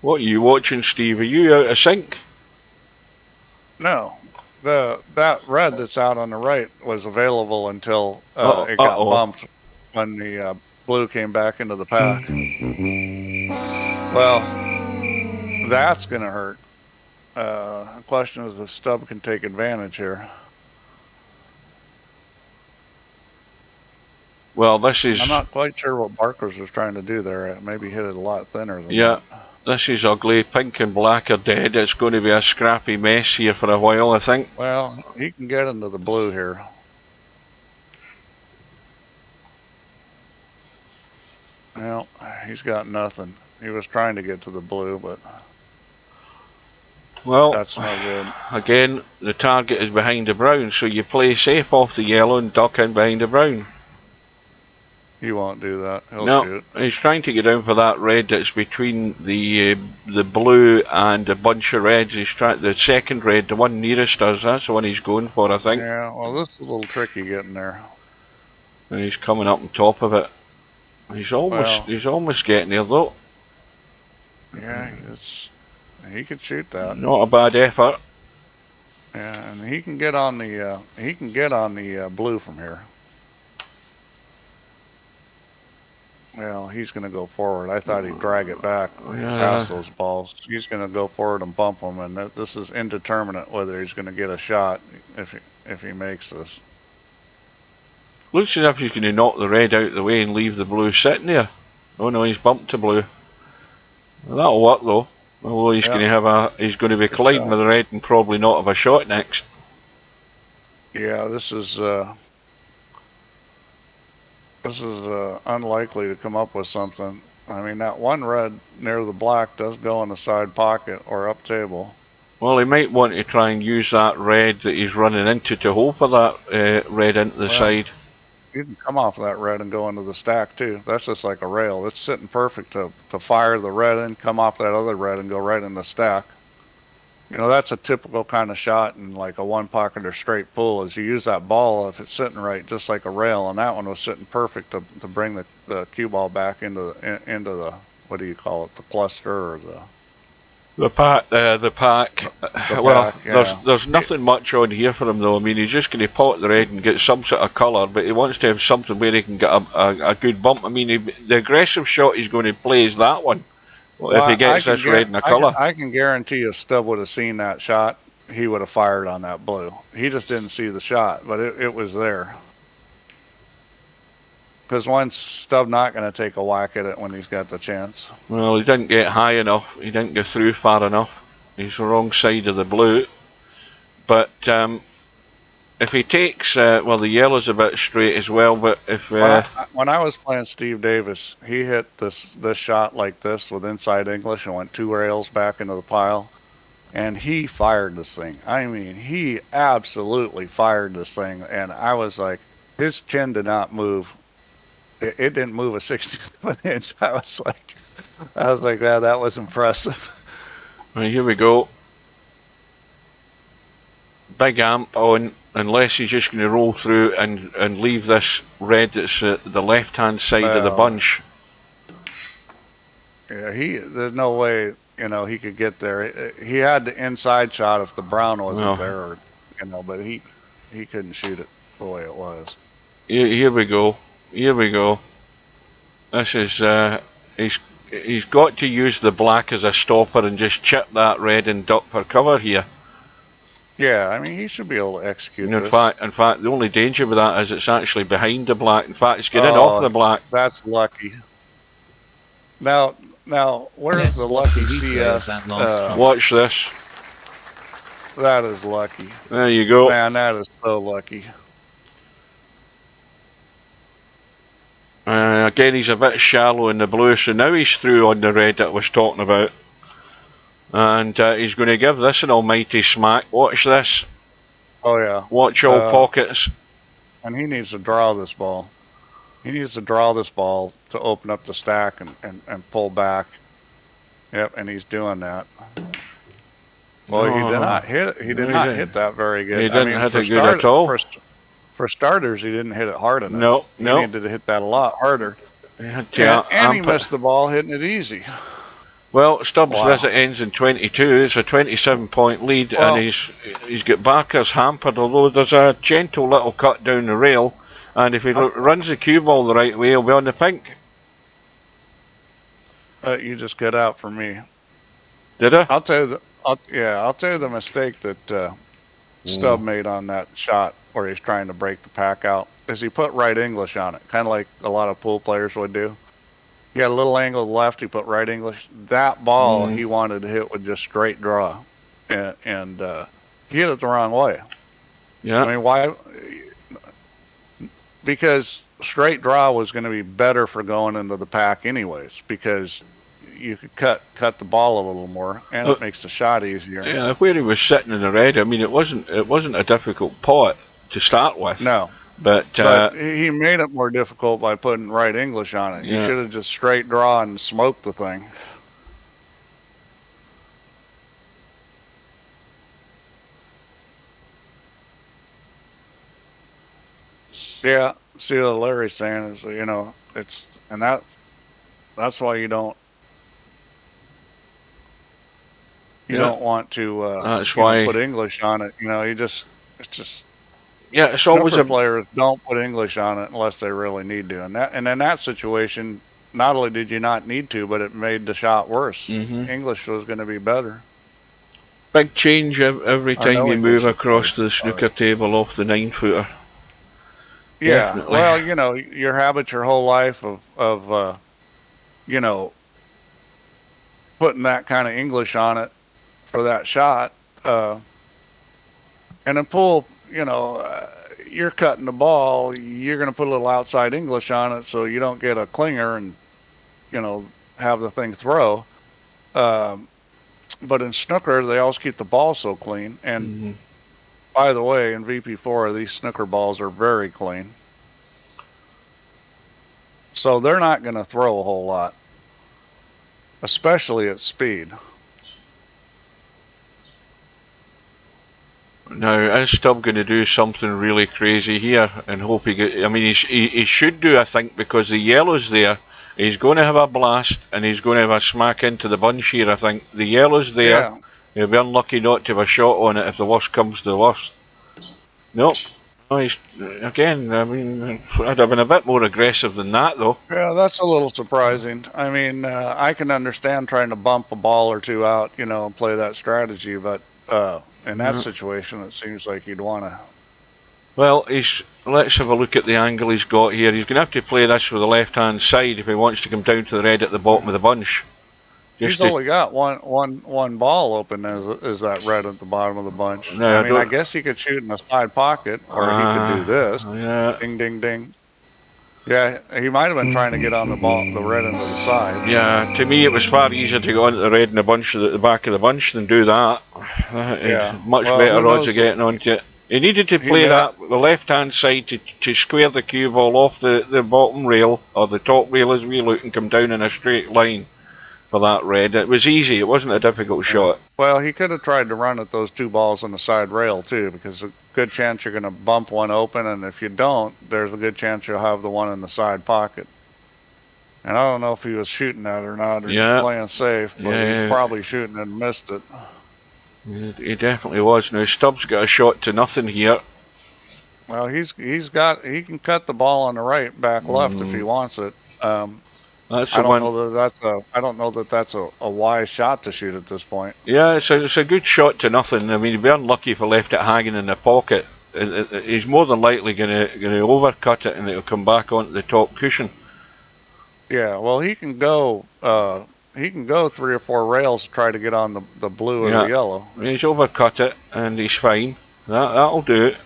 What are you watching, Steve? Are you out of sync?
No. That red that's out on the right was available until it got bumped when the blue came back into the pack. Well, that's going to hurt. The question is if Stubb can take advantage here.
Well, this is...
I'm not quite sure what Barkers was trying to do there. Maybe hit it a lot thinner than that.
This is ugly. Pink and black are dead. It's going to be a scrappy mess here for a while, I think.
Well, he can get into the blue here. Well, he's got nothing. He was trying to get to the blue, but...
Well,
that's no good.
Again, the target is behind the brown, so you play safe off the yellow and duck in behind the brown.
He won't do that. He'll shoot.
He's trying to get down for that red that's between the blue and a bunch of reds. He's the second red, the one nearest us. That's the one he's going for, I think.
Yeah. Well, this is a little tricky getting there.
And he's coming up on top of it. He's almost getting there though.
Yeah, he could shoot that.
Not a bad effort.
Yeah, and he can get on the blue from here. Well, he's going to go forward. I thought he'd drag it back past those balls. He's going to go forward and bump them, and this is indeterminate whether he's going to get a shot if he makes this.
Looks as if he's going to knock the red out of the way and leave the blue sitting there. Oh no, he's bumped to blue. Well, that'll work though. Although he's going to be colliding with the red and probably not have a shot next.
Yeah, this is unlikely to come up with something. I mean, that one red near the black does go in the side pocket or up table.
Well, he might want to try and use that red that he's running into to hold for that red into the side.
You can come off that red and go into the stack too. That's just like a rail. It's sitting perfect to fire the red in, come off that other red and go right in the stack. You know, that's a typical kind of shot in like a one pocket or straight pull, is you use that ball if it's sitting right, just like a rail, and that one was sitting perfect to bring the cue ball back into the what do you call it, the cluster or
the pack. Well,
yeah.
there's nothing much on here for him though. I mean, he's just going to pot the red and get some sort of colour, but he wants to have something where he can get a good bump. I mean, the aggressive shot he's going to play is that one. Well, if he gets this red in a colour.
I can guarantee if Stubb would have seen that shot, he would have fired on that blue. He just didn't see the shot, but it was there. Because one's Stubb not going to take a whack at it when he's got the chance.
Well, he didn't get high enough. He didn't go through far enough. He's the wrong side of the blue. But if he takes, well, the yellow's a bit straight as well. But if
when I was playing Steve Davis, he hit this shot like this with inside English and went 2 rails back into the pile, and he fired this thing. I mean, he absolutely fired this thing, and I was like, his chin did not move. It didn't move a 60th of an inch. I was like, yeah, that was impressive.
Right, here we go. Big amp on, unless he's just going to roll through and leave this red that's the left-hand side of the bunch.
Yeah, there's no way, you know, he could get there. He had the inside shot if the brown wasn't there, you know, but he couldn't shoot it the way it was. Here
we go. Here we go. This is he's got to use the black as a stopper and just chip that red and duck for cover here.
Yeah, I mean, he should be able to execute
In
this.
fact, the only danger with that is it's actually behind the black. In fact, it's getting off the black.
That's lucky. Now, where's the lucky CS?
Watch this.
That is lucky.
There you go.
Man, that is so lucky.
Again, he's a bit shallow in the blue, so now he's through on the red that I was talking about. And he's going to give this an almighty smack. Watch this.
Oh, yeah.
Watch all pockets.
And he needs to draw this ball. He needs to draw this ball to open up the stack and pull back. Yep, and he's doing that. Well, he did not hit. He did not hit that very good.
He didn't hit it good at all.
For starters, he didn't hit it hard enough.
No.
He needed to hit that a lot harder.
Yeah,
and he missed the ball hitting it easy.
Well, Stubbs' visit ends in 22. It's a 27-point lead, and he's got Barkers hampered, although there's a gentle little cut down the rail, and if he runs the cue ball the right way, he'll be on the pink.
You just get out for me.
Did I?
I'll tell you the mistake that Stubb made on that shot where he's trying to break the pack out is he put right English on it, kind of like a lot of pool players would do. He got a little angle to the left, he put right English. That ball he wanted to hit with just straight draw, and he hit it the wrong way.
Yeah.
I mean, why? Because straight draw was going to be better for going into the pack anyways, because you could cut the ball a little more, and it makes the shot easier.
Yeah, where he was sitting in the red, I mean, it wasn't a difficult pot to start with.
No.
But
he made it more difficult by putting right English on it. You should have just straight draw and smoked the thing. Yeah, see what Larry's saying is, you know, that's why you don't want to
that's why
put English on it. You know, it's just.
Yeah, it's always
players don't put English on it unless they really need to, and in that situation, not only did you not need to, but it made the shot worse. English was going to be better.
Big change every time you move across the snooker table off the 9-footer.
Yeah,
Definitely.
well, you know, your habit your whole life of you know, putting that kind of English on it for that shot, and in pool. You know, you're cutting the ball, you're going to put a little outside English on it so you don't get a clinger and, you know, have the thing throw. But in snooker, they always keep the ball so clean. And by the way, in VP4, these snooker balls are very clean. So they're not going to throw a whole lot, especially at speed.
Now, is Stubb going to do something really crazy here and hope he get? I mean, he should do, I think, because the yellow's there. He's going to have a blast and he's going to have a smack into the bunch here, I think. The yellow's there.
Yeah.
He'll be unlucky not to have a shot on it if the worst comes to the worst. Nope. No, he's, again, I mean, I'd have been a bit more aggressive than that, though.
Yeah, that's a little surprising. I mean, I can understand trying to bump a ball or two out, you know, and play that strategy, but in that situation, it seems like you'd want to.
Well, let's have a look at the angle he's got here. He's going to have to play this with the left-hand side if he wants to come down to the red at the bottom of the bunch.
He's only got one ball open is that red at the bottom of the bunch.
No,
I mean, I guess he could shoot in the side pocket, or he could do this.
Yeah.
Ding, ding, ding. Yeah, he might have been trying to get on the red end of the side.
Yeah, to me it was far easier to go onto the red in the bunch at the back of the bunch than do that.
Yeah.
Much better odds of getting onto it. He needed to play that the left-hand side to square the cue ball off the bottom rail, or the top rail as we look, and come down in a straight line for that red. It was easy. It wasn't a difficult shot.
Well, he could have tried to run at those two balls on the side rail, too, because a good chance you're going to bump one open, and if you don't, there's a good chance you'll have the one in the side pocket. And I don't know if he was shooting that or not, or just playing safe, but he's probably shooting and missed it.
He definitely was. Now, Stubbs got a shot to nothing here.
Well, he can cut the ball on the right, back left if he wants it.
That's
I
the
don't
one.
know that that's a wise shot to shoot at this point.
Yeah, it's a good shot to nothing. I mean, he'd be unlucky if he left it hanging in the pocket. He's more than likely gonna overcut it, and it'll come back onto the top cushion.
Yeah, well, he can go 3 or 4 rails to try to get on the blue or the yellow.
He's overcut it, and he's fine. That'll do it.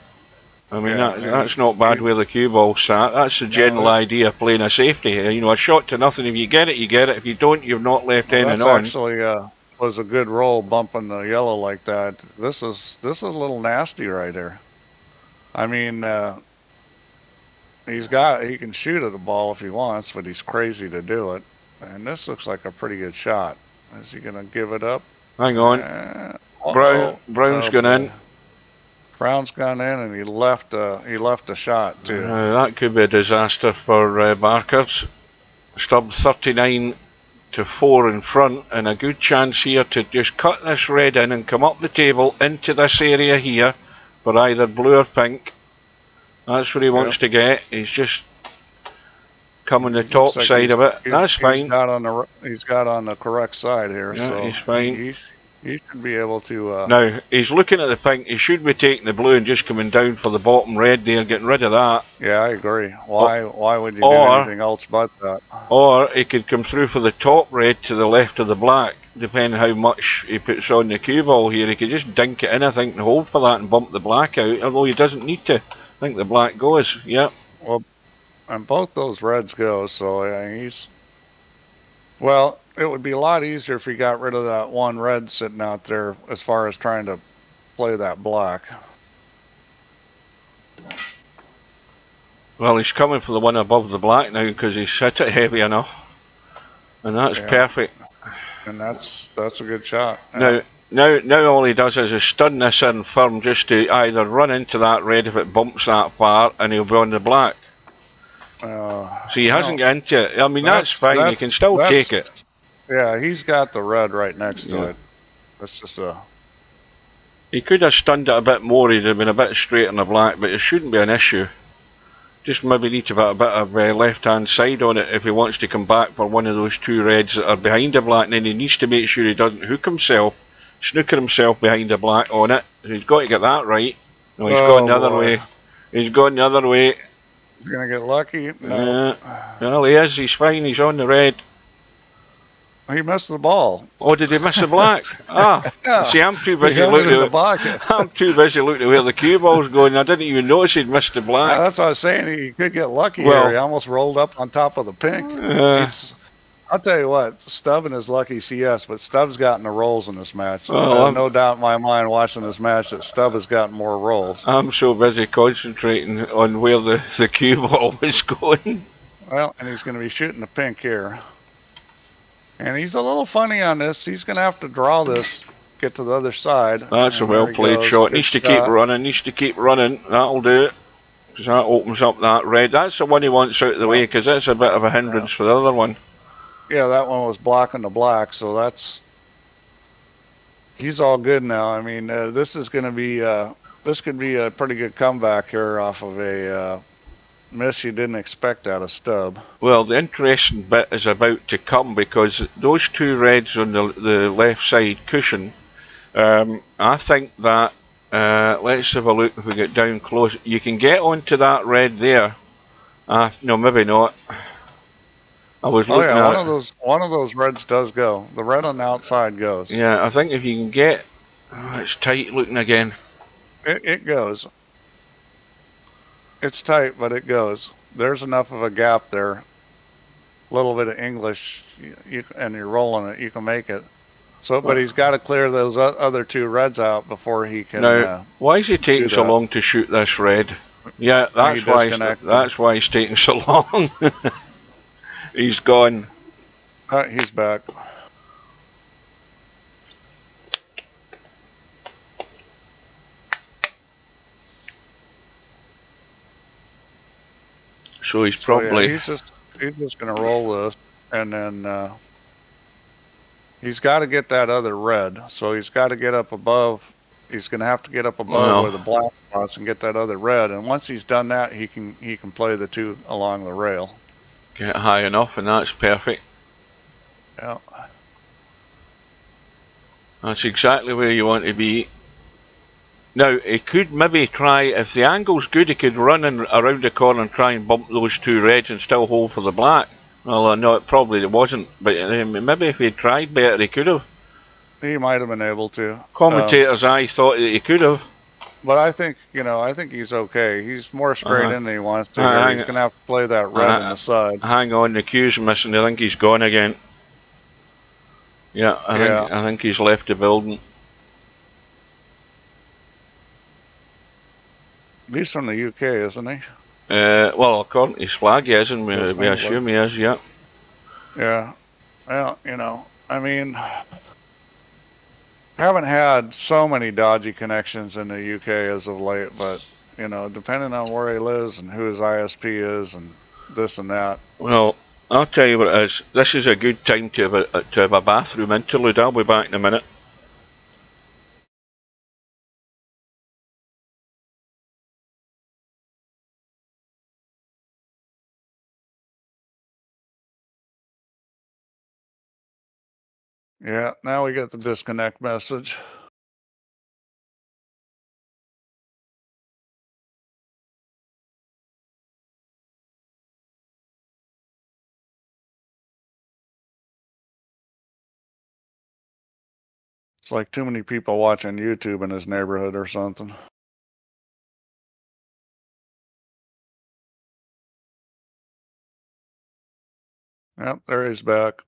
I mean, that's not bad where the cue ball sat. That's the general idea of playing a safety. You know, a shot to nothing. If you get it, you get it. If you don't, you've not left anything on.
Actually was a good roll bumping the yellow like that. This is a little nasty right here. I mean, he can shoot at the ball if he wants, but he's crazy to do it. And this looks like a pretty good shot. Is he gonna give it up?
Hang on. Brown's gone in.
Brown's gone in, and he left a shot too.
That could be a disaster for Barkers. Stubb 39 to 4 in front, and a good chance here to just cut this red in and come up the table into this area here for either blue or pink. That's what he wants to get. He's just coming the top side of it. That's fine.
He's got on the correct side here, so
he's fine.
He should be able to.
Now he's looking at the pink. He should be taking the blue and just coming down for the bottom red there, getting rid of that.
Yeah, I agree. Why would you do anything else but that?
Or he could come through for the top red to the left of the black, depending how much he puts on the cue ball here. He could just dink it in, I think, and hold for that and bump the black out, although he doesn't need to. I think the black goes, yep.
Well, and both those reds go, so he's... Well, it would be a lot easier if he got rid of that one red sitting out there as far as trying to play that black.
Well, he's coming for the one above the black now because he's hit it heavy enough. And that's perfect.
And that's a good shot.
Now all he does is stun this in firm just to either run into that red if it bumps that far, and he'll be on the black. So he hasn't got into it. I mean, that's fine. You can still take it.
Yeah, he's got the red right next to it. That's just a...
He could have stunned it a bit more. He'd have been a bit straight on the black, but it shouldn't be an issue. Just maybe need to put a bit of left-hand side on it if he wants to come back for one of those two reds that are behind the black. And then he needs to make sure he doesn't hook himself, snooker himself behind the black on it. So he's got to get that right. No, he's gone the other way. He's gone the other way.
He's going to get lucky. No.
Well, he is. He's fine. He's on the red.
He missed the ball.
Oh, did he miss the black? See, I'm too busy looking at where the cue ball's going. I didn't even notice he'd missed the black.
That's what I was saying. He could get lucky here. He almost rolled up on top of the pink. I'll tell you what, Stubb and his lucky CS, but Stubb's gotten the rolls in this match. No doubt in my mind watching this match that Stubb has gotten more rolls.
I'm so busy concentrating on where the cue ball is going.
Well, and he's going to be shooting the pink here. And he's a little funny on this. He's going to have to draw this, get to the other side.
That's a well-played shot. Needs to keep running. That'll do it. Because that opens up that red. That's the one he wants out of the way, because that's a bit of a hindrance for the other one.
Yeah, that one was blocking the black, so that's... He's all good now. I mean, this is going to be... this could be a pretty good comeback here off of a... miss you didn't expect out of Stubb.
Well, the interesting bit is about to come, because those two reds on the left side cushion, I think that, let's have a look if we get down close. You can get onto that red there. No, maybe not. I was looking at
one of those reds does go. The red on the outside goes.
Yeah, I think if you can get... it's tight looking again.
It goes. It's tight, but it goes. There's enough of a gap there. A little bit of English, and you're rolling it. You can make it. So, but he's got to clear those other two reds out before he can.
Now, why is he taking so long to shoot this red? Yeah, that's why he's taking so long. He's gone.
He's back.
So he's probably...
he's just going to roll this, and then he's got to get that other red. So he's got to get up above. He's going to have to get up above where the black spots and get that other red. And once he's done that, he can play the two along the rail.
Get high enough, and that's perfect.
Yeah.
That's exactly where you want to be. Now, he could maybe try, if the angle's good, he could run in, around the corner and try and bump those two reds and still hold for the black. Well, no, it probably wasn't, but maybe if he'd tried better, he could have.
He might have been able to.
Commentator's eye thought that he could have.
But I think, I think he's okay. He's more straight in than he wants to. He's going to have to play that red on the side.
Hang on, the cue's missing. I think he's gone again. Yeah, I think he's left the building.
He's from the UK, isn't he?
Well, according to his flag, he is, and we assume he is, yeah.
Yeah. Well, I mean, haven't had so many dodgy connections in the UK as of late, but, depending on where he lives and who his ISP is and this and that.
Well, I'll tell you what it is. This is a good time to have a bathroom interlude. I'll be back in a minute.
Yeah, now we get the disconnect message. It's like too many people watching YouTube in his neighborhood or something. Yep, there he's back.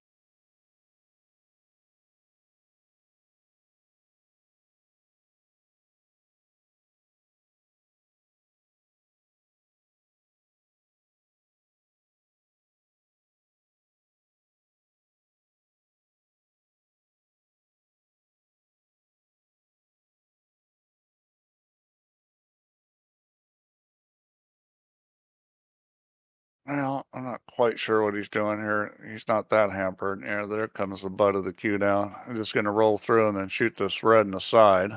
Well, I'm not quite sure what he's doing here. He's not that hampered. Yeah, there comes the butt of the cue down. I'm just going to roll through and then shoot this red in the side.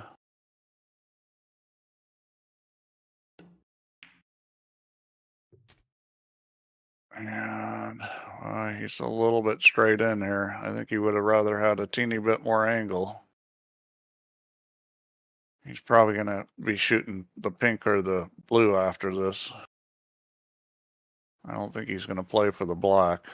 And he's a little bit straight in here. I think he would have rather had a teeny bit more angle. He's probably going to be shooting the pink or the blue after this. I don't think he's going to play for the black.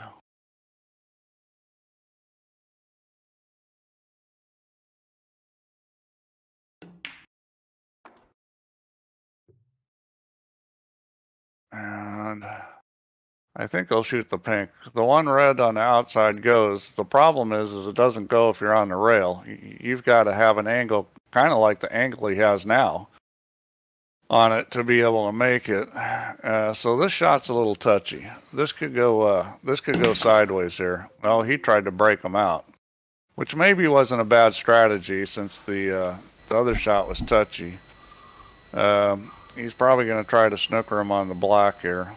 And I think he'll shoot the pink. The one red on the outside goes. The problem is it doesn't go if you're on the rail. You've got to have an angle, kind of like the angle he has now, on it to be able to make it. So this shot's a little touchy. This could go sideways here. Well, he tried to break him out, which maybe wasn't a bad strategy since the other shot was touchy. He's probably going to try to snooker him on the black here.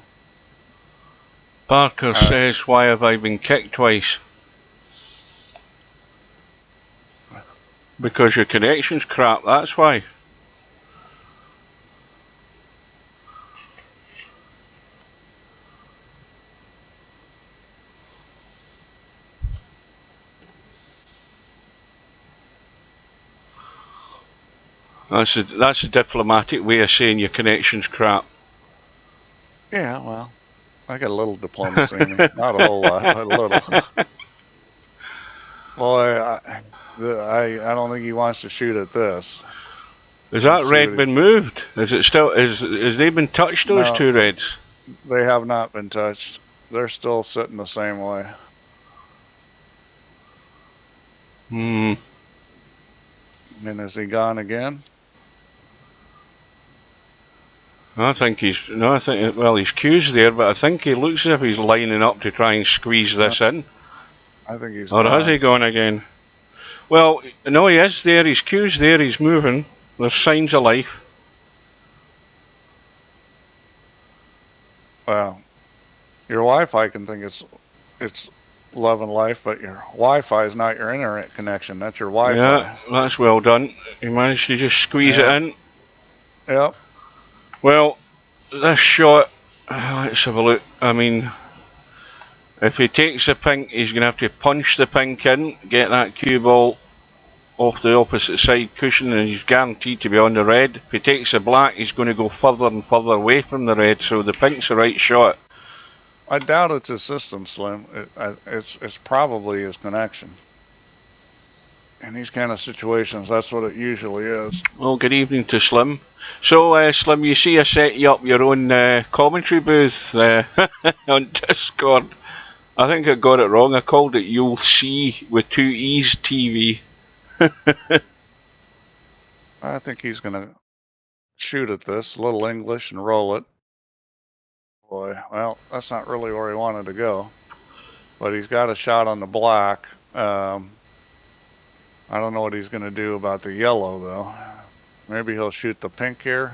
Barker says, why have I been kicked twice? Because your connection's crap, that's why. That's a diplomatic way of saying your connection's crap.
Yeah, well, I got a little diplomacy in me. Not a whole lot, but a little. Well, I don't think he wants to shoot at this.
Has that red been moved? Is it still? Has they been touched? Those two reds?
They have not been touched. They're still sitting the same way.
Hmm.
And is he gone again?
I think he's well, his cue's there, but I think he looks as if he's lining up to try and squeeze this in.
I think he's.
Or has he gone again? Well, no, he is there. His cue's there. He's moving. There's signs of life.
Well, your Wi-Fi can think it's love and life, but your Wi-Fi is not your internet connection. That's your Wi-Fi.
Yeah, that's well done. He managed to just squeeze it in.
Yep.
Well, this shot, let's have a look. I mean, If he takes the pink, he's going to have to punch the pink in, get that cue ball off the opposite side cushion, and he's guaranteed to be on the red. If he takes the black, he's going to go further and further away from the red, so the pink's the right shot.
I doubt it's his system, Slim. It's probably his connection. In these kind of situations, that's what it usually is.
Well, good evening to Slim. So, Slim, you see I set you up your own commentary booth on Discord. I think I got it wrong. I called it You'll See with 2 E's TV.
I think he's going to shoot at this, a little English, and roll it. Boy, well, that's not really where he wanted to go. But he's got a shot on the black. I don't know what he's going to do about the yellow, though. Maybe he'll shoot the pink here.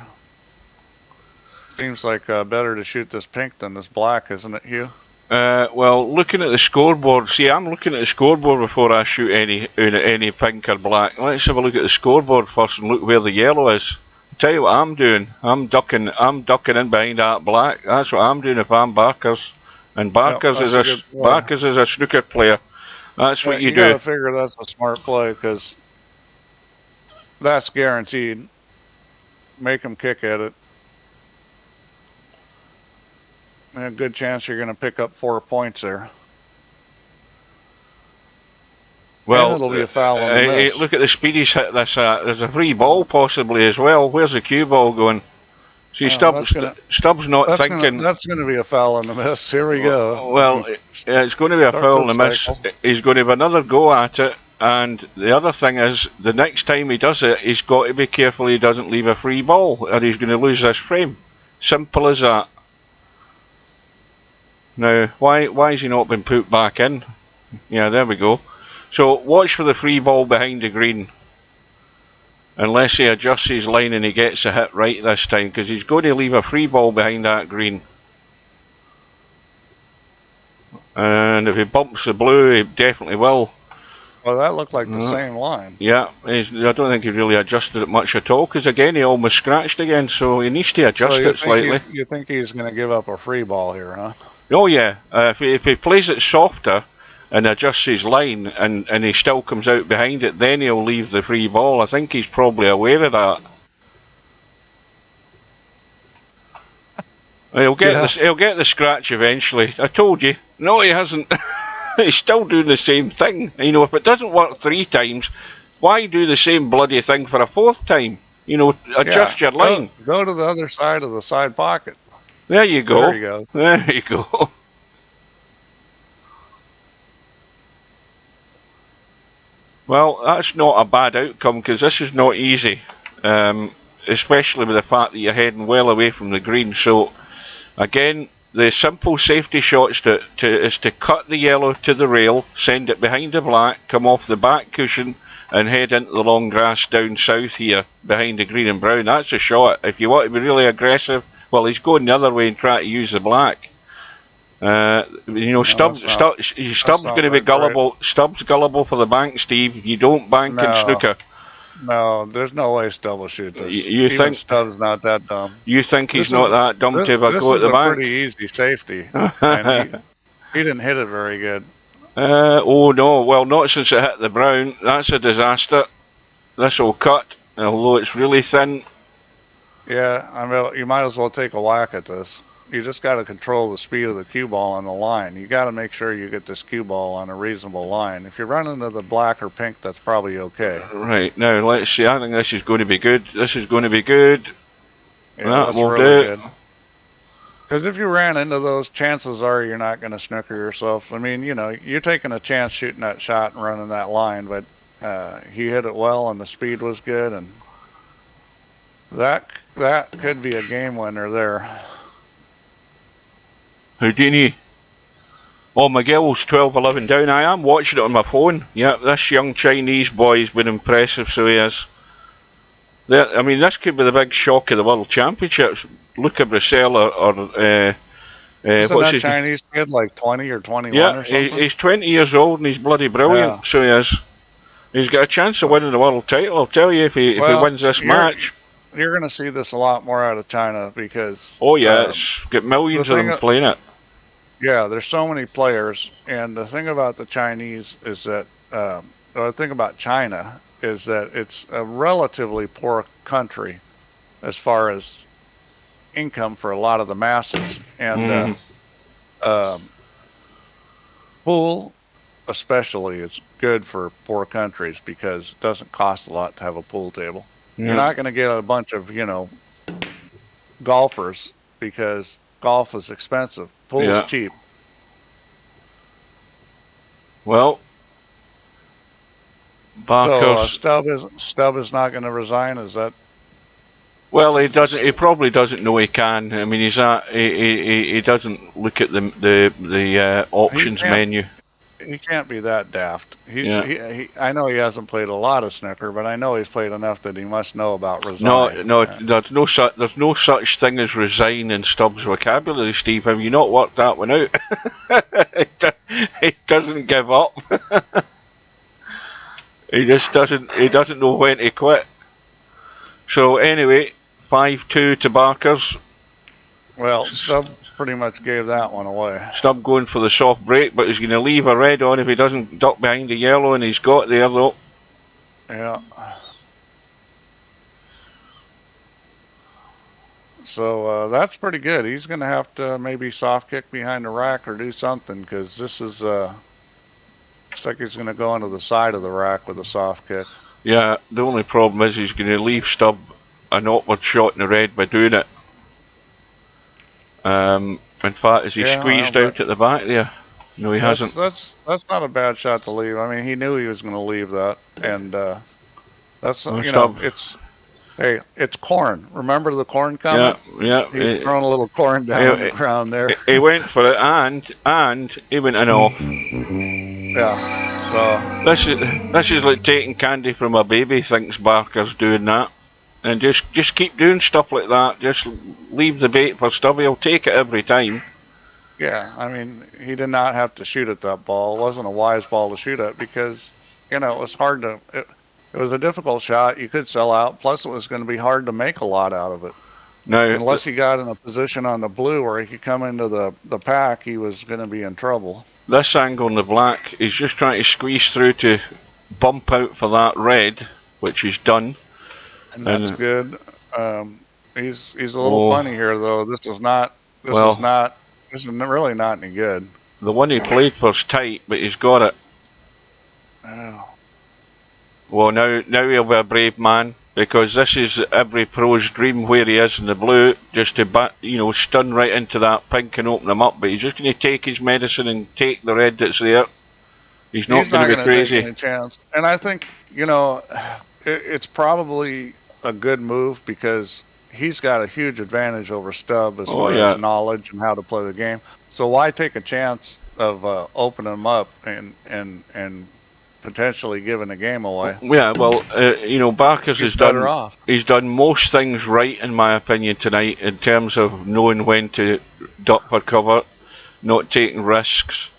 Seems like better to shoot this pink than this black, isn't it, Hugh?
Well, looking at the scoreboard, see, I'm looking at the scoreboard before I shoot any pink or black. Let's have a look at the scoreboard first and look where the yellow is. I'll tell you what I'm doing. I'm ducking in behind that black. That's what I'm doing if I'm Barkers. And Barkers is a snooker player. That's what you do.
You gotta figure that's a smart play, because that's guaranteed. Make him kick at it. And a good chance you're going to pick up 4 points there.
Well,
and it'll be a foul on the miss.
Look at the speed he's hit this at. There's a free ball possibly as well. Where's the cue ball going? See, Stubbs not thinking.
That's going to be a foul on the miss. Here we go.
Well, it's going to be a foul on the miss. He's going to have another go at it. And the other thing is, the next time he does it, he's got to be careful he doesn't leave a free ball, or he's going to lose this frame. Simple as that. Now, why has he not been put back in? Yeah, there we go. So, watch for the free ball behind the green. Unless he adjusts his line and he gets a hit right this time, because he's going to leave a free ball behind that green. And if he bumps the blue, he definitely will.
Well, that looked like the same line.
Yeah, I don't think he really adjusted it much at all, because again, he almost scratched again, so he needs to adjust it slightly.
You think he's going to give up a free ball here, huh?
Oh yeah, if he plays it softer and adjusts his line and he still comes out behind it, then he'll leave the free ball. I think he's probably aware of that. He'll get the scratch eventually. I told you. No, he hasn't. He's still doing the same thing. You know, if it doesn't work 3 times, why do the same bloody thing for a 4th time? You know, adjust your line.
Go to the other side of the side pocket.
There you go.
There he goes.
There you go. Well, that's not a bad outcome, because this is not easy, especially with the fact that you're heading well away from the green. So, again, the simple safety shots is to cut the yellow to the rail, send it behind the black, come off the back cushion, and head into the long grass down south here, behind the green and brown. That's a shot. If you want to be really aggressive, well, he's going the other way and try to use the black. You know, Stubbs going to be gullible. Great. Stubbs gullible for the bank, Steve. You don't bank in snooker.
No, there's no way Stubbs will shoot this.
You think
Stubbs not that dumb?
You think he's not that dumb to have a go at the bank?
This is a pretty easy safety. And he didn't hit it very good.
Oh no, well, not since it hit the brown. That's a disaster. This will cut, although it's really thin.
Yeah, I mean, you might as well take a whack at this. You just got to control the speed of the cue ball on the line. You got to make sure you get this cue ball on a reasonable line. If you run into the black or pink, that's probably okay.
Right, now let's see. I think this is going to be good. This is going to be good.
Yeah, that's really good. Because if you ran into those, chances are you're not going to snooker yourself. I mean, you know, you're taking a chance shooting that shot and running that line, but he hit it well and the speed was good, and that could be a game winner there.
Houdini. Oh, Miguel's 12-11 down. I am watching it on my phone. Yeah, this young Chinese boy's been impressive, so he is. I mean, this could be the big shock of the World Championships. Luca Brissell or
isn't that Chinese kid like 20 or 21 or something?
He's 20 years old and he's bloody brilliant, so he is. He's got a chance of winning the world title, I'll tell you, if he wins this match.
You're going to see this a lot more out of China because...
Oh yeah, it's got millions of them playing it.
Yeah, there's so many players, and the thing about the Chinese is that, or the thing about China is that it's a relatively poor country as far as income for a lot of the masses, and pool especially is good for poor countries because it doesn't cost a lot to have a pool table. You're not going to get a bunch of, golfers because golf is expensive. Pool's cheap.
Well, Barkers.
So Stubb is not going to resign. Is that?
Well, he doesn't. He probably doesn't know he can. I mean, he doesn't look at the options menu.
He can't be that daft. I know he hasn't played a lot of snooker, but I know he's played enough that he must know about resigning.
No, there's no such thing as resign in Stubbs' vocabulary, Steve. Have you not worked that one out? He doesn't give up. He just doesn't. He doesn't know when to quit. So anyway, 5-2 to Barkers.
Well, Stubb pretty much gave that one away.
Stubb going for the soft break, but he's going to leave a red on if he doesn't duck behind the yellow, and he's got there though.
Yeah. So that's pretty good. He's going to have to maybe soft kick behind the rack or do something, because this is looks like he's going to go into the side of the rack with a soft kick.
Yeah, the only problem is he's going to leave Stubb an awkward shot in the red by doing it. In fact, is he squeezed out at the back there? No, he hasn't.
That's not a bad shot to leave. I mean, he knew he was going to leave that, and that's it's corn. Remember the corn comment?
Yeah.
He's throwing a little corn down on the ground there.
He went for it, and he went in all.
Yeah. So
this is like taking candy from a baby. Thinks Barker's doing that. And just keep doing stuff like that. Just leave the bait for Stubb. He'll take it every time.
Yeah, I mean, he did not have to shoot at that ball. It wasn't a wise ball to shoot at because, it was hard to... It was a difficult shot. You could sell out. Plus, it was going to be hard to make a lot out of it.
No,
unless he got in a position on the blue where he could come into the pack, he was going to be in trouble.
This angle in the black, he's just trying to squeeze through to bump out for that red, which he's done.
And that's good. He's a little funny here, though. This is really not any good.
The one he played for's tight, but he's got it.
Oh.
Well, now he'll be a brave man, because this is every pro's dream where he is in the blue, just to stun right into that pink and open him up. But he's just going to take his medicine and take the red that's there. He's not going to be crazy.
Take any chance. And I think it's probably a good move because he's got a huge advantage over Stubb as far as knowledge and how to play the game. So why take a chance of opening him up and potentially giving the game away?
Yeah, well, Barkers has done. He's done most things right, in my opinion, tonight in terms of knowing when to duck for cover, not taking risks.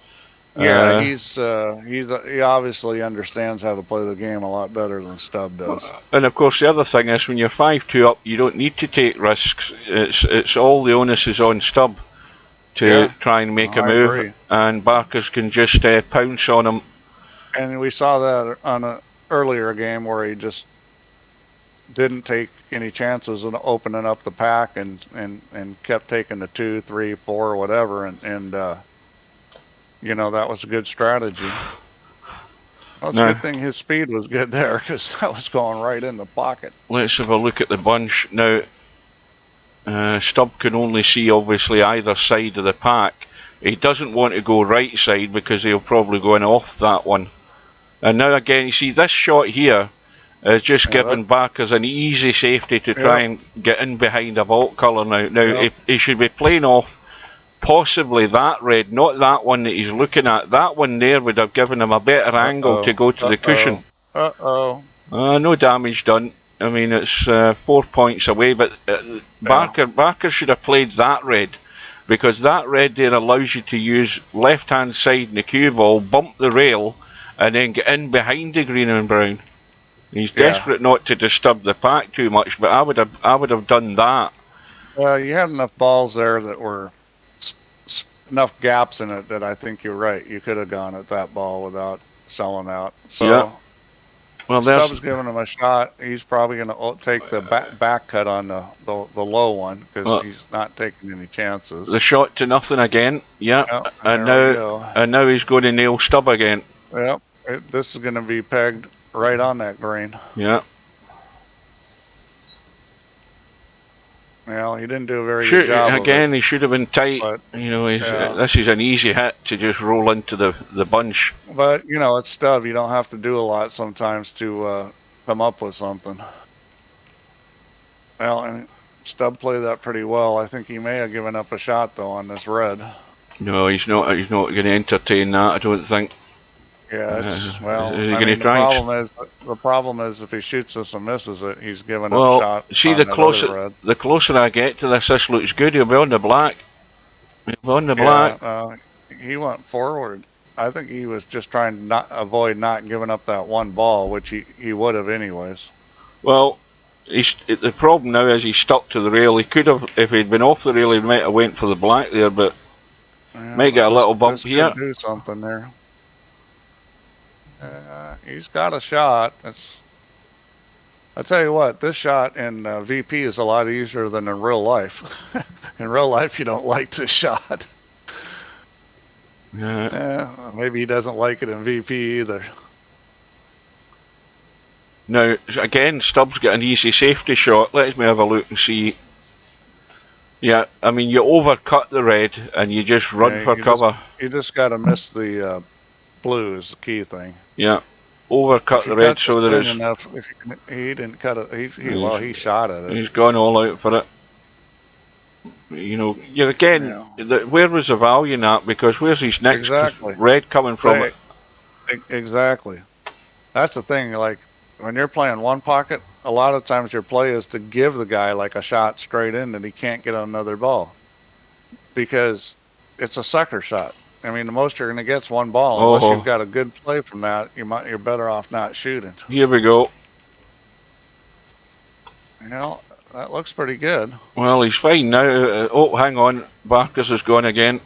Yeah, he obviously understands how to play the game a lot better than Stubb does.
And of course, the other thing is when you're 5-2 up, you don't need to take risks. It's all the onus is on Stubb to try and make a move,
agree.
And Barkers can just pounce on him.
And we saw that on an earlier game where he just didn't take any chances in opening up the pack and kept taking the 2, 3, 4, whatever, and that was a good strategy. Well, it's a good thing his speed was good there because that was going right in the pocket.
Let's have a look at the bunch now. Stubb can only see obviously either side of the pack. He doesn't want to go right side because he'll probably go in off that one. And now again, you see this shot here is just giving Barkers an easy safety to try and get in behind a vault colour now. Now he should be playing off possibly that red, not that one that he's looking at. That one there would have given him a better angle to go to the cushion. No damage done. I mean, it's 4 points away, but Barker should have played that red, because that red there allows you to use left-hand side in the cue ball, bump the rail, and then get in behind the green and brown. He's desperate not to disturb the pack too much, but I would have done that.
Well, you had enough balls there that were enough gaps in it that I think you're right. You could have gone at that ball without selling out. So
Yeah. Well,
Stubbs giving him a shot. He's probably going to take the back cut on the low one because he's not taking any chances.
The shot to nothing again. Yeah.
Yep,
and now he's going to nail Stubb again.
Yep. This is going to be pegged right on that green.
Yeah.
Well, he didn't do a very good job.
Again, he should have been tight. But, you know, this is an easy hit to just roll into the bunch.
But, you know, it's Stubb. You don't have to do a lot sometimes to come up with something. Well, and Stubb played that pretty well. I think he may have given up a shot, though, on this red.
No, he's not going to entertain that, I don't think.
Yeah, it's, well,
is he going to try?
The problem is if he shoots this and misses it, he's giving up
a
shot.
See, the closer I get to this looks good. He'll be on the black. He'll be on the black.
He went forward. I think he was just trying to avoid not giving up that one ball, which he would have anyways.
Well, the problem now is he's stuck to the rail. He could have, if he'd been off the rail, he might have went for the black there, but might get a little bump here.
Do something there. He's got a shot. I tell you what, this shot in VP is a lot easier than in real life. In real life, you don't like this shot. Maybe he doesn't like it in VP either.
Now, again, Stubbs got an easy safety shot. Let me have a look and see. Yeah, I mean, you overcut the red and you just run for cover.
You just got to miss the blue is the key thing.
Yeah, overcut the red so that it's...
He didn't cut it. He shot at it.
He's gone all out for it. You know, where was the value in that? Because where's his next red coming from?
Exactly. That's the thing. Like, when you're playing one pocket, a lot of times your play is to give the guy like a shot straight in that he can't get another ball. Because it's a sucker shot. I mean, the most you're going to get is one ball. Unless you've got a good play from that, you're better off not shooting.
Here we go.
You know, that looks pretty good.
Well, he's fine now. Oh, hang on. Barkers is gone again.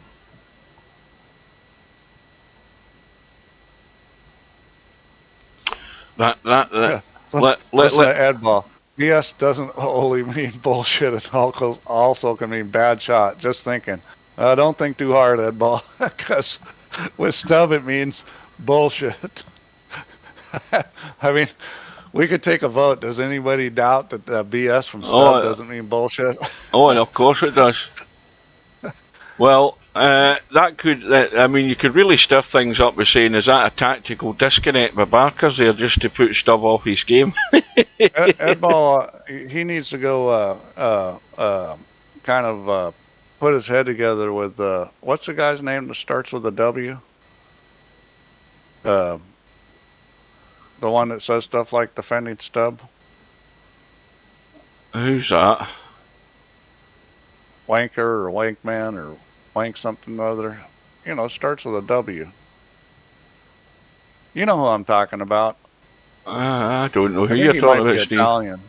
Let's let Ed ball. BS doesn't only mean bullshit. It also can mean bad shot. Just thinking. Don't think too hard, Ed ball, because with Stubb it means bullshit. I mean, we could take a vote. Does anybody doubt that BS from Stubb doesn't mean bullshit?
Oh, and of course it does. Well, that could, I mean, you could really stuff things up with saying, is that a tactical disconnect by Barkers there just to put Stubb off his game?
Ed ball, he needs to go kind of put his head together with, what's the guy's name that starts with a W? The one that says stuff like defending Stubb.
Who's that?
Wanker or Wankman or Wank something or other. You know, starts with a W. You know who I'm talking about.
I don't know who you're talking about, Steve.
Italian.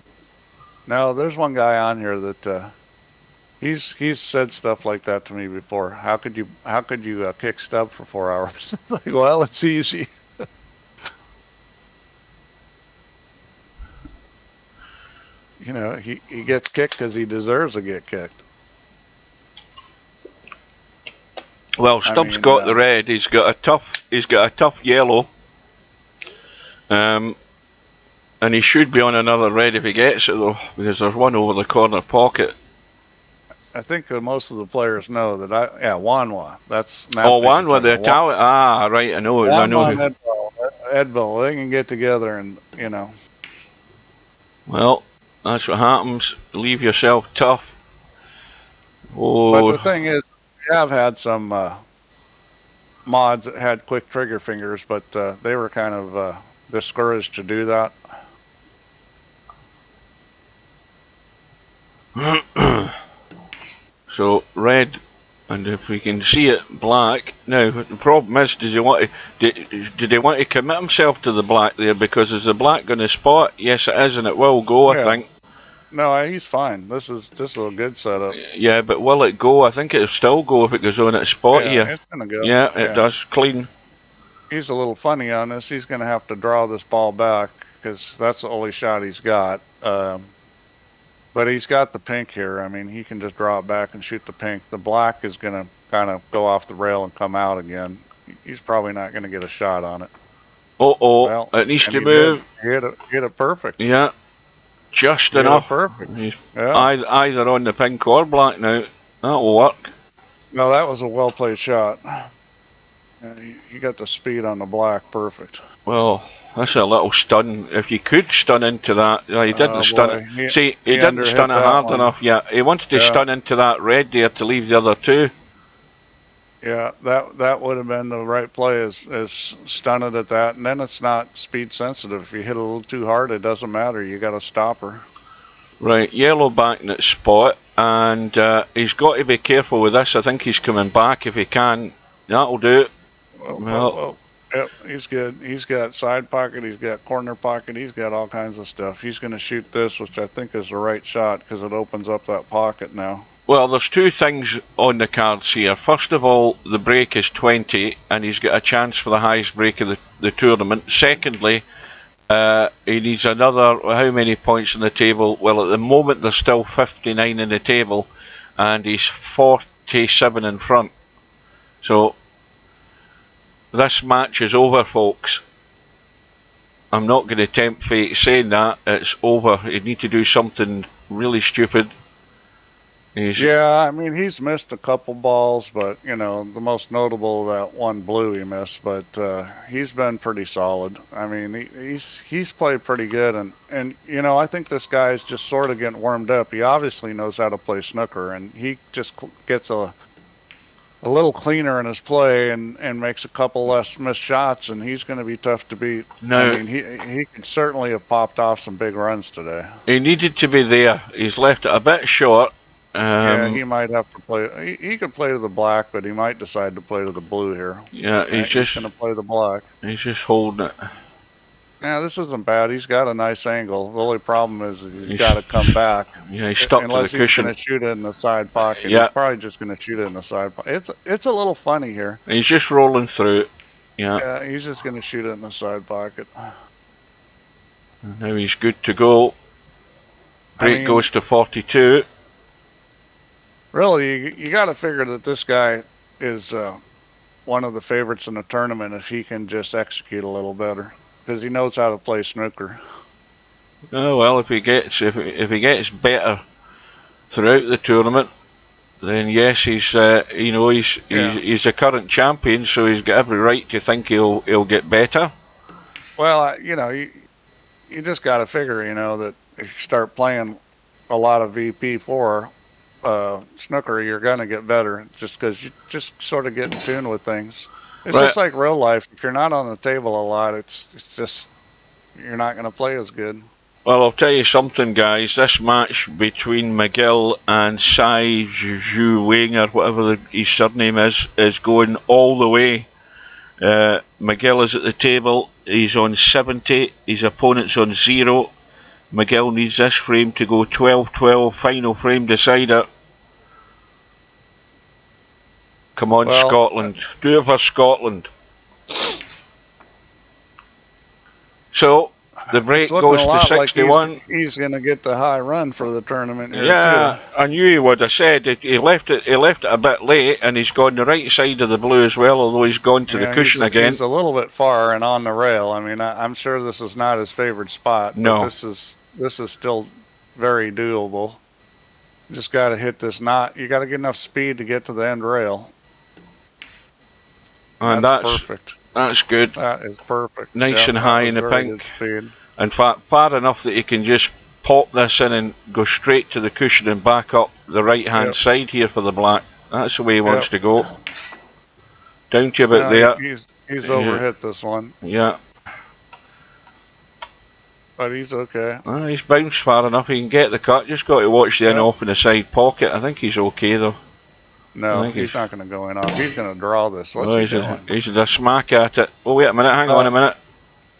No, there's one guy on here that he's said stuff like that to me before. How could you kick Stubb for 4 hours? Like, well, it's easy. You know, he gets kicked because he deserves to get kicked.
Well, Stubbs got the red. He's got a tough yellow. And he should be on another red if he gets it though, because there's one over the corner pocket.
I think most of the players know that Wanwa. That's
Wanwa, the Italian. Ah, right. I know.
Edville. They can get together and you know.
Well, that's what happens. Leave yourself tough. Oh.
But the thing is, we have had some mods that had quick trigger fingers, but they were kind of discouraged to do that.
So red, and if we can see it, black. Now the problem is, did he want to commit himself to the black there? Because is the black going to spot? Yes, it is, and it will go. I think.
No, he's fine. This is a good setup.
Yeah, but will it go? I think it'll still go if it goes on its spot here.
It's gonna go.
Yeah, it does. Clean.
He's a little funny on this. He's gonna have to draw this ball back because that's the only shot he's got. But he's got the pink here. I mean, he can just draw it back and shoot the pink. The black is gonna kind of go off the rail and come out again. He's probably not gonna get a shot on it.
Well, it needs to move.
Hit it perfect.
Yeah, just enough.
Perfect.
Yeah. Either on the pink or black now. That'll work.
No, that was a well played shot. You got the speed on the black, perfect.
Well, that's a little stun. If you could stun into that, he didn't stun it. See, he didn't stun it hard enough. Yeah, he wanted to stun into that red there to leave the other two.
Yeah, that would have been the right play, is stun it at that, and then it's not speed sensitive. If you hit a little too hard, it doesn't matter. You got to stop her.
Right, yellow back in its spot, and he's got to be careful with this. I think he's coming back if he can. That'll do it.
Well, yep, he's good. He's got side pocket, he's got corner pocket, he's got all kinds of stuff. He's going to shoot this, which I think is the right shot because it opens up that pocket now.
Well, there's two things on the cards here. First of all, the break is 20, and he's got a chance for the highest break of the tournament. Secondly, he needs another, how many points on the table? Well, at the moment, there's still 59 in the table, and he's 47 in front. So, this match is over, folks. I'm not going to tempt fate saying that. It's over. You need to do something really stupid.
Yeah, I mean, he's missed a couple balls, but, you know, the most notable, that one blue he missed, but he's been pretty solid. I mean, he's played pretty good, and you know, I think this guy's just sort of getting warmed up. He obviously knows how to play snooker, and he just gets a little cleaner in his play and makes a couple less missed shots, and he's going to be tough to beat.
No,
I mean, he could certainly have popped off some big runs today.
He needed to be there. He's left it a bit short.
Yeah, he might have to play. He could play to the black, but he might decide to play to the blue here.
Yeah, he's just
going to play the black.
He's just holding it.
Yeah, this isn't bad. He's got a nice angle. The only problem is he's got to come back.
Yeah, he's stuck to the cushion.
Unless he's going to shoot it in the side pocket.
Yeah.
He's probably just going to shoot it in the side pocket. It's a little funny here.
He's just rolling through it. Yeah.
Yeah, he's just going to shoot it in the side pocket.
And now he's good to go. Break goes to 42.
Really, you got to figure that this guy is one of the favorites in the tournament if he can just execute a little better, because he knows how to play snooker.
Oh well, if he gets better throughout the tournament, then yes, he's he's a current champion, so he's got every right to think he'll get better.
Well, you know, you just got to figure, you know, that if you start playing a lot of VP4 snooker, you're gonna get better, just because you just sort of get in tune with things. It's just like real life. If you're not on the table a lot, it's just you're not gonna play as good.
Well, I'll tell you something, guys. This match between McGill and Sai Zhu Wing, or whatever his surname is going all the way. McGill is at the table. He's on 70. His opponent's on 0. McGill needs this frame to go 12-12, final frame decider. Come on, Scotland. Do it for Scotland. So, the break goes to 61.
Like he's going to get the high run for the tournament here,
yeah,
too.
I knew he would have said it. He left it a bit late, and he's gone the right side of the blue as well, although he's gone to the cushion again.
He's a little bit far and on the rail. I mean, I'm sure this is not his favorite spot, but
no.
This is still very doable. You just got to hit this knot. You got to get enough speed to get to the end rail.
And that's perfect. That's good.
That is perfect.
Nice and high in the pink. In fact, far enough that you can just pop this in and go straight to the cushion and back up the right-hand side here for the black. That's the way he wants to go. Down to about there.
He's overhit this one.
Yeah.
But he's okay.
He's bounced far enough. He can get the cut. Just got to watch the in off in the side pocket. I think he's okay though.
No, he's not going to go in off. He's going to draw this.
He's a smack at it. Oh wait a minute. Hang on a minute.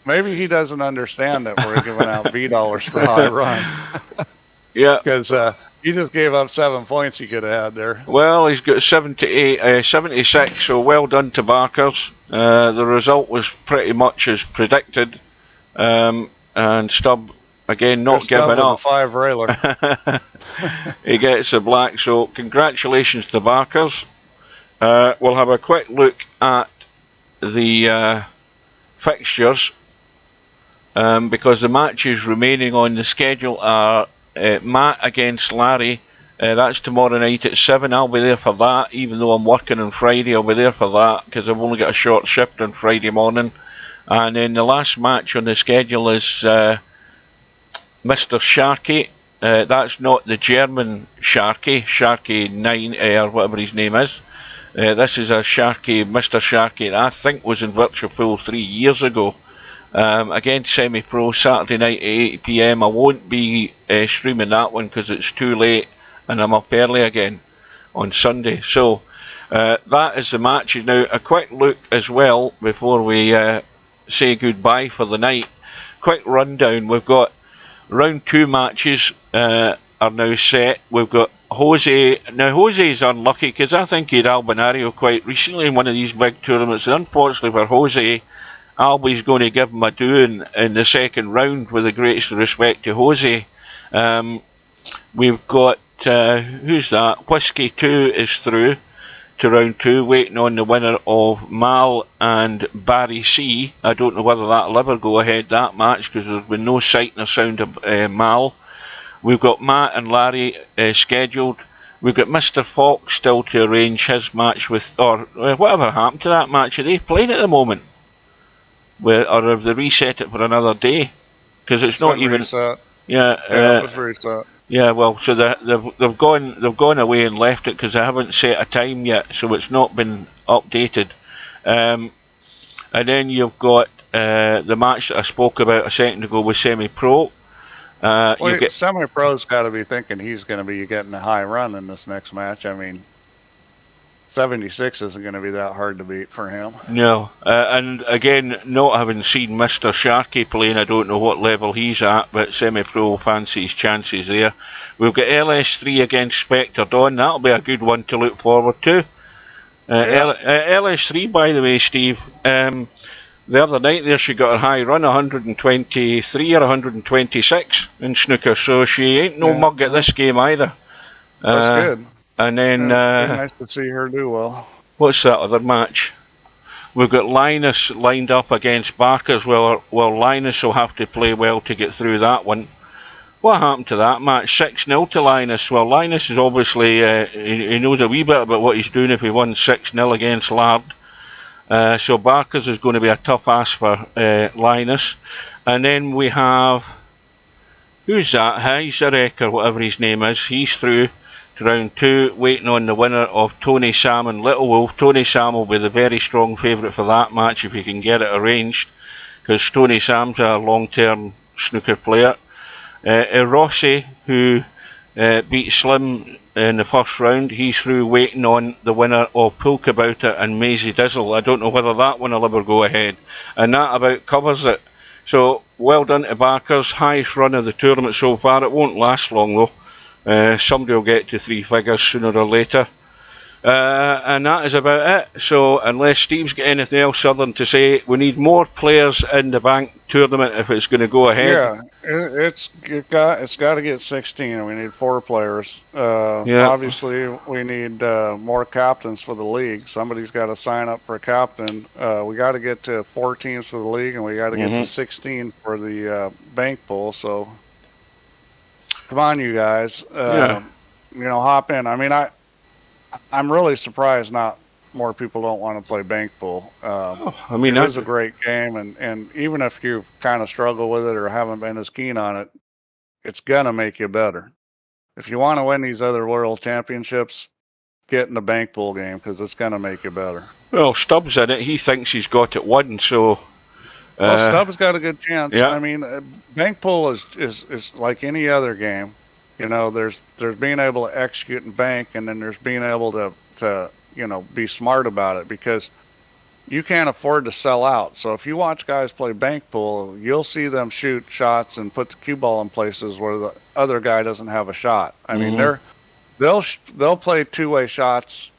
Maybe he doesn't understand that we're giving out $V for high run.
Yeah.
Because he just gave up 7 points he could have had there.
Well, he's got 76, so well done to Barkers. The result was pretty much as predicted. And Stubb, again, not giving up.
5 railer.
He gets a black, so congratulations to Barkers. We'll have a quick look at the fixtures, because the matches remaining on the schedule are Matt against Larry. That's tomorrow night at 7. I'll be there for that, even though I'm working on Friday. I'll be there for that because I've only got a short shift on Friday morning. And then the last match on the schedule is Mr. Sharkey. That's not the German Sharkey 9 or whatever his name is. This is a Sharkey, Mr. Sharkey, that I think was in Virtual Pool 3 years ago. Again, semi-pro, Saturday night at 8 PM. I won't be streaming that one because it's too late and I'm up early again on Sunday. So that is the matches. Now, a quick look as well before we say goodbye for the night. Quick rundown. We've got round 2 matches are now set. We've got Jose. Now, Jose's unlucky because I think he had Albinario quite recently in one of these big tournaments. And unfortunately for Jose, Albie's going to give him a doing in the second round, with the greatest respect to Jose. We've got, who's that? Whiskey 2 is through to round 2, waiting on the winner of Mal and Barry C. I don't know whether that'll ever go ahead, that match, because there's been no sight nor sound of Mal. We've got Matt and Larry scheduled. We've got Mr. Fox still to arrange his match with, or whatever happened to that match. Are they playing at the moment? Or have they reset it for another day? Because it's not even. Reset. Yeah,
it was reset.
Yeah, well, so they've gone away and left it because they haven't set a time yet, so it's not been updated. And then you've got the match that I spoke about a second ago with semi-pro.
Semi-pro's got to be thinking he's going to be getting a high run in this next match. I mean, 76 isn't going to be that hard to beat for him.
No, and again, not having seen Mr. Sharkey playing, I don't know what level he's at, but semi-pro fancy his chances there. We've got LS3 against Spectre Dawn. That'll be a good one to look forward to. LS3, by the way, Steve, the other night there she got a high run, 123 or 126 in snooker, so she ain't no mug at this game either.
That's good.
And then
nice to see her do well.
What's that other match? We've got Linus lined up against Barkers. Well, Linus will have to play well to get through that one. What happened to that match? 6-0 to Linus. Well, Linus is obviously he knows a wee bit about what he's doing if he won 6-0 against Lard. So Barkers is going to be a tough ask for Linus. And then we have, who's that? Heizerek or whatever his name is. He's through to round 2, waiting on the winner of Tony Sam and Little Wolf. Tony Sam will be the very strong favourite for that match if he can get it arranged, because Tony Sam's a long-term snooker player. Rossi, who beat Slim in the first round, he's through, waiting on the winner of Polka Bouta and Maisie Dizzle. I don't know whether that one will ever go ahead. And that about covers it. So, well done to Barkers. Highest run of the tournament so far. It won't last long though. Somebody will get to 3 figures sooner or later. And that is about it. So unless Steve's got anything else other than to say, we need more players in the bank tournament if it's going to go ahead.
Yeah, it's got to get 16, and we need 4 players. Obviously, we need more captains for the league. Somebody's got to sign up for a captain. We got to get to 4 teams for the league, and we got to get to 16 for the bank pool. So come on, you guys. Hop in. I mean, I'm really surprised not more people don't want to play bank pool. It is a great game, and even if you've kind of struggled with it or haven't been as keen on it, it's going to make you better. If you want to win these other world championships, get in the bank pool game because it's going to make you better.
Well, Stubbs in it. He thinks he's got it won, so...
Stubbs got a good chance.
Yeah.
I mean, bank pool is like any other game. You know, there's being able to execute and bank, and then there's being able to be smart about it, because you can't afford to sell out. So if you watch guys play bank pool, you'll see them shoot shots and put the cue ball in places where the other guy doesn't have a shot. I mean, they'll play two-way shots.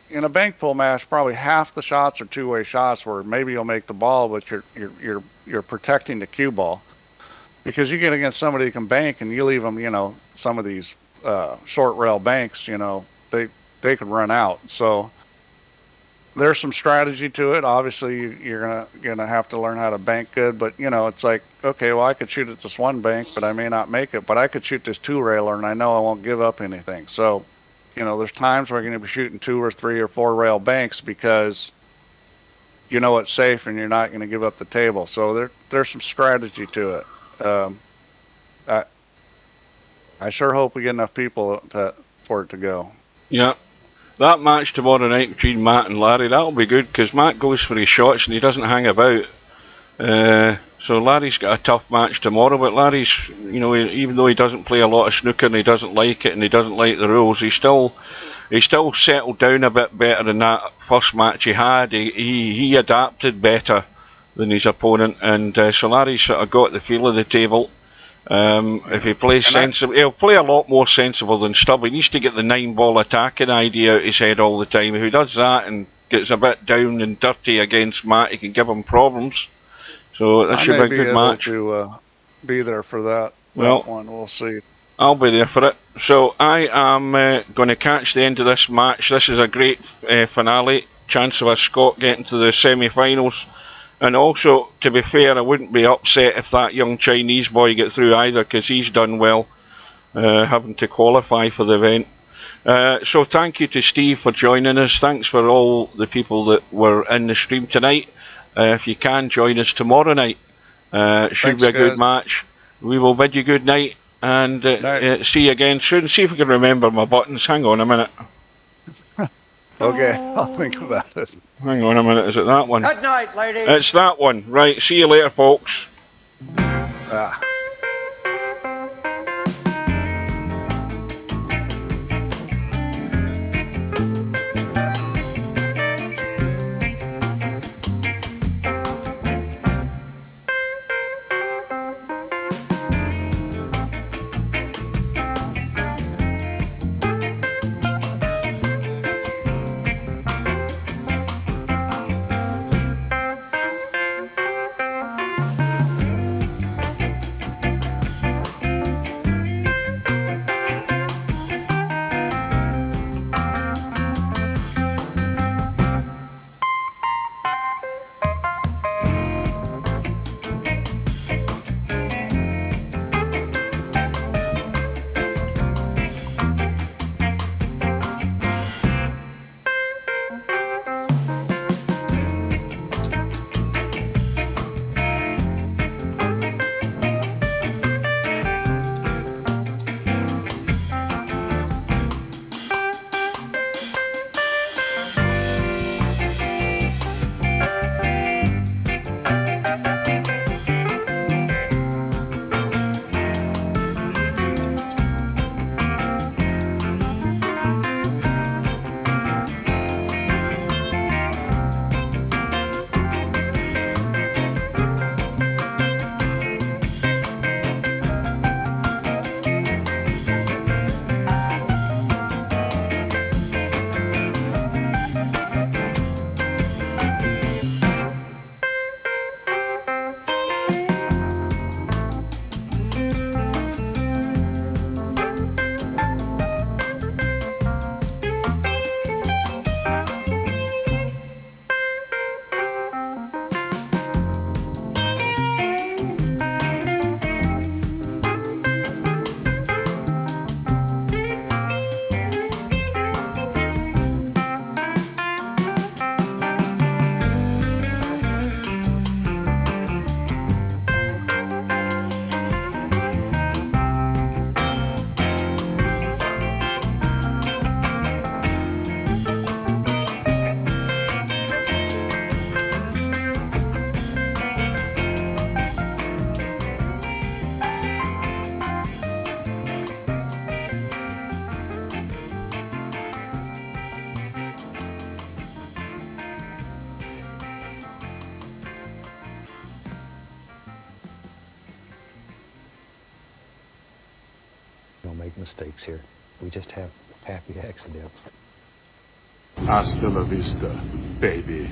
In a bank pool match, probably half the shots are two-way shots where maybe you'll make the ball, but you're protecting the cue ball. Because you get against somebody who can bank and you leave them, you know, some of these short rail banks, you know, they could run out. So there's some strategy to it. Obviously, you're gonna have to learn how to bank good. But you know, it's like, okay, well, I could shoot at this one bank, but I may not make it. But I could shoot this two railer, and I know I won't give up anything. So, you know, there's times where you're gonna be shooting 2 or 3 or 4 rail banks because you know it's safe and you're not gonna give up the table. So there's some strategy to it. I sure hope we get enough people for it to go.
Yeah. That match tomorrow night between Matt and Larry, that'll be good because Matt goes for his shots and he doesn't hang about. So Larry's got a tough match tomorrow, but Larry's, you know, even though he doesn't play a lot of snooker and he doesn't like it and he doesn't like the rules, he still settled down a bit better than that first match he had. He adapted better than his opponent, and so Larry's sort of got the feel of the table. If he plays sensible, he'll play a lot more sensible than Stubb. He needs to get the 9-ball attacking idea out his head all the time. If he does that and gets a bit down and dirty against Matt, he can give him problems. So that should be a good match.
To be there for that one, we'll see.
I'll be there for it. So I am going to catch the end of this match. This is a great finale. Chance of a Scot getting to the semi-finals. And also, to be fair, I wouldn't be upset if that young Chinese boy get through either, because he's done well, having to qualify for the event. So thank you to Steve for joining us. Thanks for all the people that were in the stream tonight. If you can, join us tomorrow night. Should be a good match. We will bid you good night, and see you again soon. See if we can remember my buttons. Hang on a minute.
Okay, I'll think about this.
Hang on a minute, is it that one?
Good night, ladies.
It's that one. Right, see you later, folks.
make mistakes here. We just have happy accidents.
Hasta la vista, baby.